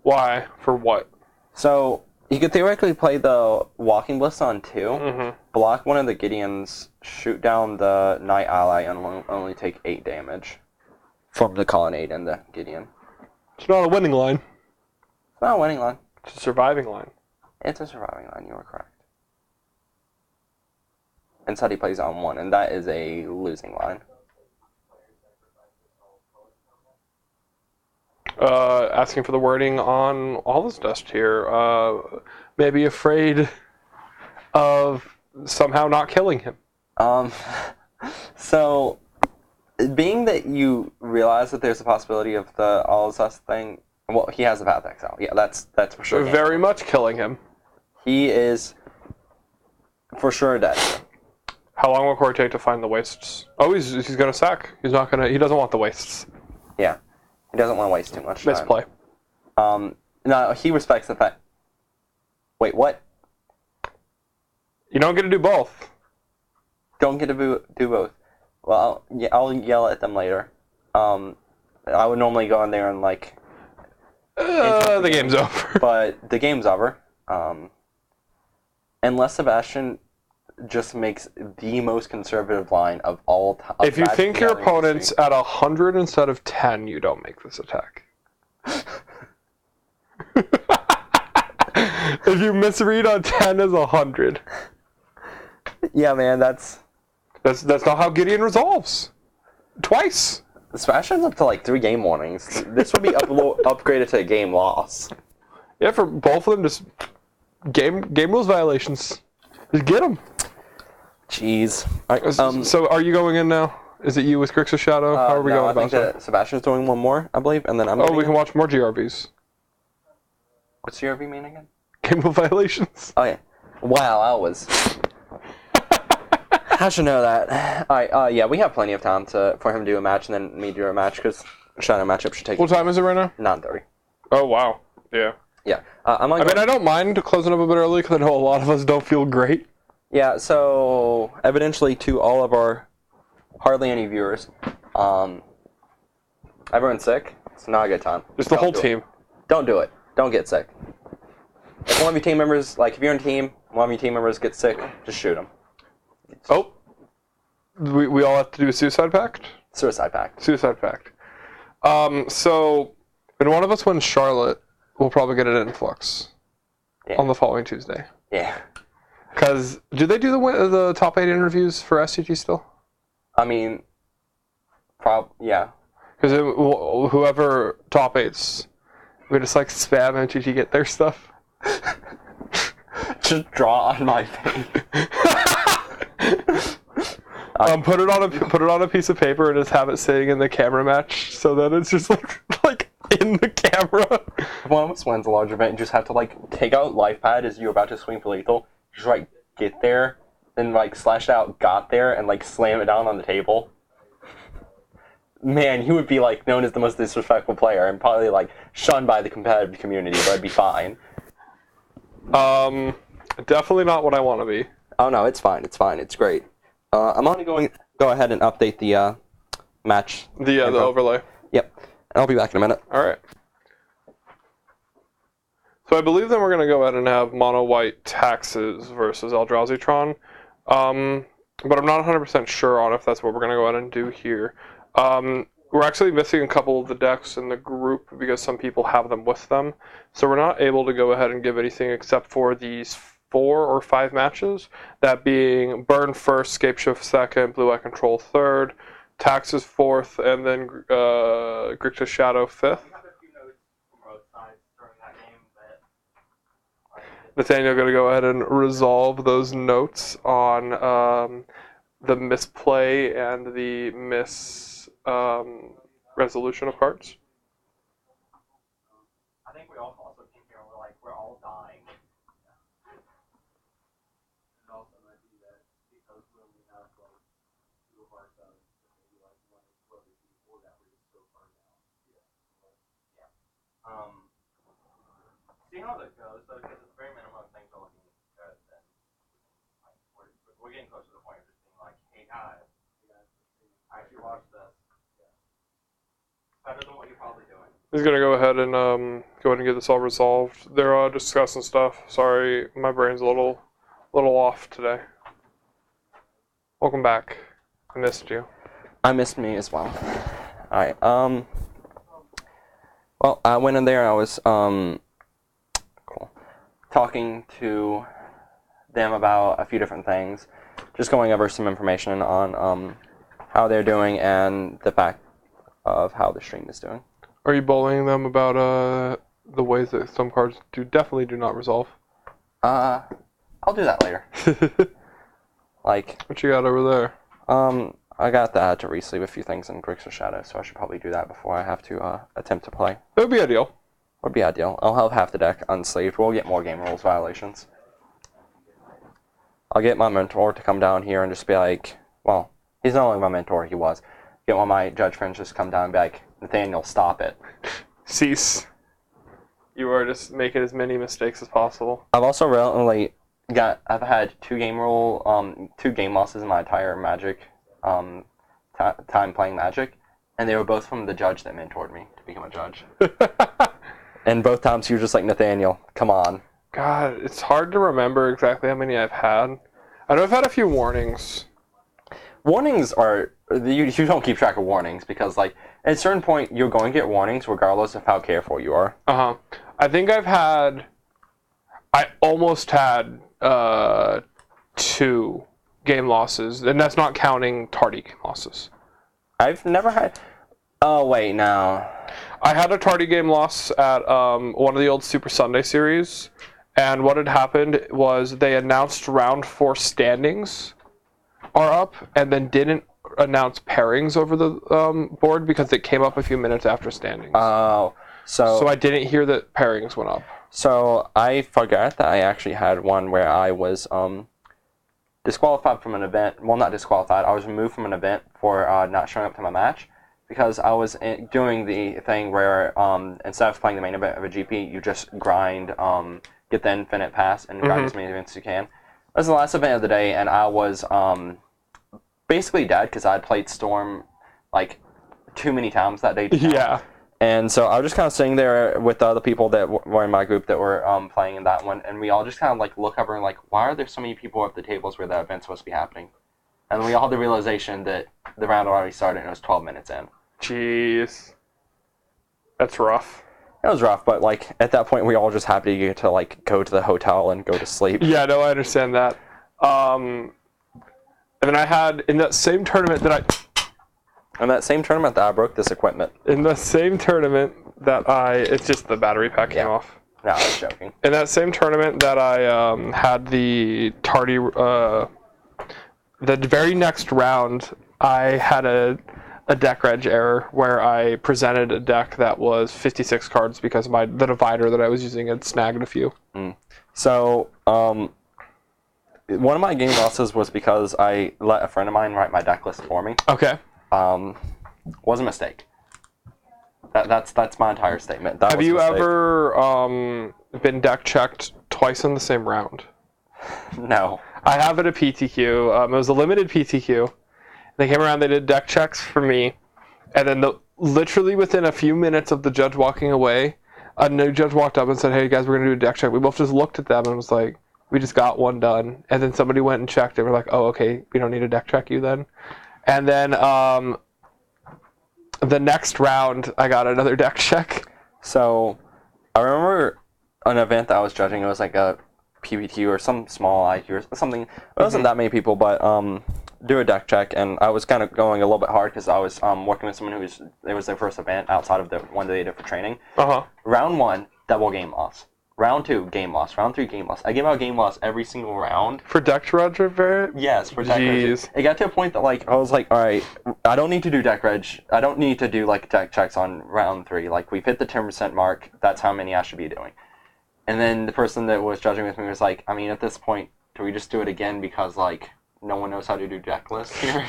Why? For what? So, you could theoretically play the Walking Bliss on 2, block one of the Gideons, shoot down the Knight ally, and only take 8 damage from the Colonnade and the Gideon. It's not a winning line. It's not a winning line. It's a surviving line. It's a surviving line, you are correct. Instead he plays on 1, and that is a losing line. Asking for the wording on all this dust here. Maybe afraid of somehow not killing him. So, being that you realize that there's a possibility of the all this dust thing, well, he has the Path Exile. Yeah, that's for sure. Very much killing him. He is for sure dead. How long will Corey take to find the wastes? Oh, he's gonna sack. He doesn't want the wastes. Yeah. He doesn't want to waste too much time. Misplay. No, he respects the fact. Wait, what? You don't get to do both. Don't get to do both. Well, yeah, I'll yell at them later. I would normally go in there and like. The game's over. But the game's over. Unless Sebastian just makes the most conservative line of all time. If you think your opponent's at 100 instead of 10, you don't make this attack. If you misread on 10 as 100. Yeah, man, that's not how Gideon resolves. Twice. Sebastian's up to like 3 game warnings. This would be upgraded to a game loss. Yeah, for both of them, just game rules violations. Just get them. Jeez. So are you going in now? Is it you with Grixis Shadow? How are we going about that? Sebastian's doing one more, I believe, and then I'm. We can watch more GRVs. What's your EV mean again? Game of Violations. Oh yeah. Wow, I was. I should know that. Alright, yeah, we have plenty of time for him to do a match and then me do a match because Shadow matchup should take. What time is it right now? 9:30. Oh wow. Yeah. Yeah. I don't mind closing up a bit early because I know a lot of us don't feel great. Yeah. So evidently, to all of our hardly any viewers, everyone's sick. It's not a good time. Just the whole team. Don't do it. Don't get sick. If one of your team members, like if you're in a team, one of your team members gets sick, just shoot them. Oh. We all have to do a suicide pact? Suicide pact. Suicide pact. So when one of us wins Charlotte, we'll probably get an influx on the following Tuesday. Yeah. Because do they do the top 8 interviews for SCG still? I mean, yeah. Because whoever top 8s, we just like spam MTG get their stuff. Just draw on my face. Put it on a piece of paper and just have it sitting in the camera match, so that it's just like in the camera. If one of us wins a large event, you just have to like take out life pad as you're about to swing for lethal. Just like get there, then like slash out got there and like slam it down on the table. Man, you would be like known as the most disrespectful player and probably like shunned by the competitive community, but I'd be fine. Definitely not what I want to be. Oh no, it's fine. It's fine. It's great. I'm only going to go ahead and update the match. The overlay. Yep. And I'll be back in a minute. All right. So I believe then we're going to go ahead and have mono white taxes versus Eldrazi Tron. But I'm not 100% sure on if that's what we're going to go ahead and do here. We're actually missing a couple of the decks in the group because some people have them with them. So we're not able to go ahead and give anything except for these 4 or 5 matches. That being Burn first, Scape Shift second, Blue Eye Control third, Taxes 4th, and then Grixis Shadow 5th. Nathaniel going to go ahead and resolve those notes on the misplay and the resolution of cards. I think we all also came here and we're all dying. And also might be that because when we have like 2 of our subs, maybe like 1 or 2 other people that we're just so far down. Yeah. See how that goes though, because at the very minimum things are looking good. Then like, we're getting close to the point of just being like, hey guys, I actually watched this. Better than what you're probably doing. He's gonna go ahead and get this all resolved. They're discussing stuff. Sorry, my brain's a little off today. Welcome back. I missed you. I missed me as well. Alright, well, I went in there, I was, talking to them about a few different things. Just going over some information on, how they're doing and the fact of how the stream is doing. Are you bullying them about, the ways that some cards definitely do not resolve? I'll do that later. Like, what you got over there? I got that to resleeve a few things in Grixis Shadow, so I should probably do that before I have to attempt to play. That would be ideal. Would be ideal. I'll have half the deck unsleeved. We'll get more game rules violations. I'll get my mentor to come down here and just be like, well, he's not only my mentor, he was. Get one of my judge friends just come down and be like, Nathaniel, stop it. Cease. You are just making as many mistakes as possible. I've also recently I've had 2 game losses in my entire Magic time playing Magic, and they were both from the judge that mentored me to become a judge. And both times he was just like, Nathaniel, come on. God, it's hard to remember exactly how many I've had. I know I've had a few warnings. Warnings are, you don't keep track of warnings because, like, at a certain point, you're going to get warnings regardless of how careful you are. Uh-huh. I think I almost had 2 game losses, and that's not counting tardy game losses. I've never had, oh, wait, no. I had a tardy game loss at one of the old Super Sunday series, and what had happened was they announced round 4 standings are up, and then didn't announce pairings over the board because it came up a few minutes after standings. Oh, so I didn't hear that pairings went up. So I forgot that I actually had one where I was disqualified from an event. Well, not disqualified. I was removed from an event for not showing up to my match because I was doing the thing where instead of playing the main event of a GP, you just grind, get the infinite pass, and grind as many events as you can. That was the last event of the day, and I was basically dead because I had played Storm like too many times that day. Yeah. And so I was just kind of sitting there with the other people that were in my group that were playing in that one, and we all just kind of like look over and like, why are there so many people at the tables where that event's supposed to be happening? And we all had the realization that the round already started and it was 12 minutes in. Jeez. That's rough. It was rough, but like at that point we all just happy to get to like go to the hotel and go to sleep. Yeah, no, I understand that. And then I had in that same tournament that I broke this equipment. It's just the battery pack came off. No, I was joking. In that same tournament that I had the tardy, the very next round, I had a deck reg error where I presented a deck that was 56 cards because the divider that I was using had snagged a few. So, one of my game losses was because I let a friend of mine write my deck list for me. Okay. Was a mistake. That's my entire statement. Have you ever been deck checked twice in the same round? No. I have it at PTQ. It was a limited PTQ. They came around, they did deck checks for me, and then literally within a few minutes of the judge walking away, a new judge walked up and said, "Hey guys, we're gonna do a deck check." We both just looked at them and was like, "We just got one done." And then somebody went and checked it. We're like, "Oh, okay, we don't need to deck check you then." And then the next round, I got another deck check. So, I remember an event that I was judging. It was like a PBT or some small IQ or something. It wasn't that many people, but do a deck check, and I was kind of going a little bit hard because I was working with someone it was their first event outside of the one that they did for training. Round 1, double game loss. Round 2, game loss. Round 3, game loss. I gave out game loss every single round. For deck reg reg? Yes, for deck reg. It got to a point that like I was like, all right, I don't need to do deck reg. I don't need to do like deck checks on round 3. Like we've hit the 10% mark. That's how many I should be doing. And then the person that was judging with me was like, I mean, at this point, do we just do it again because like no one knows how to do deck lists here?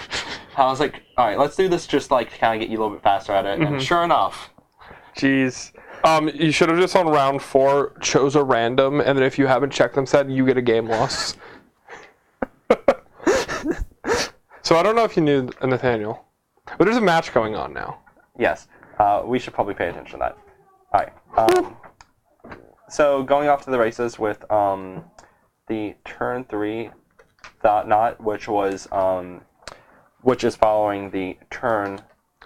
I was like, all right, let's do this just like to kind of get you a little bit faster at it. And sure enough. Jeez. You should have just on round 4 chose a random, and then if you haven't checked them set, you get a game loss. So I don't know if you knew, Nathaniel, but there's a match going on now. Yes. We should probably pay attention to that. All right. So going off to the races with the turn 3 Thought Knot, which is following the turn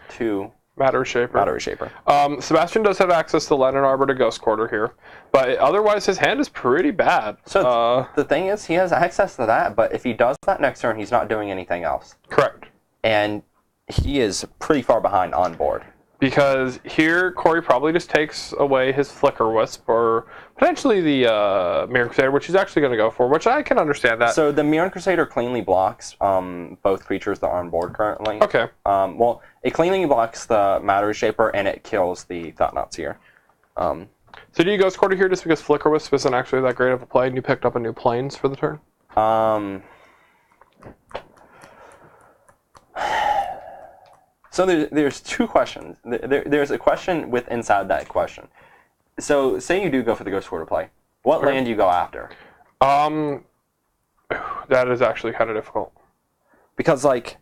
2 Matter Shaper. Sebastian does have access to Lennon Arbor to Ghost Quarter here, but otherwise his hand is pretty bad. So the thing is, he has access to that, but if he does that next turn, he's not doing anything else. Correct. And he is pretty far behind on board. Because here, Corey probably just takes away his Flicker Wisp, or potentially the Mirror Crusader, which he's actually going to go for, which I can understand that. So the Mirror Crusader cleanly blocks both creatures that are on board currently. Okay. Well, it cleanly blocks the Matter Shaper, and it kills the Thought Knots here. So do you Ghost Quarter here just because Flicker Wisp isn't actually that great of a play, and you picked up a new Plains for the turn? So there's two questions. There's a question with inside that question. So say you do go for the Ghost Quarter play. What land do you go after? That is actually kind of difficult. Because like,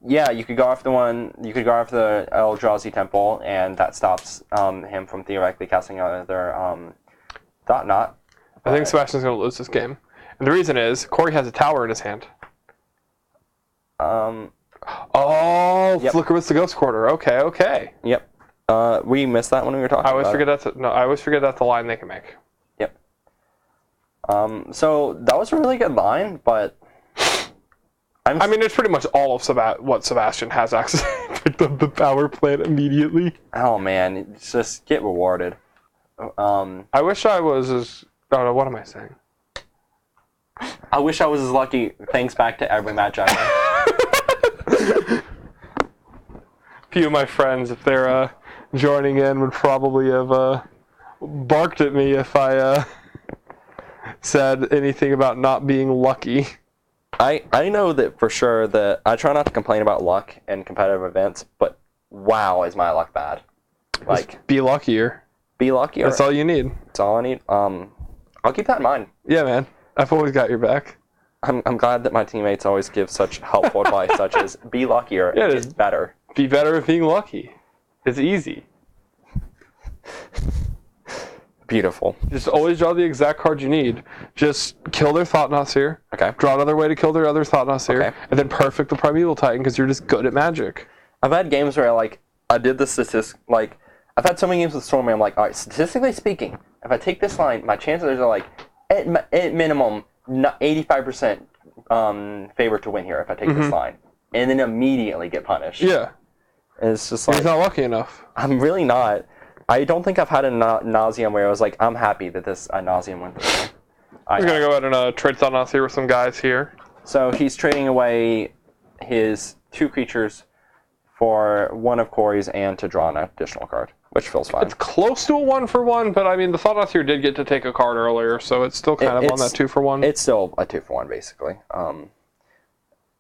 yeah, you could go after the Eldrazi Temple, and that stops him from theoretically casting another Thought Knot. I think Sebastian's going to lose this game. And the reason is, Corey has a tower in his hand. Yep. Flicker Wisp the Ghost Quarter. Okay. Yep. We missed that when we were talking. I always forget that's the line they can make. Yep. So that was a really good line, but I mean, it's pretty much all of what Sebastian has access. Picked up the power plant immediately. Oh man, it's just get rewarded. I wish I was as. Oh no, what am I saying? I wish I was as lucky. Thanks back to every match I won. Few of my friends, if they're joining in, would probably have barked at me if I said anything about not being lucky. I know that for sure that I try not to complain about luck in competitive events, but wow, is my luck bad. Like, Just be luckier. be lucky. That's all you need. That's all I need. I'll keep that in mind. Yeah, man. I've always got your back. I'm glad that my teammates always give such helpful advice, such as be luckier and it's get better. Be better at being lucky. It's easy. Beautiful. Just always draw the exact card you need. Just kill their Thought-Knot-Seer. Okay. Draw another way to kill their other Thought-Knot-Seer. Okay. And then perfect the Primeval Titan because you're just good at Magic. I've had games where I did the statistic, I've had so many games with Storm where I'm like, all right, statistically speaking, if I take this line, my chances are at minimum 85% favor to win here if I take this line, and then immediately get punished. Yeah. And it's just He's not lucky enough. I'm really not. I don't think I've had a nauseum where I was like, I'm happy that this nauseum went this way. I'm going to go ahead and trade Thought-Knot-Seer with some guys here. So he's trading away his 2 creatures for one of Corey's and to draw an additional card, which feels fine. It's close to a 1-for-1, but I mean, the Thought-Knot-Seer did get to take a card earlier, so it's still kind of on that 2-for-1. It's still a 2-for-1, basically.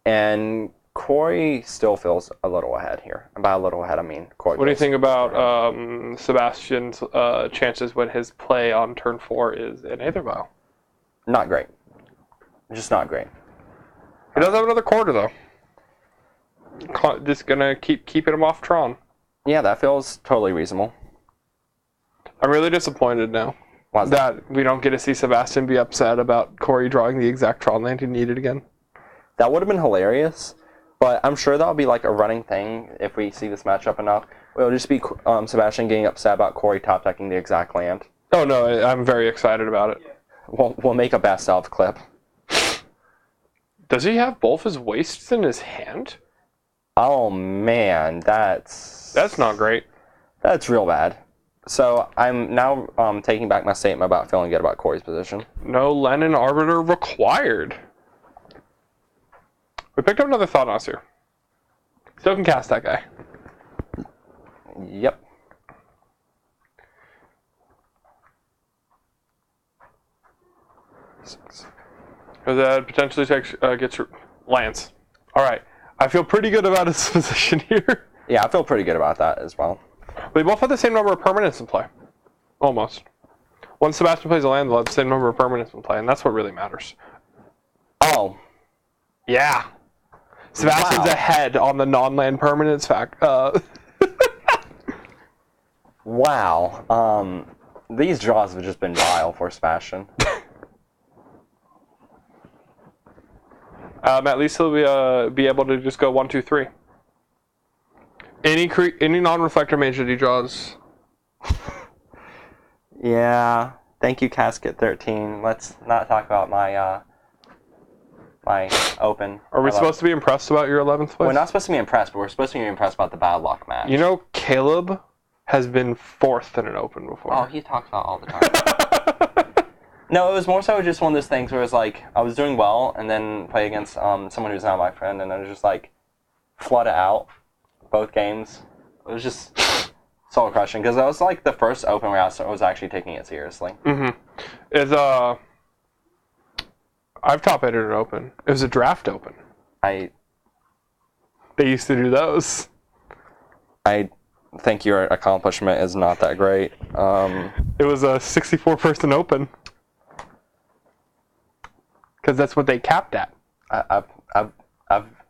And Corey still feels a little ahead here. And by a little ahead, I mean Corey. What do you think about Sebastian's chances when his play on turn 4 is an Aether Vial? Not great. Just not great. He does have another quarter, though. Just gonna keeping him off Tron. Yeah, that feels totally reasonable. I'm really disappointed now Why is that? that we don't get to see Sebastian be upset about Corey drawing the exact Tron land he needed again. That would have been hilarious, but I'm sure that'll be like a running thing if we see this matchup enough. It'll just be Sebastian getting upset about Corey top decking the exact land. Oh no, I'm very excited about it. We'll make a best of clip. Does he have both his wastes in his hand? Oh man, that's not great. That's real bad. So I'm now taking back my statement about feeling good about Corey's position. No Lennon Arbiter required. We picked up another Thought-Knot-Seer. Still can cast that guy. Yep. Because that potentially gets Lance. All right. I feel pretty good about his position here. Yeah, I feel pretty good about that as well. They both have the same number of permanents in play. Almost. Once Sebastian plays a land, they'll have the same number of permanents in play, and that's what really matters. Oh. Yeah. Sebastian's Wow. ahead on the non-land permanents fact. Wow. These draws have just been vile for Sebastian. At least he'll be able to just go 1, 2, 3. Any non-reflector mage that he draws. Yeah. Thank you, Casket 13. Let's not talk about my my open. Are we supposed to be impressed about your 11th place? We're not supposed to be impressed, but we're supposed to be impressed about the bad luck match. You know, Caleb has been 4th in an open before. Oh, he talks about it all the time. No, it was more so just one of those things where it was like, I was doing well, and then play against someone who's not my friend, and I was just like, flood it out, both games. It was just soul crushing, because that was like the first open where I was actually taking it seriously. Mm-hmm. I've top 8'd an open. It was a draft open. They used to do those. I think your accomplishment is not that great. It was a 64-person open. Because that's what they capped at. I've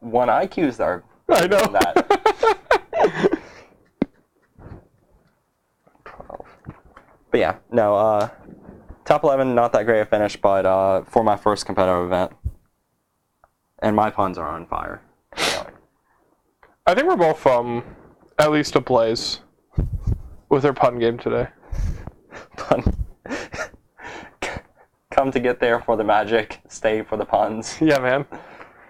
won IQs that are I know. that. 12. But yeah, no, top 11, not that great a finish, but for my first competitive event. And my puns are on fire. I think we're both at least ablaze with our pun game today. Pun. Come to get there for the magic, stay for the puns. Yeah, man.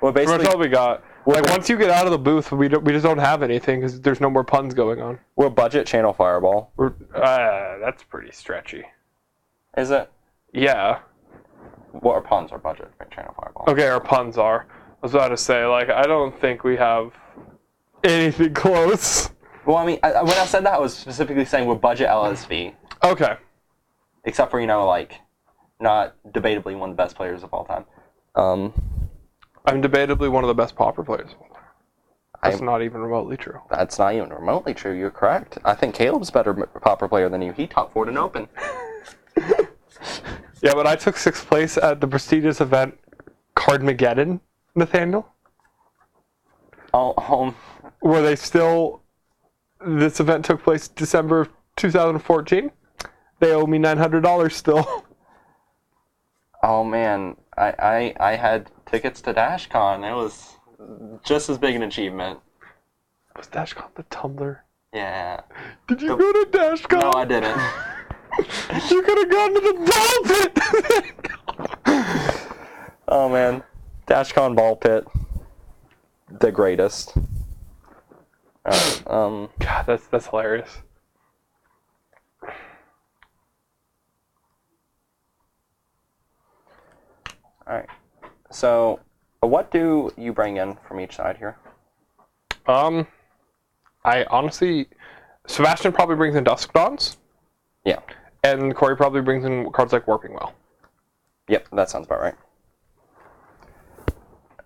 Well, basically, That's all we got. Like, once you get out of the booth, we just don't have anything because there's no more puns going on. we're budget channel fireball. That's pretty stretchy. Is it? Yeah. What are puns or budget channel fireball? Okay, our puns are. I was about to say, like, I don't think we have anything close. Well, I mean, when I said that, I was specifically saying we're budget LSV. Okay. except for like not debatably one of the best players of all time. I'm debatably one of the best Pauper players of all time. That's not even remotely true. That's not even remotely true. You're correct. I think Caleb's a better Pauper player than you. He top 4'd an Open. Yeah, but I took 6th place at the prestigious event Cardmageddon, Nathaniel. Where this event took place December of 2014. They owe me $900 still. Oh man, I had tickets to DashCon. It was just as big an achievement. Was DashCon the Tumblr? Yeah. Did you go to DashCon? No, I didn't. You could have gone to the ball pit. Oh man, DashCon ball pit, the greatest. God, that's hilarious. All right. So, what do you bring in from each side here? I honestly, Sebastian probably brings in Dusk Dawns. Yeah. And Corey probably brings in cards like Warping Well. Yep, that sounds about right.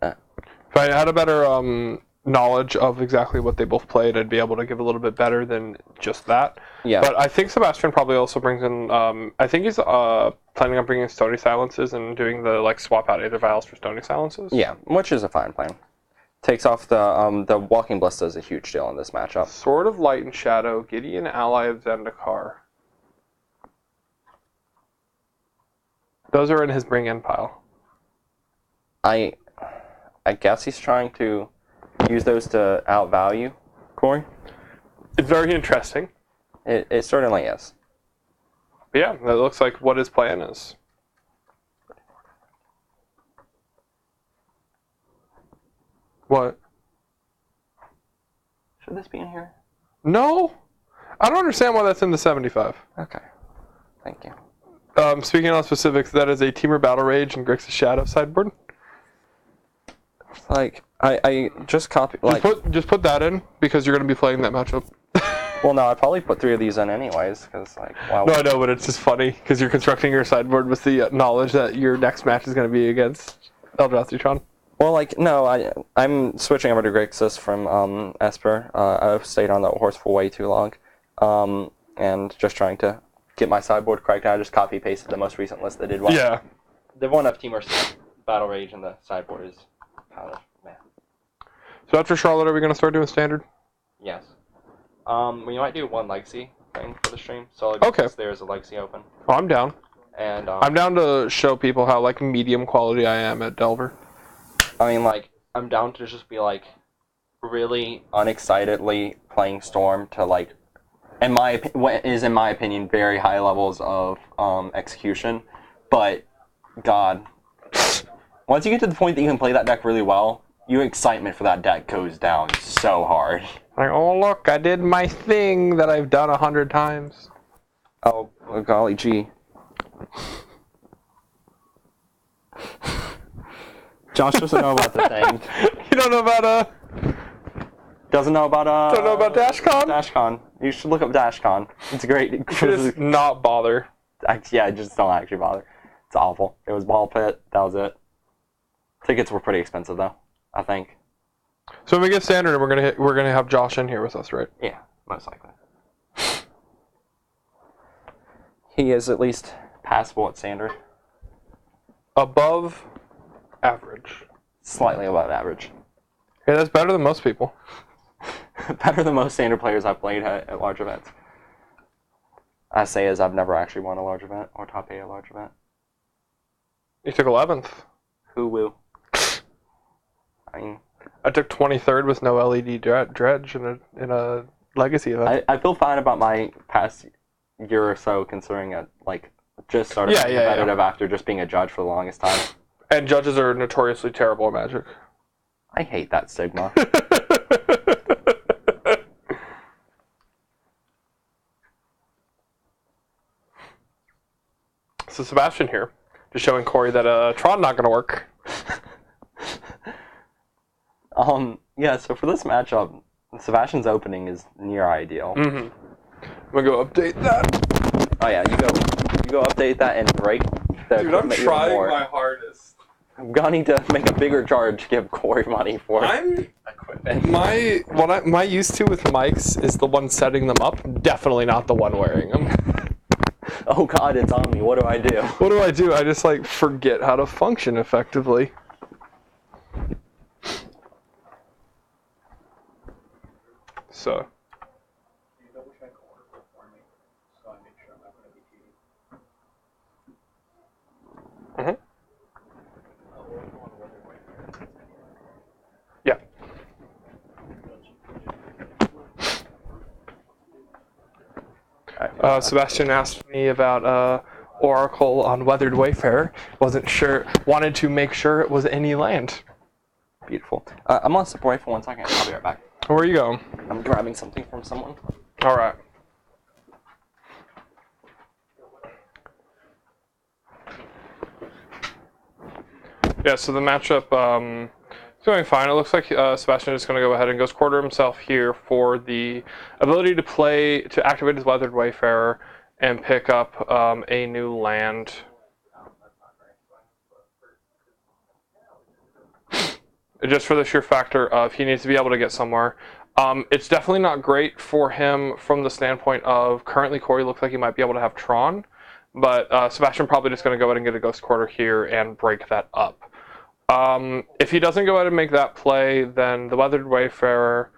If I had a better knowledge of exactly what they both played, I'd be able to give a little bit better than just that. Yeah. But I think Sebastian probably also brings in. I think he's planning on bringing Stony Silences and doing the swap out Aether Vials for Stony Silences. Yeah, which is a fine plan. Takes off the Walking Ballista is a huge deal in this matchup. Sword of Light and Shadow, Gideon, ally of Zendikar. Those are in his bring in pile. I guess he's trying to use those to outvalue Corey. It's very interesting. It certainly is. But yeah, that looks like what his plan is. What? Should this be in here? No! I don't understand why that's in the 75. Okay. Thank you. Speaking of specifics, that is a Teamer Battle Rage and Grixis Shadow sideboard. Like, I just copy... Just put that in, because you're going to be playing that matchup. Well, no, I'd probably put 3 of these in anyways, because, wow. No, I know, but it's just funny, because you're constructing your sideboard with the knowledge that your next match is going to be against Eldrazi Tron. Well, no, I'm switching over to Grixis from Esper. I've stayed on that horse for way too long, and just trying to get my sideboard correct. I just copy-pasted the most recent list that did well. Yeah. The one of Teamer's Battle Rage and the sideboard is kind of meh. So after Charlotte, are we going to start doing standard? Yes. We might do one Legacy thing for the stream. So Okay. There's a Legacy open. Oh, I'm down. And I'm down to show people how medium quality I am at Delver. I mean, I'm down to just be really unexcitedly playing Storm to what is in my opinion very high levels of execution, but God, once you get to the point that you can play that deck really well, your excitement for that deck goes down so hard. Oh look, I did my thing that I've done 100 times. Oh golly gee. Josh doesn't know about the thing. You don't know about Doesn't know about Don't know about DashCon? DashCon. You should look up DashCon. It's great. You should just not bother. Yeah, just don't actually bother. It's awful. It was ball pit. That was it. Tickets were pretty expensive though, I think. So when we get standard, we're gonna have Josh in here with us, right? Yeah, most likely. He is at least passable at standard. Above average. Slightly above average. Yeah, that's better than most people. Better than most standard players I've played at large events. I say as I've never actually won a large event or top 8 at a large event. You took 11th. Who will? I mean, I took 23rd with no LED dredge in a legacy event. I feel fine about my past year or so, considering I just started competitive after just being a judge for the longest time. And judges are notoriously terrible at Magic. I hate that stigma. So Sebastian here, just showing Corey that Tron not going to work. Yeah, so for this matchup, Sebastian's opening is near ideal. Mm-hmm. I'm going to go update that. Oh yeah, you go update that and break the Dude, I'm equipment even trying more. my hardest. I'm gonna need to make a bigger charge to give Corey money for equipment. My used to with mics is the one setting them up, definitely not the one wearing them. Oh god, it's on me. What do I do? What do I do? I just like forget how to function effectively. So. Mm-hmm. Yeah. Sebastian asked me about Oracle on Weathered Wayfarer. Wasn't sure. Wanted to make sure it was any land. Beautiful. I'm gonna step away for 1 second. I'll be right back. Where are you going? I'm grabbing something from someone. All right. Yeah, so the matchup is going fine. It looks like Sebastian is going to go ahead and goes quarter himself here for the ability to activate his Weathered Wayfarer and pick up a new land. Just for the sheer factor of he needs to be able to get somewhere. It's definitely not great for him from the standpoint of currently Corey looks like he might be able to have Tron, but Sebastian probably just going to go ahead and get a Ghost Quarter here and break that up. If he doesn't go ahead and make that play, then the Weathered Wayfarer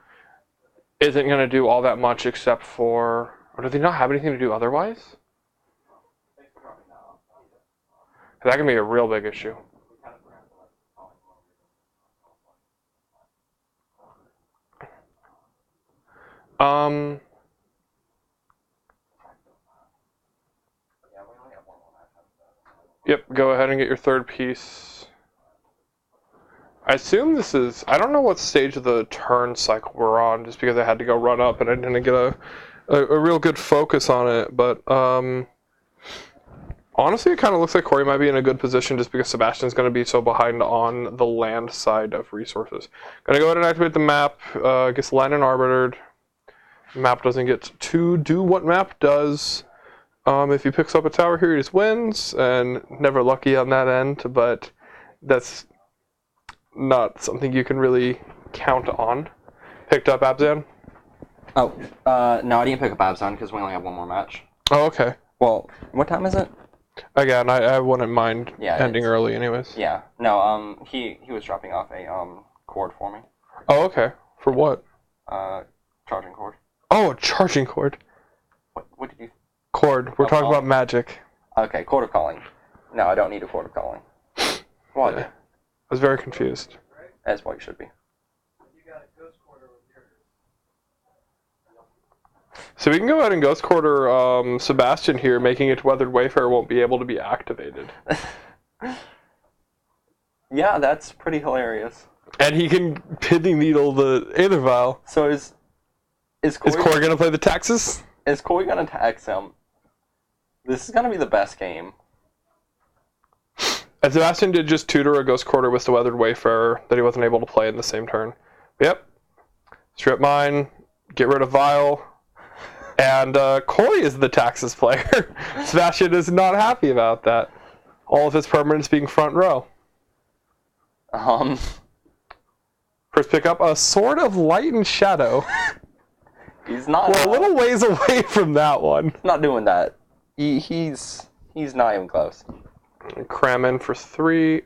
isn't going to do all that much except for... Or do they not have anything to do otherwise? That can be a real big issue. Yep, go ahead and get your third piece. I assume this is... I don't know what stage of the turn cycle we're on, just because I had to go run up and I didn't get a real good focus on it, but honestly it kind of looks like Corey might be in a good position just because Sebastian's going to be so behind on the land side of resources. Going to go ahead and activate the map, gets land and arbitered. Map doesn't get to do what map does. If he picks up a tower here, he just wins, and never lucky on that end, but that's not something you can really count on. Picked up Abzan? Oh, no, I didn't pick up Abzan because we only have one more match. Oh, okay. Well, what time is it? Again, I wouldn't mind ending early anyways. Yeah. No, he was dropping off a cord for me. Oh, okay. For what? Charging cord. Oh, a charging cord. What did you... Cord. We're talking about magic. Okay, cord of calling. No, I don't need a cord of calling. What? Yeah. I was very confused. As what you should be. So we can go ahead and Ghost Quarter Sebastian here, making it to Weathered Wayfarer won't be able to be activated. Yeah, that's pretty hilarious. And he can Pithing Needle the Aether Vial. So is Corey going to play the Texas? Is Corey going to tax him? This is going to be the best game. And Sebastian did just tutor a Ghost Quarter with the Weathered Wayfarer that he wasn't able to play in the same turn. Yep. Strip mine, get rid of Vial, and Corey is the Taxes player. Sebastian is not happy about that. All of his permanents being front row. First pick up a Sword of Light and Shadow. He's not. We're a little ways away from that one. Not doing that. He's not even close. Cram in for 3.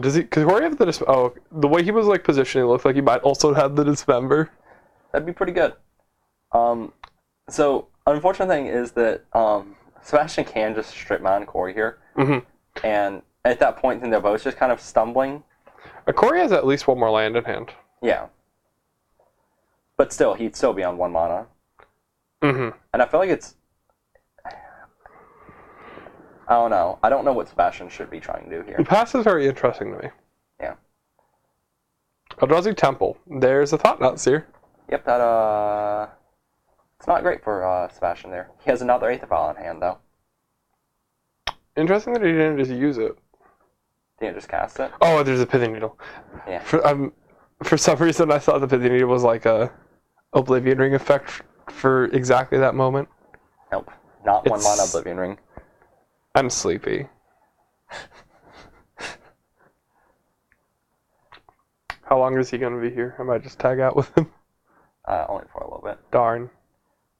Does he? Because Corey have the the way he was like positioning, it looked like he might also have the Dismember. That'd be pretty good. So unfortunate thing is that Sebastian can just strip mine Corey here, and at that point, then they're both just kind of stumbling. Corey has at least one more land in hand. Yeah. But still, he'd still be on 1 mana. And I feel like it's... I don't know. I don't know what Sebastian should be trying to do here. The pass is very interesting to me. Yeah. Eldrazi Temple. There's a Thought-Knot Seer. Yep, that, it's not great for Sebastian there. He has another Aether Vial in hand, though. Interesting that he didn't just use it. Didn't just cast it? Oh, there's a Pithing Needle. Yeah. For some reason, I thought the Pithing Needle was like a Oblivion Ring effect for exactly that moment. Nope. Not one It's- mana Oblivion Ring. I'm sleepy. How long is he going to be here? I might just tag out with him. Only for a little bit. Darn.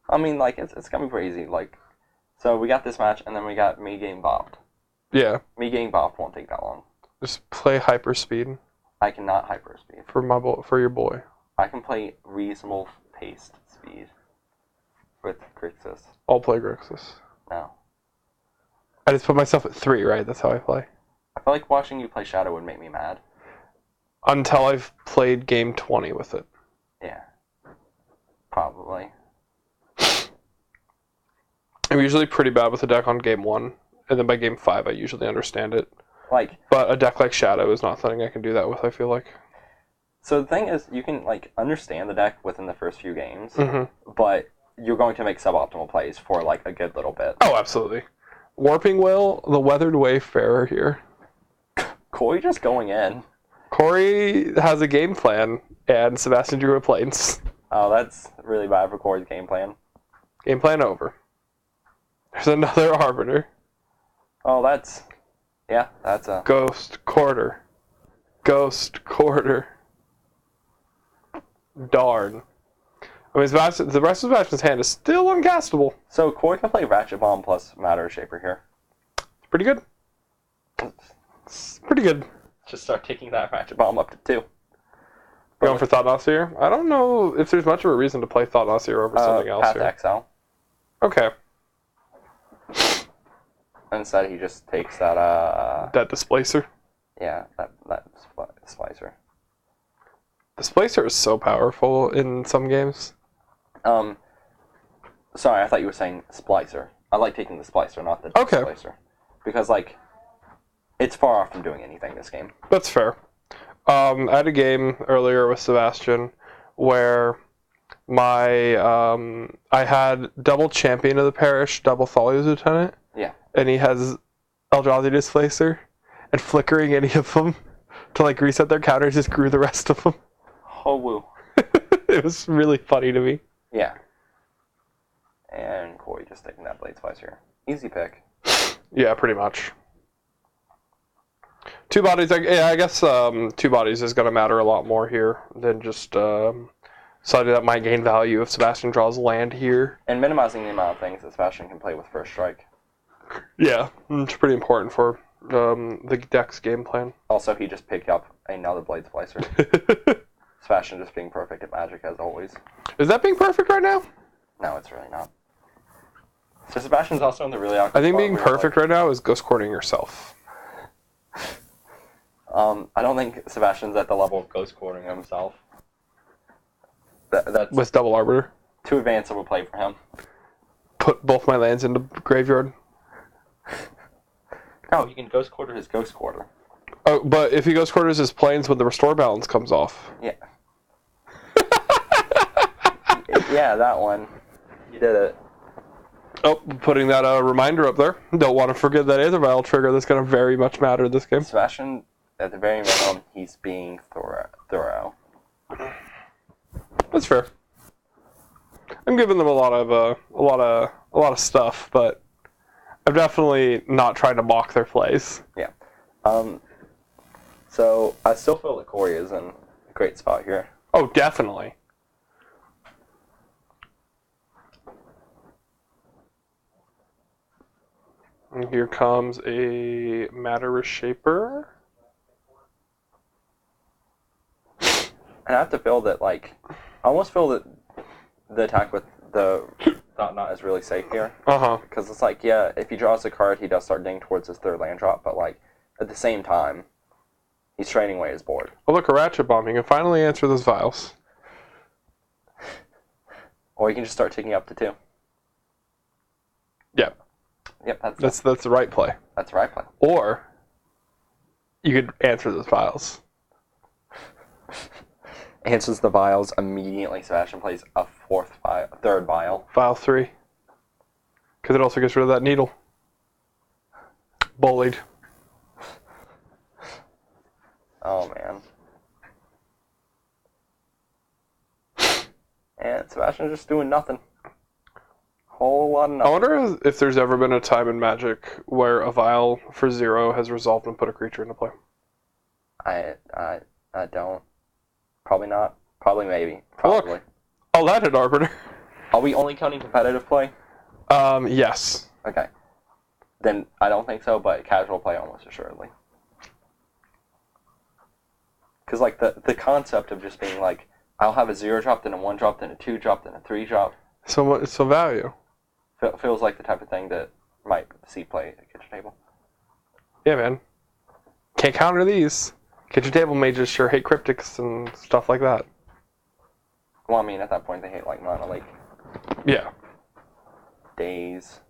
I mean, like, it's gonna be pretty easy. Like, so we got this match, and then we got me getting bopped. Yeah. Me getting bopped won't take that long. Just play hyperspeed I cannot hyperspeed. for your boy. I can play reasonable paced speed with Grixis. I'll play Grixis. No. I just put myself at 3, right? That's how I play. I feel like watching you play Shadow would make me mad. Until I've played game 20 with it. Yeah. Probably. I'm usually pretty bad with a deck on game 1, and then by game 5 I usually understand it. Like, But a deck like Shadow is not something I can do that with, I feel like. so the thing is, you can, like, understand the deck within the first few games, Mm-hmm. but you're going to make suboptimal plays for, like, a good little bit. Oh, absolutely. Warping Will, the Weathered Wayfarer here. Corey just going in. Corey has a game plan, and Sebastian drew a planes. Oh, that's really bad for Corey's game plan. Game plan over. There's another Arbiter. Oh, that's... Yeah, that's a... Ghost Quarter. Ghost Quarter. Darn. I mean, the rest of Sebastian's hand is still uncastable. So Corey can play Ratchet Bomb plus Matter Shaper here. It's pretty good. It's pretty good. Just start taking that Ratchet Bomb up to 2. Going for Thought Nauseer? I don't know if there's much of a reason to play Thought Nauseer over something else Path here. to Exile. Okay. Instead, he just takes that, That Displacer. yeah, that Splicer. Displacer is so powerful in some games. Sorry, I thought you were saying Splicer. I like taking the Splicer, not the Okay. Displacer. Because, like, it's far off from doing anything this game. That's fair. I had a game earlier with Sebastian where I had double Champion of the Parish, double Thalia's Lieutenant. Yeah. And he has Eldrazi Displacer, and flickering any of them to like reset their counters just grew the rest of them. Oh, woo. It was really funny to me. Yeah. And Corey just taking that Blade Splicer. Easy pick. Yeah, pretty much. Two bodies, I guess 2 bodies is going to matter a lot more here than just something that might gain value if Sebastian draws land here. And minimizing the amount of things that Sebastian can play with First Strike. Yeah, it's pretty important for the deck's game plan. Also, he just picked up another Blade Splicer. Sebastian just being perfect at Magic as always. Is that being perfect right now? No, it's really not. So Sebastian's also in the really awkward I think spot being where, perfect right now is ghost courting yourself. I don't think Sebastian's at the level of ghost quartering himself. That's With double Arbiter. too advanced of a play for him. Put both my lands into graveyard. No, he can ghost quarter his ghost quarter. Oh, but if he ghost quarters his planes when the restore balance comes off. Yeah. Yeah, that one. You did it. Oh, putting that reminder up there. Don't want to forget that Aethervial trigger that's going to very much matter this game. Sebastian, at the very minimum, he's being thorough. That's fair. I'm giving them a lot of stuff, but I'm definitely not trying to mock their plays. Yeah. So I still feel that Corey is in a great spot here. Oh, definitely. And here comes a Matter Shaper. And I have to feel that, like, I almost feel that the attack with the Thought-Knot is really safe here. Uh-huh. Because it's like, yeah, if he draws a card, he does start getting towards his 3rd land drop, but, like, at the same time, he's trading away his board. Oh, look, a Ratchet Bomb. You can finally answer those vials. Or he can just start taking up to 2. Yeah, Yep, that's the right play. that's the right play. Or you could answer those vials. Answers the vials immediately. Sebastian plays a 3rd vial. Vial 3. Because it also gets rid of that needle. Bullied. Oh, man. And Sebastian's just doing nothing. whole lot of I nothing. wonder if there's ever been a time in Magic where a vial for 0 has resolved and put a creature into play. I don't. Probably not. Probably maybe. Look. Probably. Oh, that hit Arbiter. Are we only counting competitive play? Yes. Okay. Then I don't think so, but casual play almost assuredly. Because like the concept of just being like, I'll have a 0 drop, then a 1 drop, then a 2 drop, then a 3 drop. So value. Feels like the type of thing that might see play at the kitchen table. Yeah, man. Can't counter these. Kitchen table mages sure hate cryptics and stuff like that. Well, I mean, at that point they hate like Mana Lake, Yeah. Daze,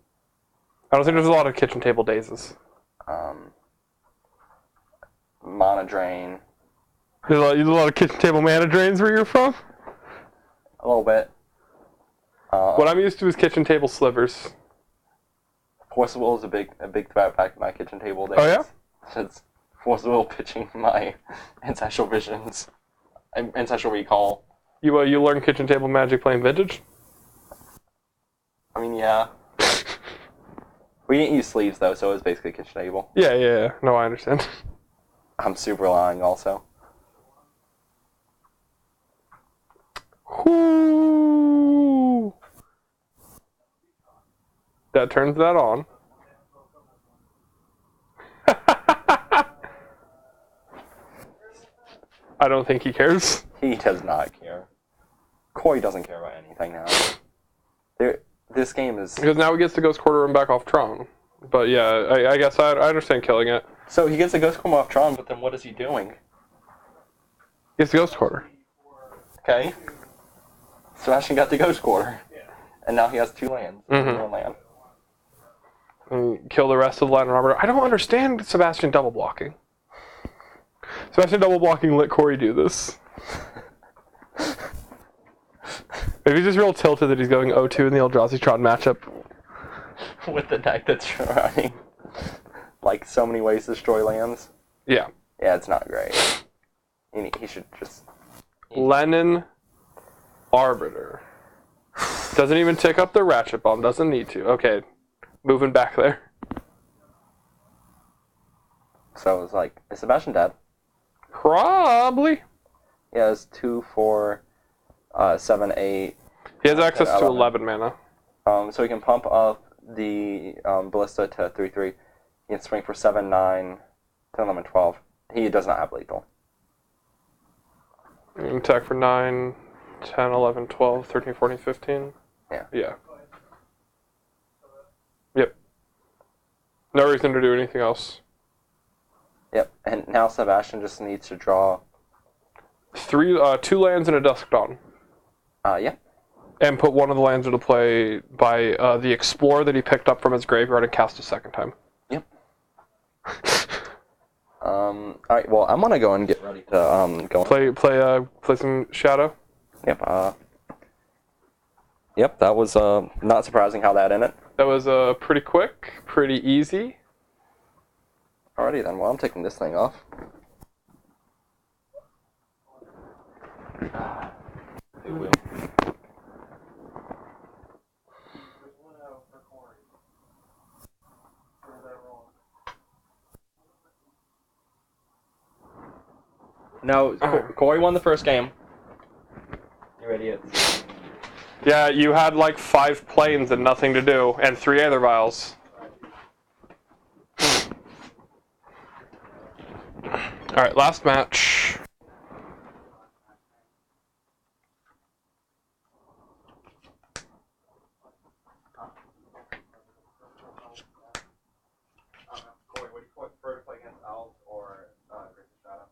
I don't think there's a lot of kitchen table dazes. Mana Drain, There's a lot of kitchen table mana drains where you're from. a little bit. What I'm used to is kitchen table slivers. Force of Will is a big threat back to my kitchen table days. Oh, yeah? Since Force of Will pitching my Ancestral Visions, Ancestral Recall. You learn kitchen table magic playing Vintage? I mean, yeah. We didn't use sleeves though, so it was basically kitchen table. Yeah. No, I understand. I'm super lying also. Whoo! That turns that on. I don't think he cares. He does not care. Corey doesn't care about anything now. This game is... Because now he gets to Ghost Quarter and back off Tron. But yeah, I guess I understand killing it. So he gets a Ghost Quarter off Tron, but then what is he doing? He gets the Ghost Quarter. Okay. Sebastian got the Ghost Quarter. And now he has 2 lands. Mhm. 1 land. And kill the rest of the line of Robert. I don't understand Sebastian double blocking. Sebastian double blocking let Corey do this. Maybe he's just real tilted that he's going 0-2 in the Eldrazi Tron matchup. With the deck that's running like so many ways to destroy lands. Yeah. Yeah, it's not great. He should just... Lennon Arbiter. Doesn't even tick up the Ratchet Bomb. Doesn't need to. Okay. Moving back there. So it's like, is Sebastian dead? Probably. Yeah, it's 2, 4, 7, 8. He has access to 11. 11 mana. So he can pump up the Ballista to 3/3. He can swing for 7, 9, 10, 11, 12. He does not have lethal. You can attack for 9, 10, 11, 12, 13, 14, 15. Yeah. Yeah. Yep. No reason to do anything else. Yep. And now Sebastian just needs to draw... 2 lands and a Dusk Dawn. Yeah. And put one of the lands into play by the Explorer that he picked up from his graveyard and cast a second time. Yep. Alright, well, I'm gonna go and get ready to go... Play some Shadow. Yep, Yep, that was not surprising how that ended. That was pretty quick, pretty easy. Alrighty then, well, I'm taking this thing off. It will. No, Corey won the first game. You idiots. Yeah, you had like 5 planes and nothing to do, and 3 Aether Vials. Alright, last match. Corey, would you prefer to play against Owls or Grace's Shadow?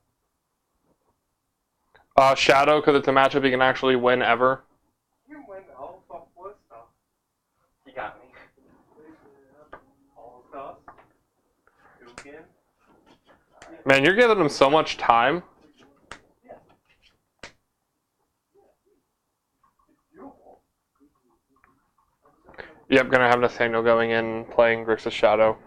Shadow, because it's a matchup you can actually win ever. You can win all off Ballista. He got me. All stuff. Dukin. Man, you're giving him so much time. Yep, gonna have Nathaniel going in, playing Grixis Shadow.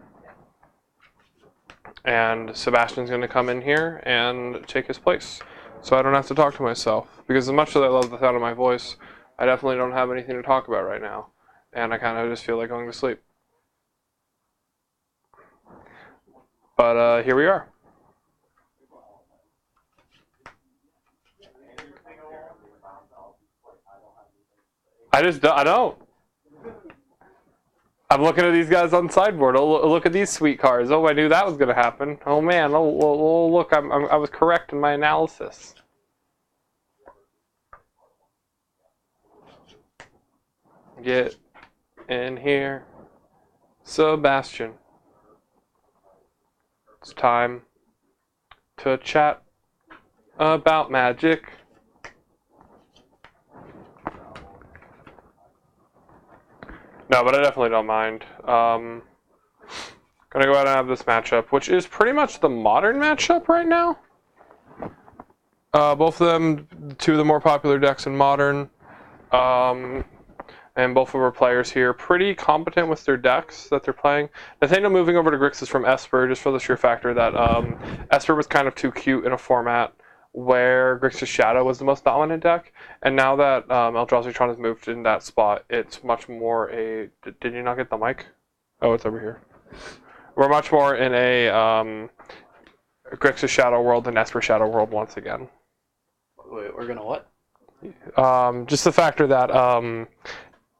And Sebastian's gonna come in here and take his place. So I don't have to talk to myself. Because as much as I love the sound of my voice, I definitely don't have anything to talk about right now. and I kind of just feel like going to sleep. But here we are. I don't. I'm looking at these guys on sideboard. Oh, look at these sweet cards. Oh, I knew that was going to happen. Oh man. Oh, look, I was correct in my analysis. Get in here, Sebastian. It's time to chat about Magic. No, but I definitely don't mind. Gonna go ahead and have this matchup, which is pretty much the modern matchup right now. Both of them, two of the more popular decks in modern. And both of our players here pretty competent with their decks that they're playing. Nathaniel moving over to Grixis from Esper just for the sheer factor that Esper was kind of too cute in a format where Grixis Shadow was the most dominant deck. And now that Eldrazi has moved in that spot, it's much more a... Did you not get the mic? Oh, it's over here. We're much more in a Grixis Shadow world than Esper Shadow world once again. Wait, we're gonna what? Just the factor that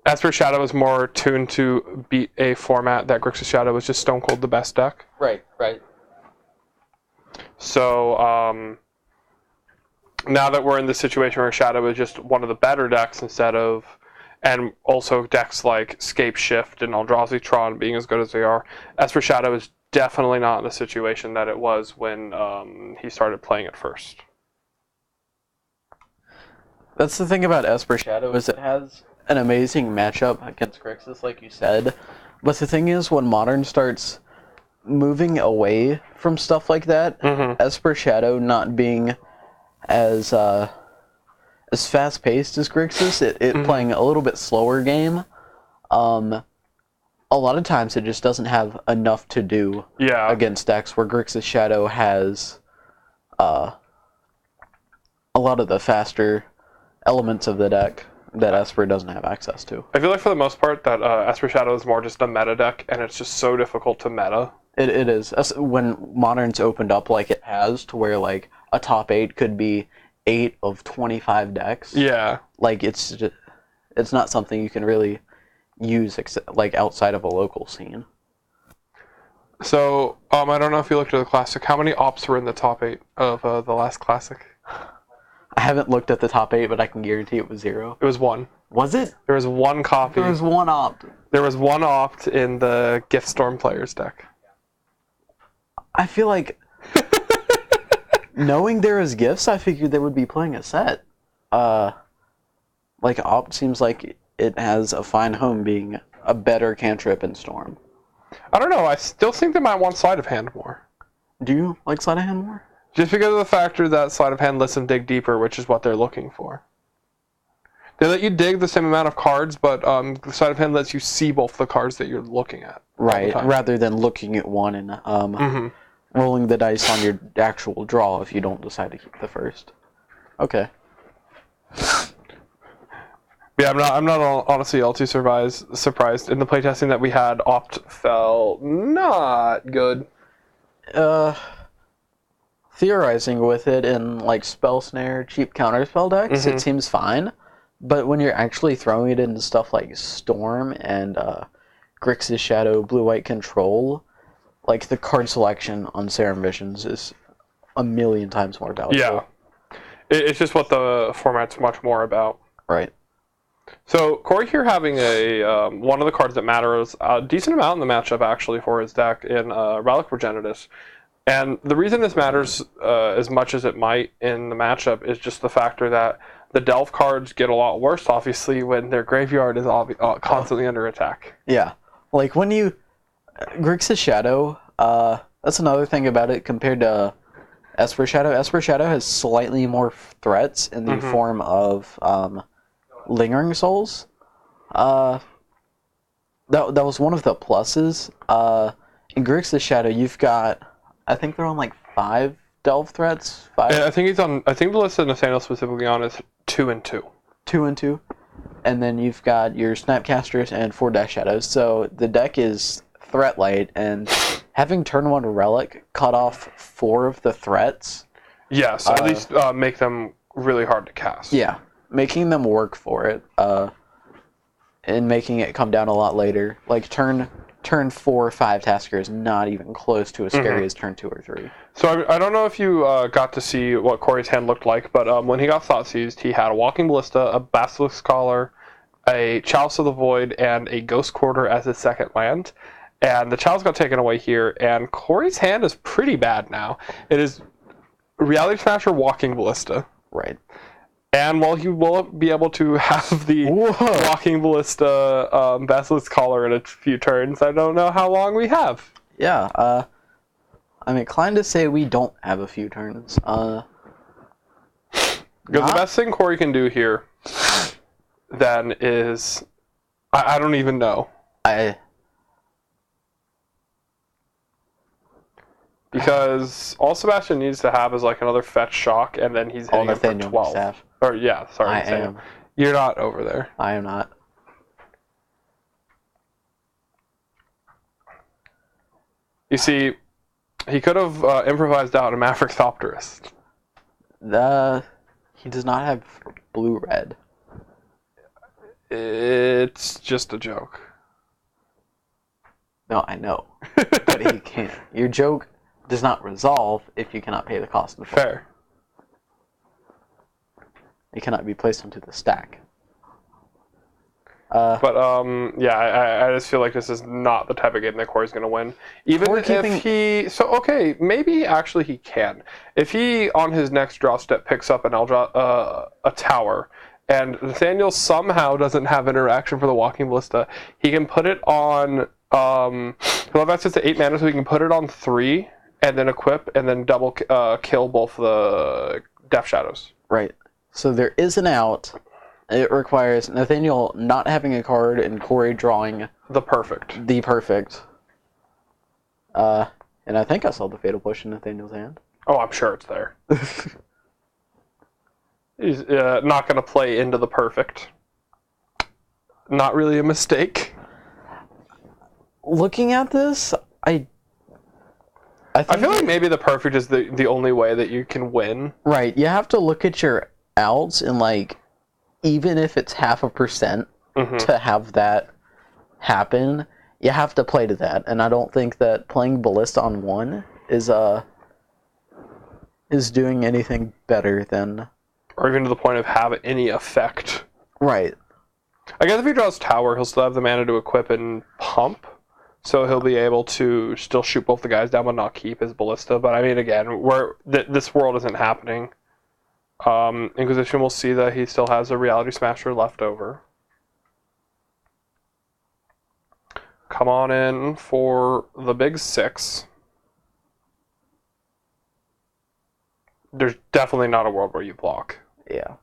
Esper Shadow is more tuned to beat a format that Grixis Shadow is just stone cold the best deck. Right. So now that we're in the situation where Shadow is just one of the better decks instead of, and also decks like Scape Shift and Eldrazi Tron being as good as they are, Esper Shadow is definitely not in the situation that it was when he started playing it first. That's the thing about Esper Shadow is it has an amazing matchup against Grixis, like you said. But the thing is, when Modern starts moving away from stuff like that, Esper Shadow not being as fast-paced as Grixis, it playing a little bit slower game, a lot of times it just doesn't have enough to do against decks where Grixis Shadow has a lot of the faster elements of the deck that Esper doesn't have access to. I feel like for the most part that Esper Shadow is more just a meta deck, and it's just so difficult to meta. It is. When Modern's opened up like it has, to where like a top 8 could be 8 of 25 decks. Yeah. Like it's not something you can really use like outside of a local scene. So I don't know if you looked at the Classic. How many ops were in the top 8 of the last Classic? I haven't looked at the top 8, but I can guarantee it was 0. It was 1. Was it? There was 1 copy. There was 1 opt. There was 1 opt in the Gift Storm player's deck. I feel like, knowing there was gifts, I figured they would be playing a set. Like, opt seems like it has a fine home being a better cantrip in Storm. I don't know. I still think they might want Sleight of Hand more. Do you like Sleight of Hand more? Just because of the factor that Sleight of Hand lets them dig deeper, which is what they're looking for. They let you dig the same amount of cards, but Sleight of Hand lets you see both the cards that you're looking at. Right, rather than looking at one and rolling the dice on your actual draw if you don't decide to keep the first. Okay. Yeah, I'm not honestly all too surprised in the playtesting that we had. Opt felt not good. Theorizing with it in like Spell Snare, cheap counterspell decks, it seems fine. But when you're actually throwing it into stuff like Storm and Grixis Shadow, Blue-White Control, like the card selection on Serum Visions is a million times more valuable. Yeah. It's just what the format's much more about. Right. So Corey here having a one of the cards that matters a decent amount in the matchup actually for his deck in Relic Progenitus. And the reason this matters as much as it might in the matchup is just the factor that the Delve cards get a lot worse, obviously, when their graveyard is constantly under attack. Yeah. Like, when you... Grixis Shadow, that's another thing about it compared to Esper Shadow. Esper Shadow has slightly more threats in the form of Lingering Souls. That was one of the pluses. In Grixis Shadow, you've got... I think they're on like 5 Delve threats. 5. Yeah, I think the list that Nathaniel specifically on is 2 and 2. 2 and 2. and then you've got your Snapcasters and 4 Death Shadows. So the deck is threat light, and having turn 1 Relic cut off 4 of the threats. Yes, at least make them really hard to cast. Yeah, making them work for it, and making it come down a lot later. Like turn 4 or 5 Tasker is not even close to as scary as turn 2 or 3. So I don't know if you got to see what Corey's hand looked like, but when he got Thought Seized, he had a Walking Ballista, a Basilisk Collar, a Chalice of the Void, and a Ghost Quarter as his second land. And the Chalice got taken away here, and Corey's hand is pretty bad now. It is Reality Smasher, Walking Ballista. Right. And while he will be able to have the Walking Ballista Basilisk Collar in a few turns, I don't know how long we have. Yeah, I'm inclined to say we don't have a few turns. Because the best thing Corey can do here, then, is... I don't even know. Because all Sebastian needs to have is like another fetch shock, and then he's hitting him for 12. Staff. Or, yeah, sorry. I am. You're not over there. I am not. You see, he could have improvised out a Maverick Thopterist. He does not have blue-red. It's just a joke. No, I know. But he can't. Your joke does not resolve if you cannot pay the cost in full. Fair. It cannot be placed onto the stack. But yeah, I just feel like this is not the type of game that Corey's going to win. Even if he... So, okay, maybe actually he can. If he, on his next draw step, picks up an a tower, and Nathaniel somehow doesn't have interaction for the Walking Ballista, he can put it on... he'll have access to 8 mana, so he can put it on 3, and then equip, and then double kill both the Death Shadows. Right. So there is an out. It requires Nathaniel not having a card and Corey drawing the perfect. And I think I saw the Fatal Push in Nathaniel's hand. Oh, I'm sure it's there. He's not going to play into the perfect. Not really a mistake. Looking at this, I feel like maybe the perfect is the only way that you can win. Right. You have to look at your outs and, like, even if it's 0.5% to have that happen, you have to play to that. And I don't think that playing Ballista on 1 is doing anything better than... Or even to the point of have any effect. Right. I guess if he draws Tower, he'll still have the mana to equip and pump. So he'll be able to still shoot both the guys down but not keep his Ballista. But I mean, again, this world isn't happening. Inquisition will see that he still has a Reality Smasher left over. Come on in for the big 6. There's definitely not a world where you block. Yeah.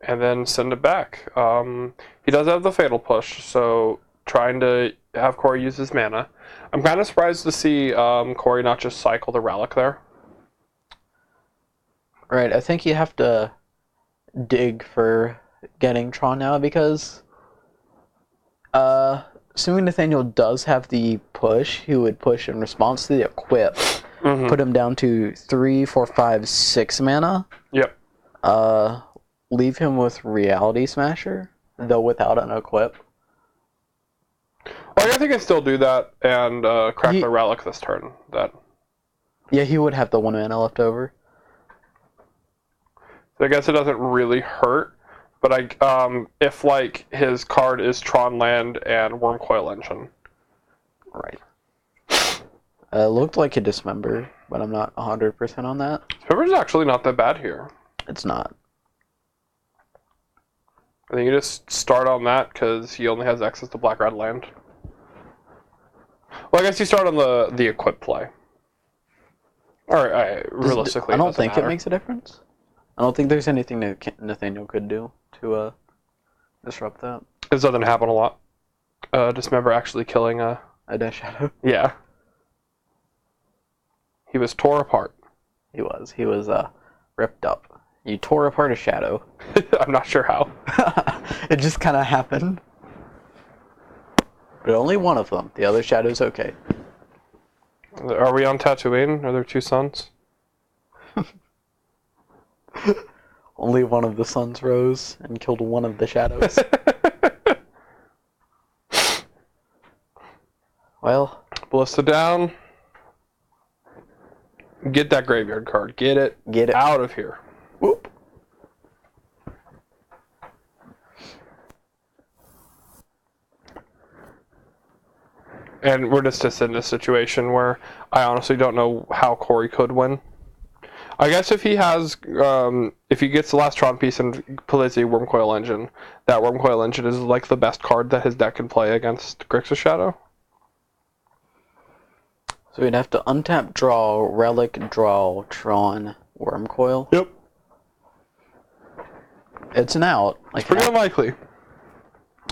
And then send it back. He does have the Fatal Push, so trying to have Corey use his mana. I'm kind of surprised to see Corey not just cycle the Relic there. Right, I think you have to dig for getting Tron now because assuming Nathaniel does have the push, he would push in response to the equip, put him down to 3, 4, 5, 6 mana. Yep. Leave him with Reality Smasher, though without an equip. Well, I think I can still do that and crack the Relic this turn. Yeah, he would have the 1 mana left over. I guess it doesn't really hurt, but if like his card is Tron Land and Wormcoil Engine. Right. Looked like a Dismember, but I'm not 100% on that. Dismember's actually not that bad here. It's not. I think you just start on that because he only has access to Black-Red land. Well, I guess you start on the equip play. Or realistically, I don't think it makes a difference. I don't think there's anything that Nathaniel could do to disrupt that. This doesn't happen a lot. Dismember actually killing a Death Shadow. Yeah. He was tore apart. He was ripped up. You tore apart a shadow. I'm not sure how. It just kind of happened. But only one of them. The other shadow's okay. Are we on Tatooine? Are there two suns? Only one of the suns rose and killed one of the shadows. Well, Ballista down. Get that graveyard card. Get it. Get it. Out of here. whoop. And we're just in this situation where I honestly don't know how Corey could win. I guess if he has, if he gets the last Tron piece and plays a Wormcoil Engine, that Wormcoil Engine is like the best card that his deck can play against Grixis Shadow. So we'd have to untap, draw, relic, draw, Tron, Wormcoil. Yep. It's an out. Like Pretty unlikely.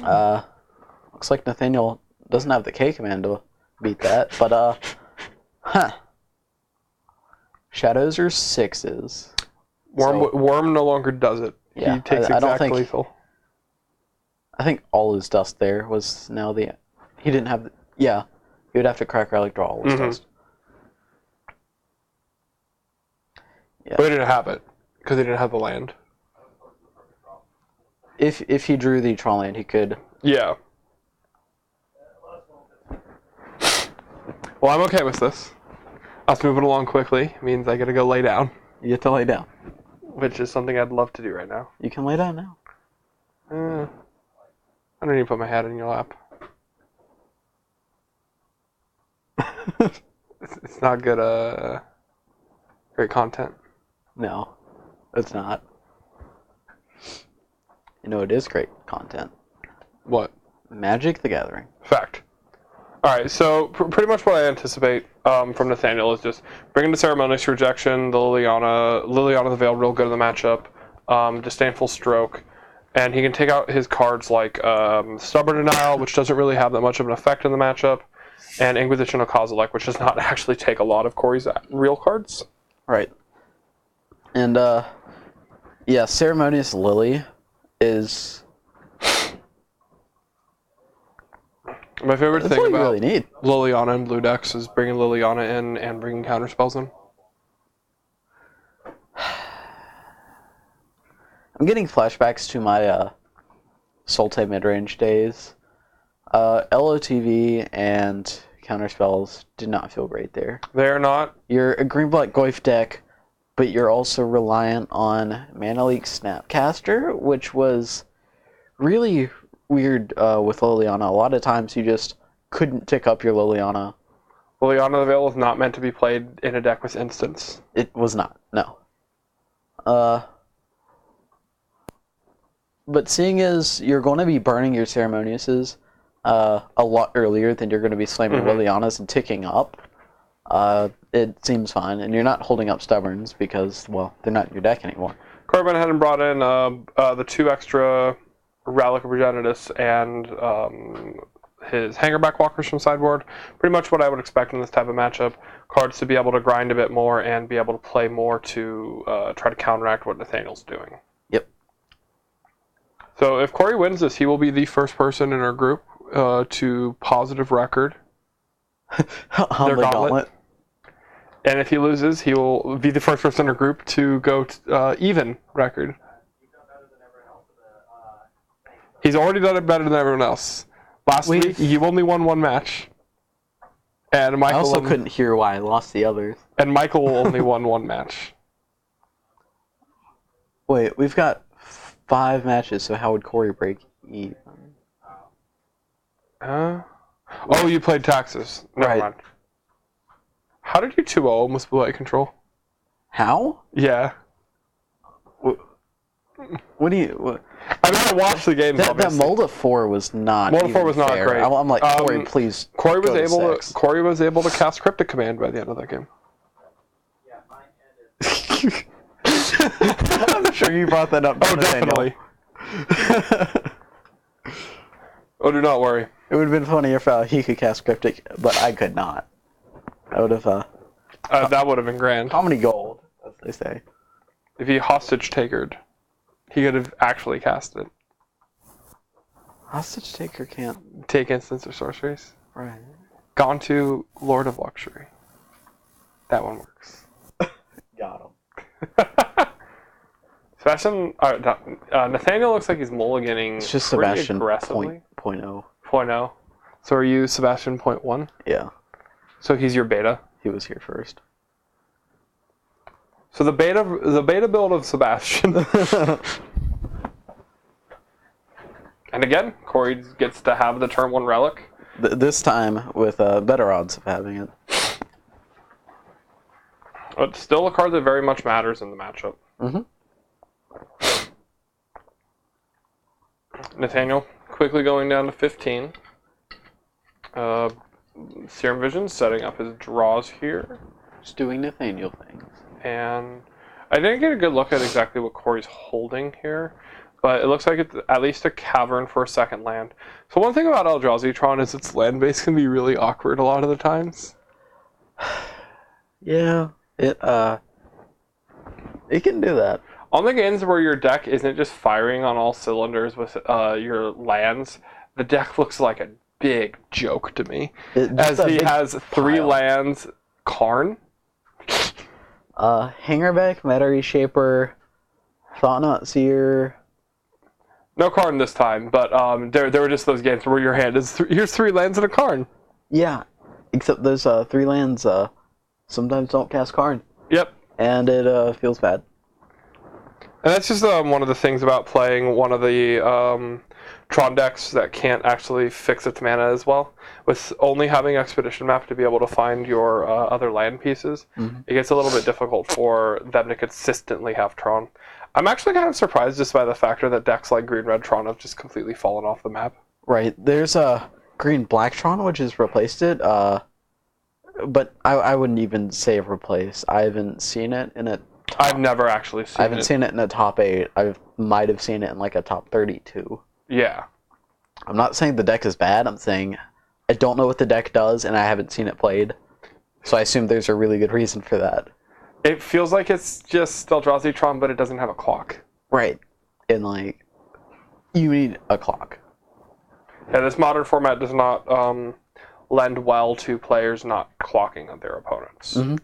looks like Nathaniel doesn't have the K command to beat that, but Shadows are 6s. Worm no longer does it. Yeah, He takes I don't exact think- lethal. I think all his dust there was now the... He didn't have... Yeah, he would have to crack relic, draw all his dust. But he didn't have it because he didn't have the land. If he drew the Tron land, he could... Yeah. Well, I'm okay with this. Us moving along quickly means I gotta go lay down, You get to lay down. which is something I'd love to do right now. You can lay down now. I don't need to put my head in your lap. It's not good, great content. No, it's not. You know, it is great content. What? Magic the Gathering. Fact. Alright, so pretty much what I anticipate from Nathaniel is just bringing the Ceremonious Rejection, the Liliana the Veil real good in the matchup, Disdainful Stroke, and he can take out his cards like Stubborn Denial, which doesn't really have that much of an effect in the matchup, and Inquisition of Kozilek, which does not actually take a lot of Corey's real cards. Right. And, yeah, Ceremonious Lily is... My favorite That's thing all you about really need. Liliana and Blue decks is bringing Liliana in and bringing counterspells in. I'm getting flashbacks to my Solte midrange days. LOTV and counterspells did not feel great there. They're not. You're a green-black Goyf deck, but you're also reliant on Mana Leak Snapcaster, which was really weird with Liliana. A lot of times you just couldn't tick up your Liliana. Liliana the Veil is not meant to be played in a deck with instants. It was not, no. But seeing as you're going to be burning your Ceremoniouses a lot earlier than you're going to be slamming Lilianas and ticking up, it seems fine. And you're not holding up Stubborns because, well, they're not in your deck anymore. Corey went ahead and brought in the 2 extra Relic of Progenitus and his Hangerback Walkers from sideboard. Pretty much what I would expect in this type of matchup. Cards to be able to grind a bit more and be able to play more to try to counteract what Nathaniel's doing. Yep. So if Corey wins this, he will be the first person in our group to positive record On the gauntlet. And if he loses, he will be the first person in our group to go even record. He's already done it better than everyone else. Last week, you only won 1 match. And Michael I also couldn't hear why I lost the others. And Michael only won 1 match. Wait, we've got 5 matches, so how would Corey break even? Oh, you played Taxes. Never Right. mind. How did you 2-0 almost Blue Light Control? How? Yeah. What do you... What? I mean, I watched the games, That obviously. Molda 4 was not Molda 4 even was not fair. great. I'm like, Corey, please Corey was go to able 6. to Corey was able to cast Cryptic Command by the end of that game. I'm sure you brought that up. Oh, definitely. Oh, do not worry. It would have been funny if he could cast Cryptic, but I could not. I would have... That would have been grand. comedy gold, as they say. If he hostage takered, he could have actually cast it. Hostage taker can't. Take instants or sorceries. Right. Gone to Lord of Luxury. That one works. Got him. Sebastian, Nathaniel looks like he's mulliganing It's just pretty Sebastian aggressively. point oh. 0.0. So are you Sebastian 0.1? Yeah, So he's your beta. he was here first. So the beta build of Sebastian. And again, Corey gets to have the turn 1 relic. This time with better odds of having it. It's still a card that very much matters in the matchup. Mm-hmm. Nathaniel quickly going down to 15. Serum Vision setting up his draws here. Just doing Nathaniel things. And I didn't get a good look at exactly what Corey's holding here, but it looks like it's at least a cavern for a second land. So one thing about Eldrazi Tron is its land base can be really awkward a lot of the times. Yeah, it can do that. On the games where your deck isn't just firing on all cylinders with your lands, the deck looks like a big joke to me. As he has 3 lands, Karn. Hangerback, Meta Reshaper, Thought-Knot Seer. No Karn this time, but there were just those games where your hand is here's 3 lands and a Karn. Yeah, except those 3 lands sometimes don't cast Karn. Yep. And it feels bad. And that's just one of the things about playing one of the Tron decks that can't actually fix its mana as well. With only having Expedition Map to be able to find your other land pieces, it gets a little bit difficult for them to consistently have Tron. I'm actually kind of surprised just by the factor that decks like Green-Red Tron have just completely fallen off the map. Right, there's a Green-Black Tron which has replaced it, but I wouldn't even say replace. I haven't seen it in a I've never actually seen it. I haven't seen it in a top 8. I might have seen it in like a top 32. Yeah. I'm not saying the deck is bad. I'm saying I don't know what the deck does, and I haven't seen it played. So I assume there's a really good reason for that. It feels like it's just Eldrazi Tron, but it doesn't have a clock. Right. And like, you need a clock. Yeah, this modern format does not lend well to players not clocking on their opponents. Mm-hmm.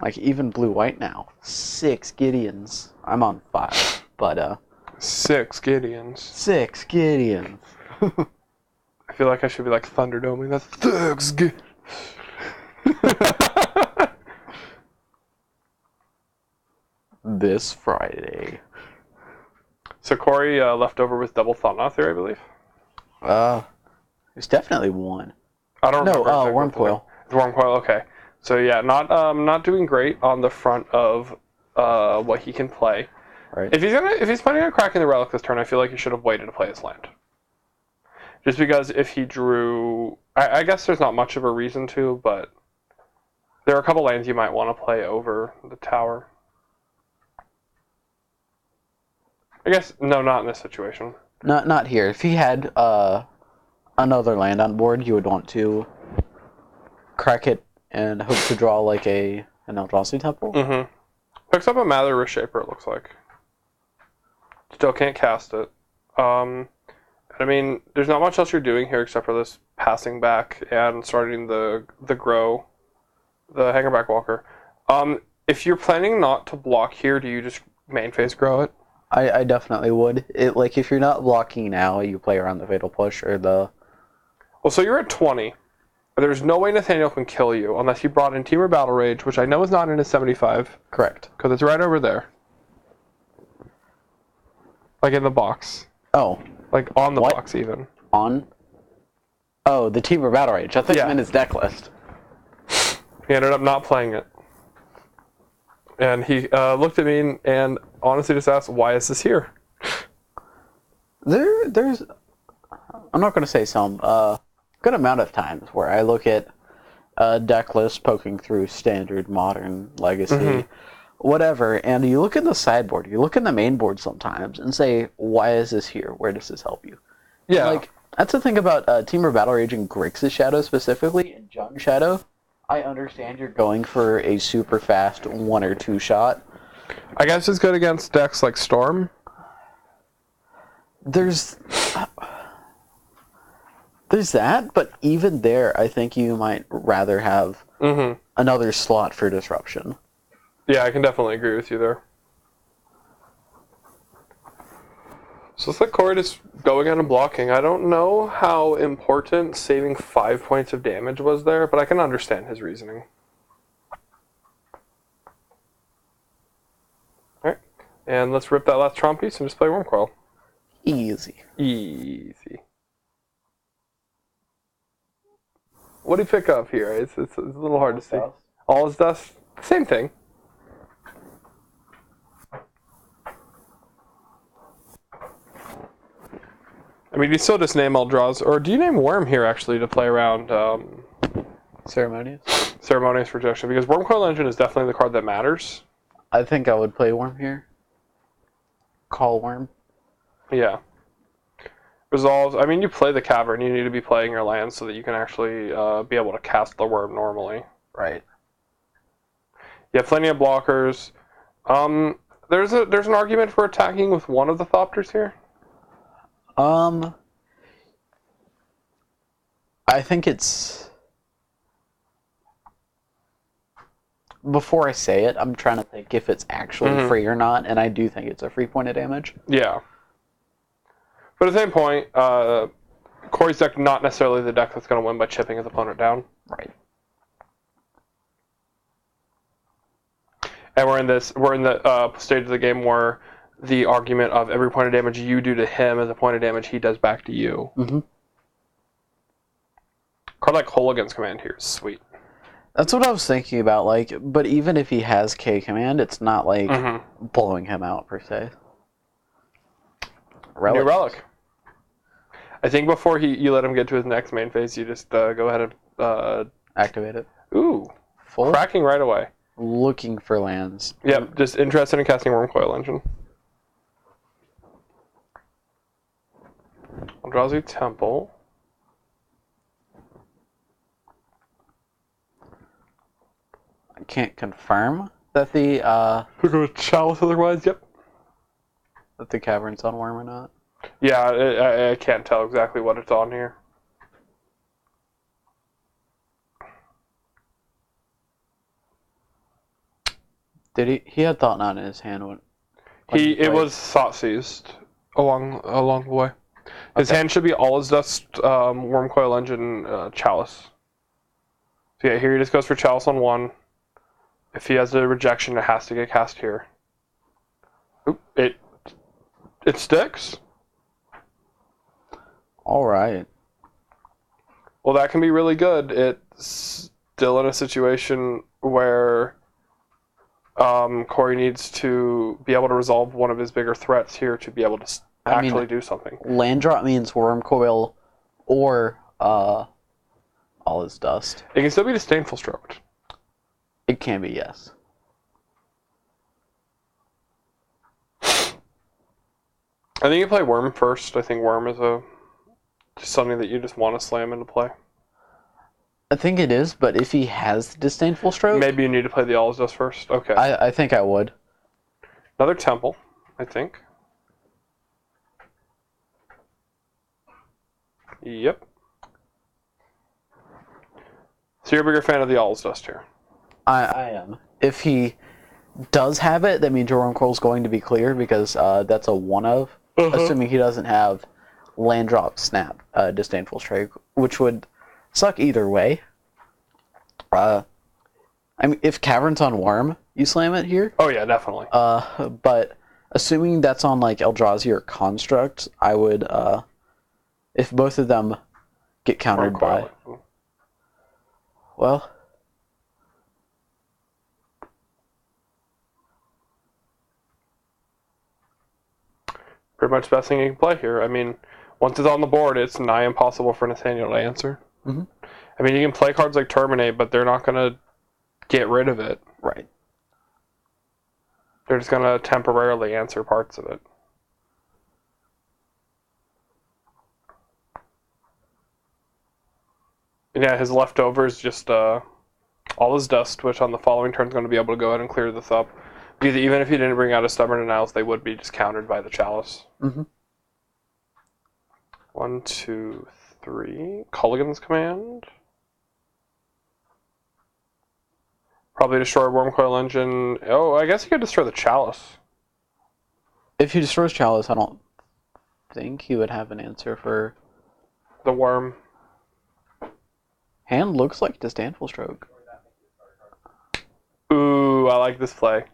Like, even blue-white now. 6 Gideons. I'm on 5, but, 6 Gideons. 6 Gideons. I feel like I should be like Thunderdoming. That's 6 Gideons. This Friday. So Corey left over with double Thought-Knot Theory, I believe? There's definitely one. I don't remember. No, Wormcoil. It's Wormcoil, okay. So yeah, not doing great on the front of what he can play. Right. If he's planning on cracking the relic this turn, I feel like he should have waited to play his land. Just because if he drew, I guess there's not much of a reason to, but there are a couple lands you might want to play over the tower. I guess no, not in this situation. Not here. If he had another land on board, you would want to crack it and hope to draw like an Eldrazi Temple. Mm-hmm. Picks up a Mather Reshaper, it looks like. Still can't cast it. I mean, there's not much else you're doing here except for this passing back and starting the grow, the Hangerback Walker. If you're planning not to block here, do you just main phase grow it? I definitely would. Like, if you're not blocking now, you play around the Fatal Push or the... Well, so you're at 20. There's no way Nathaniel can kill you unless he brought in Temur Battle Rage, which I know is not in his 75. Correct. Because it's right over there. Like in the box. Oh. Like on the What? box, even. On? Oh, the Temur Battle Rage. I thought Yeah. you meant his deck list. He ended up not playing it. And he looked at me and honestly just asked, why is this here? There's... I'm not going to say some... good amount of times where I look at a deck list poking through Standard, Modern, Legacy, whatever, and you look in the sideboard, you look in the main board sometimes, and say, why is this here? Where does this help you? Yeah. Like, that's the thing about Temur Battle Rage and Grixis Shadow specifically, and Jund Shadow. I understand you're going for a super fast 1 or 2 shot. I guess it's good against decks like Storm. There's that, but even there, I think you might rather have another slot for disruption. Yeah, I can definitely agree with you there. So it's like Corey just going in and blocking. I don't know how important saving 5 points of damage was there, but I can understand his reasoning. Alright, and let's rip that last Tron piece and just play Wormcoil. Easy. Easy. What do you pick up here? It's a little hard to see. All is dust? Same thing. I mean, you still just name Eldrazi, or do you name Worm here actually to play around Ceremonious? Ceremonious Rejection? Because Wormcoil Engine is definitely the card that matters. I think I would play Worm here. Call Worm. Yeah. Resolves. I mean, you play the Cavern, you need to be playing your lands so that you can actually be able to cast the Worm normally. Right. You have plenty of blockers. There's an argument for attacking with one of the Thopters here. I think it's... Before I say it, I'm trying to think if it's actually free or not, and I do think it's a free point of damage. Yeah. But at the same point, Corey's deck not necessarily the deck that's going to win by chipping his opponent down. Right. And we're in the stage of the game where the argument of every point of damage you do to him is a point of damage he does back to you. Mm-hmm. Card like Hooligan's Command here is sweet. That's what I was thinking about, like, but even if he has K command, it's not like blowing him out per se. New Relic. I think before you let him get to his next main phase, you just go ahead and activate it. Ooh, Full? Cracking right away. Looking for lands. Yep, just interested in casting Wormcoil Engine. Eldrazi Temple. I can't confirm that the We'll go with Chalice otherwise, yep. that the Cavern's on Worm or not. Yeah, I can't tell exactly what it's on here. Did he had Thought Knot in his hand when It was Thought Seized along the way. His hand should be All Is Dust, Wormcoil Engine, Chalice. So yeah, here he just goes for Chalice on 1. If he has a rejection, it has to get cast here. Oop, it sticks. All right. Well, that can be really good. It's still in a situation where Corey needs to be able to resolve one of his bigger threats here to be able to actually do something. Land drop means Wormcoil or All Is Dust. It can still be Disdainful Stroked. It can be, yes. I think you play Worm first. I think Worm is just something that you just want to slam into play. I think it is, but if he has Disdainful Stroke... Maybe you need to play the All Is Dust first. Okay. I think I would. Another Temple, I think. Yep. So you're a bigger fan of the All Is Dust here. I am. If he does have it, that means your Wormcoil is going to be clear because that's a one of, assuming he doesn't have Land Drop Snap, Disdainful Stroke, which would suck either way. I mean, if Cavern's on Worm, you slam it here. Oh yeah, definitely. But assuming that's on like Eldrazi or Construct, I would, if both of them get countered by, well. Pretty much the best thing you can play here. I mean, once it's on the board, it's nigh impossible for Nathaniel to answer. Mm-hmm. I mean, you can play cards like Terminate, but they're not going to get rid of it. Right. They're just going to temporarily answer parts of it. Yeah, his leftovers just All his dust, which on the following turn is going to be able to go ahead and clear this up. Because even if he didn't bring out a Stubborn Denials, they would be just countered by the Chalice. Mm-hmm. 1, 2, 3. Culligan's Command. Probably destroy Wormcoil Engine. Oh, I guess he could destroy the Chalice. If he destroys Chalice, I don't think he would have an answer for... The Worm. Hand looks like Disdainful Stroke. Ooh, I like this play.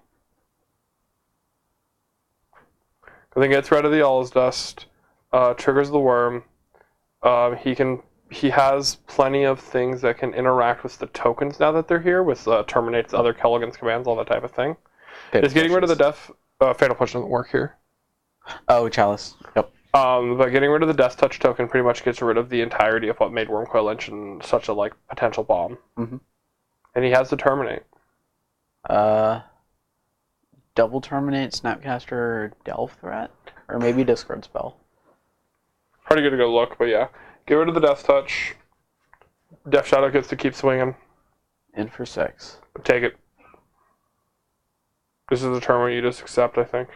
Because he gets rid of the All's Dust, triggers the Worm. He has plenty of things that can interact with the tokens now that they're here, with terminates other Culligan's commands, all that type of thing. Just getting rid of the Death... Fatal Push doesn't work here. Oh, Chalice. Yep. But getting rid of the Death Touch token pretty much gets rid of the entirety of what made Wormcoil Engine such a potential bomb. Mm-hmm. And he has to terminate. Double Terminate, Snapcaster, Delve Threat? Or maybe Discard Spell. Pretty good to go look, but yeah. Get rid of the Death Touch. Death Shadow gets to keep swinging. In for 6. Take it. This is a turn where you just accept, I think.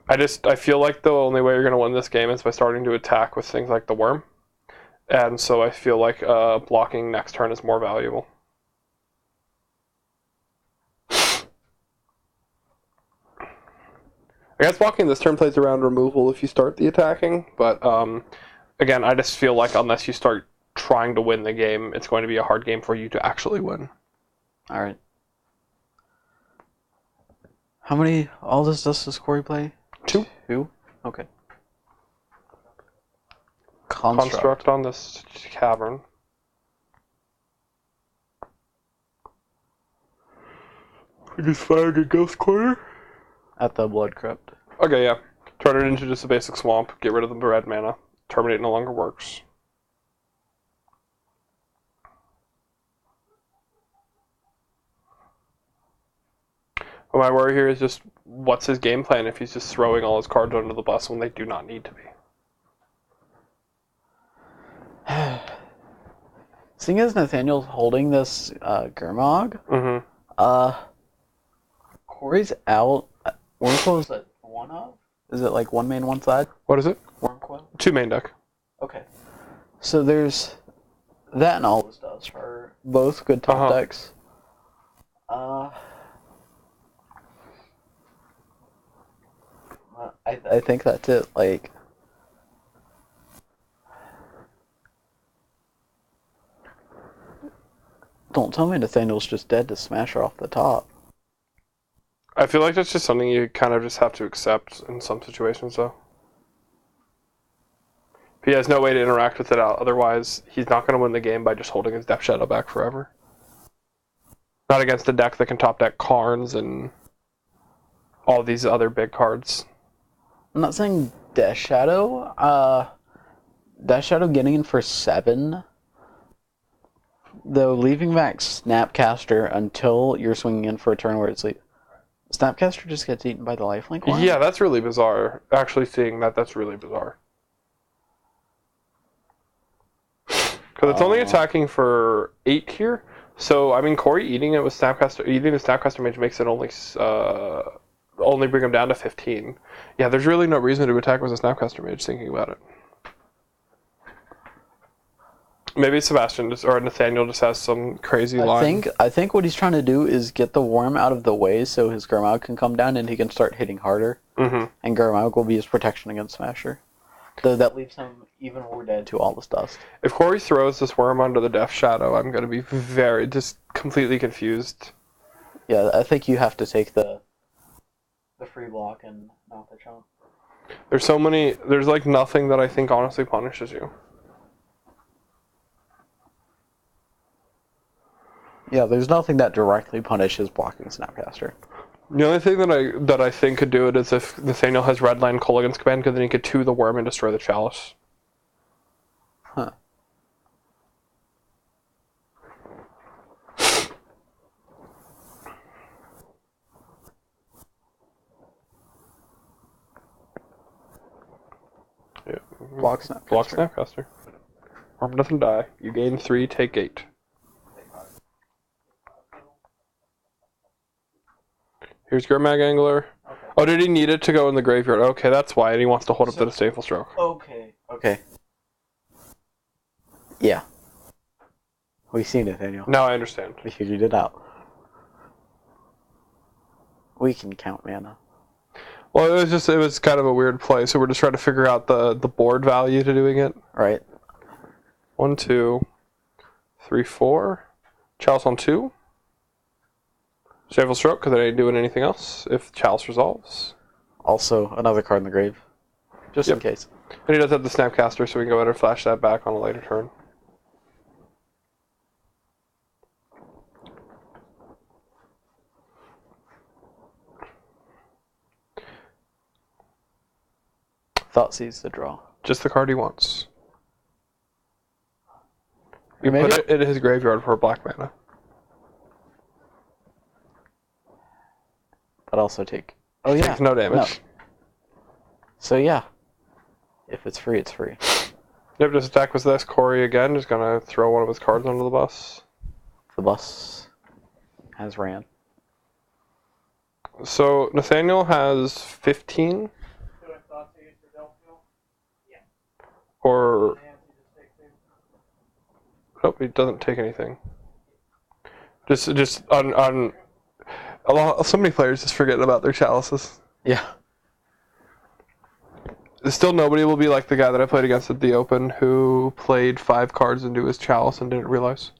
I feel like the only way you're going to win this game is by starting to attack with things like the Worm. And so I feel like blocking next turn is more valuable. I guess blocking this turn plays around removal if you start the attacking, but again, I just feel like unless you start trying to win the game, it's going to be a hard game for you to actually win. Alright. How many All This Dust does Corey play? 2. 2? Okay. Construct on this cavern. I just fired a Ghost Quarter. At the Blood Crypt. Okay, yeah. Turn it into just a basic swamp. Get rid of the red mana. Terminate no longer works. But my worry here is just what's his game plan if he's just throwing all his cards under the bus when they do not need to be. Seeing as Nathaniel's holding this Gurmag, Corey's out. Wormcoil is at 1 of? Is it like 1 main, 1 side? What is it? Wormcoil? 2 main deck. Okay. So there's that and All This Dust are both good top decks. I think that's it. Like, don't tell me Nathaniel's just dead to smash her off the top. I feel like that's just something you kind of just have to accept in some situations, though. He has no way to interact with it out. Otherwise, he's not going to win the game by just holding his Death Shadow back forever. Not against a deck that can top deck Karns and all these other big cards. I'm not saying Death Shadow. Death Shadow getting in for 7. Though leaving back Snapcaster until you're swinging in for a turn where it's like... Snapcaster just gets eaten by the lifelink one? Yeah, that's really bizarre. Actually seeing that, that's really bizarre. Because it's only attacking for 8 here. So, I mean, Corey eating it with Snapcaster, eating the Snapcaster Mage makes it only bring him down to 15. Yeah, there's really no reason to attack with a Snapcaster Mage, thinking about it. Maybe Sebastian or Nathaniel just has some crazy line. I think what he's trying to do is get the Worm out of the way so his Gurmag can come down and he can start hitting harder. Mm-hmm. And Gurmag will be his protection against Smasher. Though that leaves him even more dead to All This Dust. If Corey throws this Worm under the Death Shadow, I'm going to be just completely confused. Yeah, I think you have to take the free block and not the chunk. There's like nothing that I think honestly punishes you. Yeah, there's nothing that directly punishes blocking Snapcaster. The only thing that I think could do it is if Nathaniel has Redline Culligan's Command, because then he could 2 the Worm and destroy the Chalice. Huh. Block Snapcaster. Block Snapcaster. Harm doesn't die. You gain 3, take 8. Here's Grimag Angler. Okay. Oh, did he need it to go in the graveyard? Okay, that's why, and he wants to hold up the Disdainful Stroke. Okay. Okay. Yeah. We see Nathaniel. Now I understand. We figured it out. We can count mana. Well, it was kind of a weird play, so we're just trying to figure out the board value to doing it. Right. 1, 2, 3, 4. Chalice on 2. Disdainful Stroke, because I ain't doing anything else if Chalice resolves. Also, another card in the grave. Just in Yep. case. And he does have the Snapcaster, so we can go ahead and flash that back on a later turn. Thought sees the draw. Just the card he wants. You Maybe- put it in his graveyard for black mana. But also take... Oh, yeah. Takes no damage. So, yeah. If it's free, it's free. Yep, just attack with this. Corey again is going to throw one of his cards under the bus. The bus has ran. So Nathaniel has 15? Or... Nope, he doesn't take anything. Just on so many players just forget about their chalices. Yeah. Still, nobody will be like the guy that I played against at the Open who played 5 cards into his chalice and didn't realize.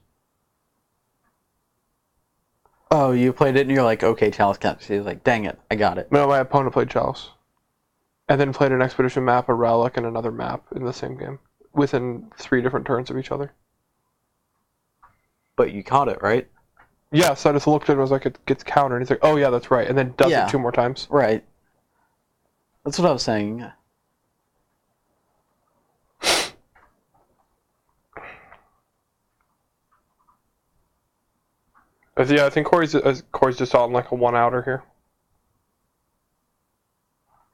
Oh, you played it and you're like, okay, Chalice counts. He's like, dang it, I got it. No, my opponent played chalice. And then played an expedition map, a relic, and another map in the same game. Within 3 different turns of each other. But you caught it, right? Yeah, so I just looked at it and was like, it gets countered. And he's like, oh yeah, that's right. And then does Yeah. it 2 more times. Right. That's what I was saying. Yeah, I think Corey's just on like a 1-outer here.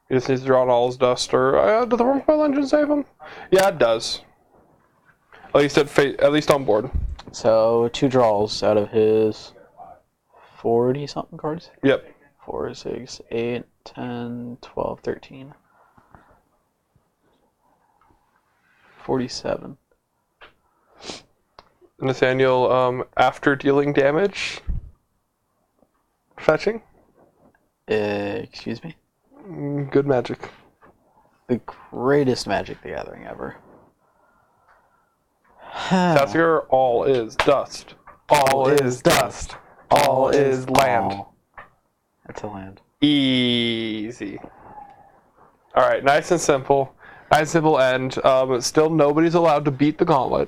He just needs to draw on all his dust, or did the Wormcoil Legend save him? Yeah, it does. At least on board. So, 2 draws out of his 40-something cards? Yep. 4, 6, 8, 10, 12, 13. 47. Nathaniel, after dealing damage, fetching. Excuse me? Good magic. The greatest Magic the Gathering ever. Tasker, all is dust. All is dust. All is land. All. It's a land. Easy. Alright, nice and simple. Nice and simple end. Still, nobody's allowed to beat the gauntlet.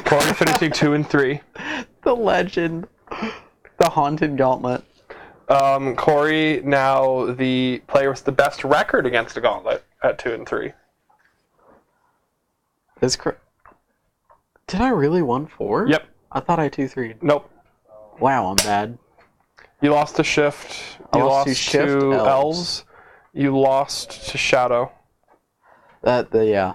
Corey finishing 2 and 3. The legend. The Haunted Gauntlet. Corey, now the player with the best record against a gauntlet at 2 and 3. Did I really 1-4? Yep. I thought I 2-3'd. Nope. Wow, I'm bad. You lost to Shift. I You lost lost to Shift, to Elves. Elves. You lost to Shadow. Yeah.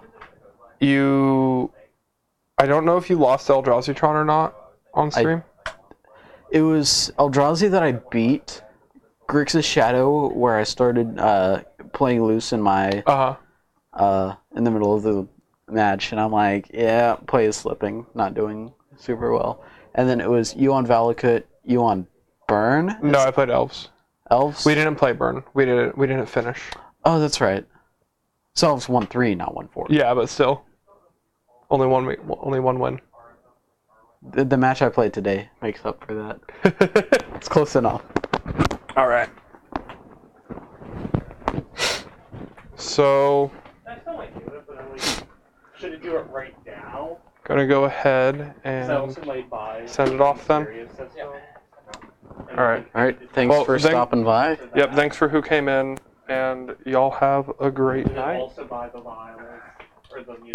I don't know if you lost to Eldrazi or not on stream. It was Eldrazi that I beat. Grixis Shadow, where I started playing loose in my in the middle of the match, and I'm like, yeah, play is slipping, not doing super well. And then it was you on Valakut, you on Burn. No, I played Elves. Elves. We didn't play Burn. We didn't finish. Oh, that's right. So Elves 1-3, not 1-4. Yeah, but still, only one win. The match I played today makes up for that. It's close enough. All right. So, I still might do it, but I like, should I do it right now? gonna go ahead Because I and also might buy send it off then. serious system. All right. All right. Thanks Well, for stopping by. Yep. Thanks for who came in, and y'all have a great And then night. also buy the violins or the music.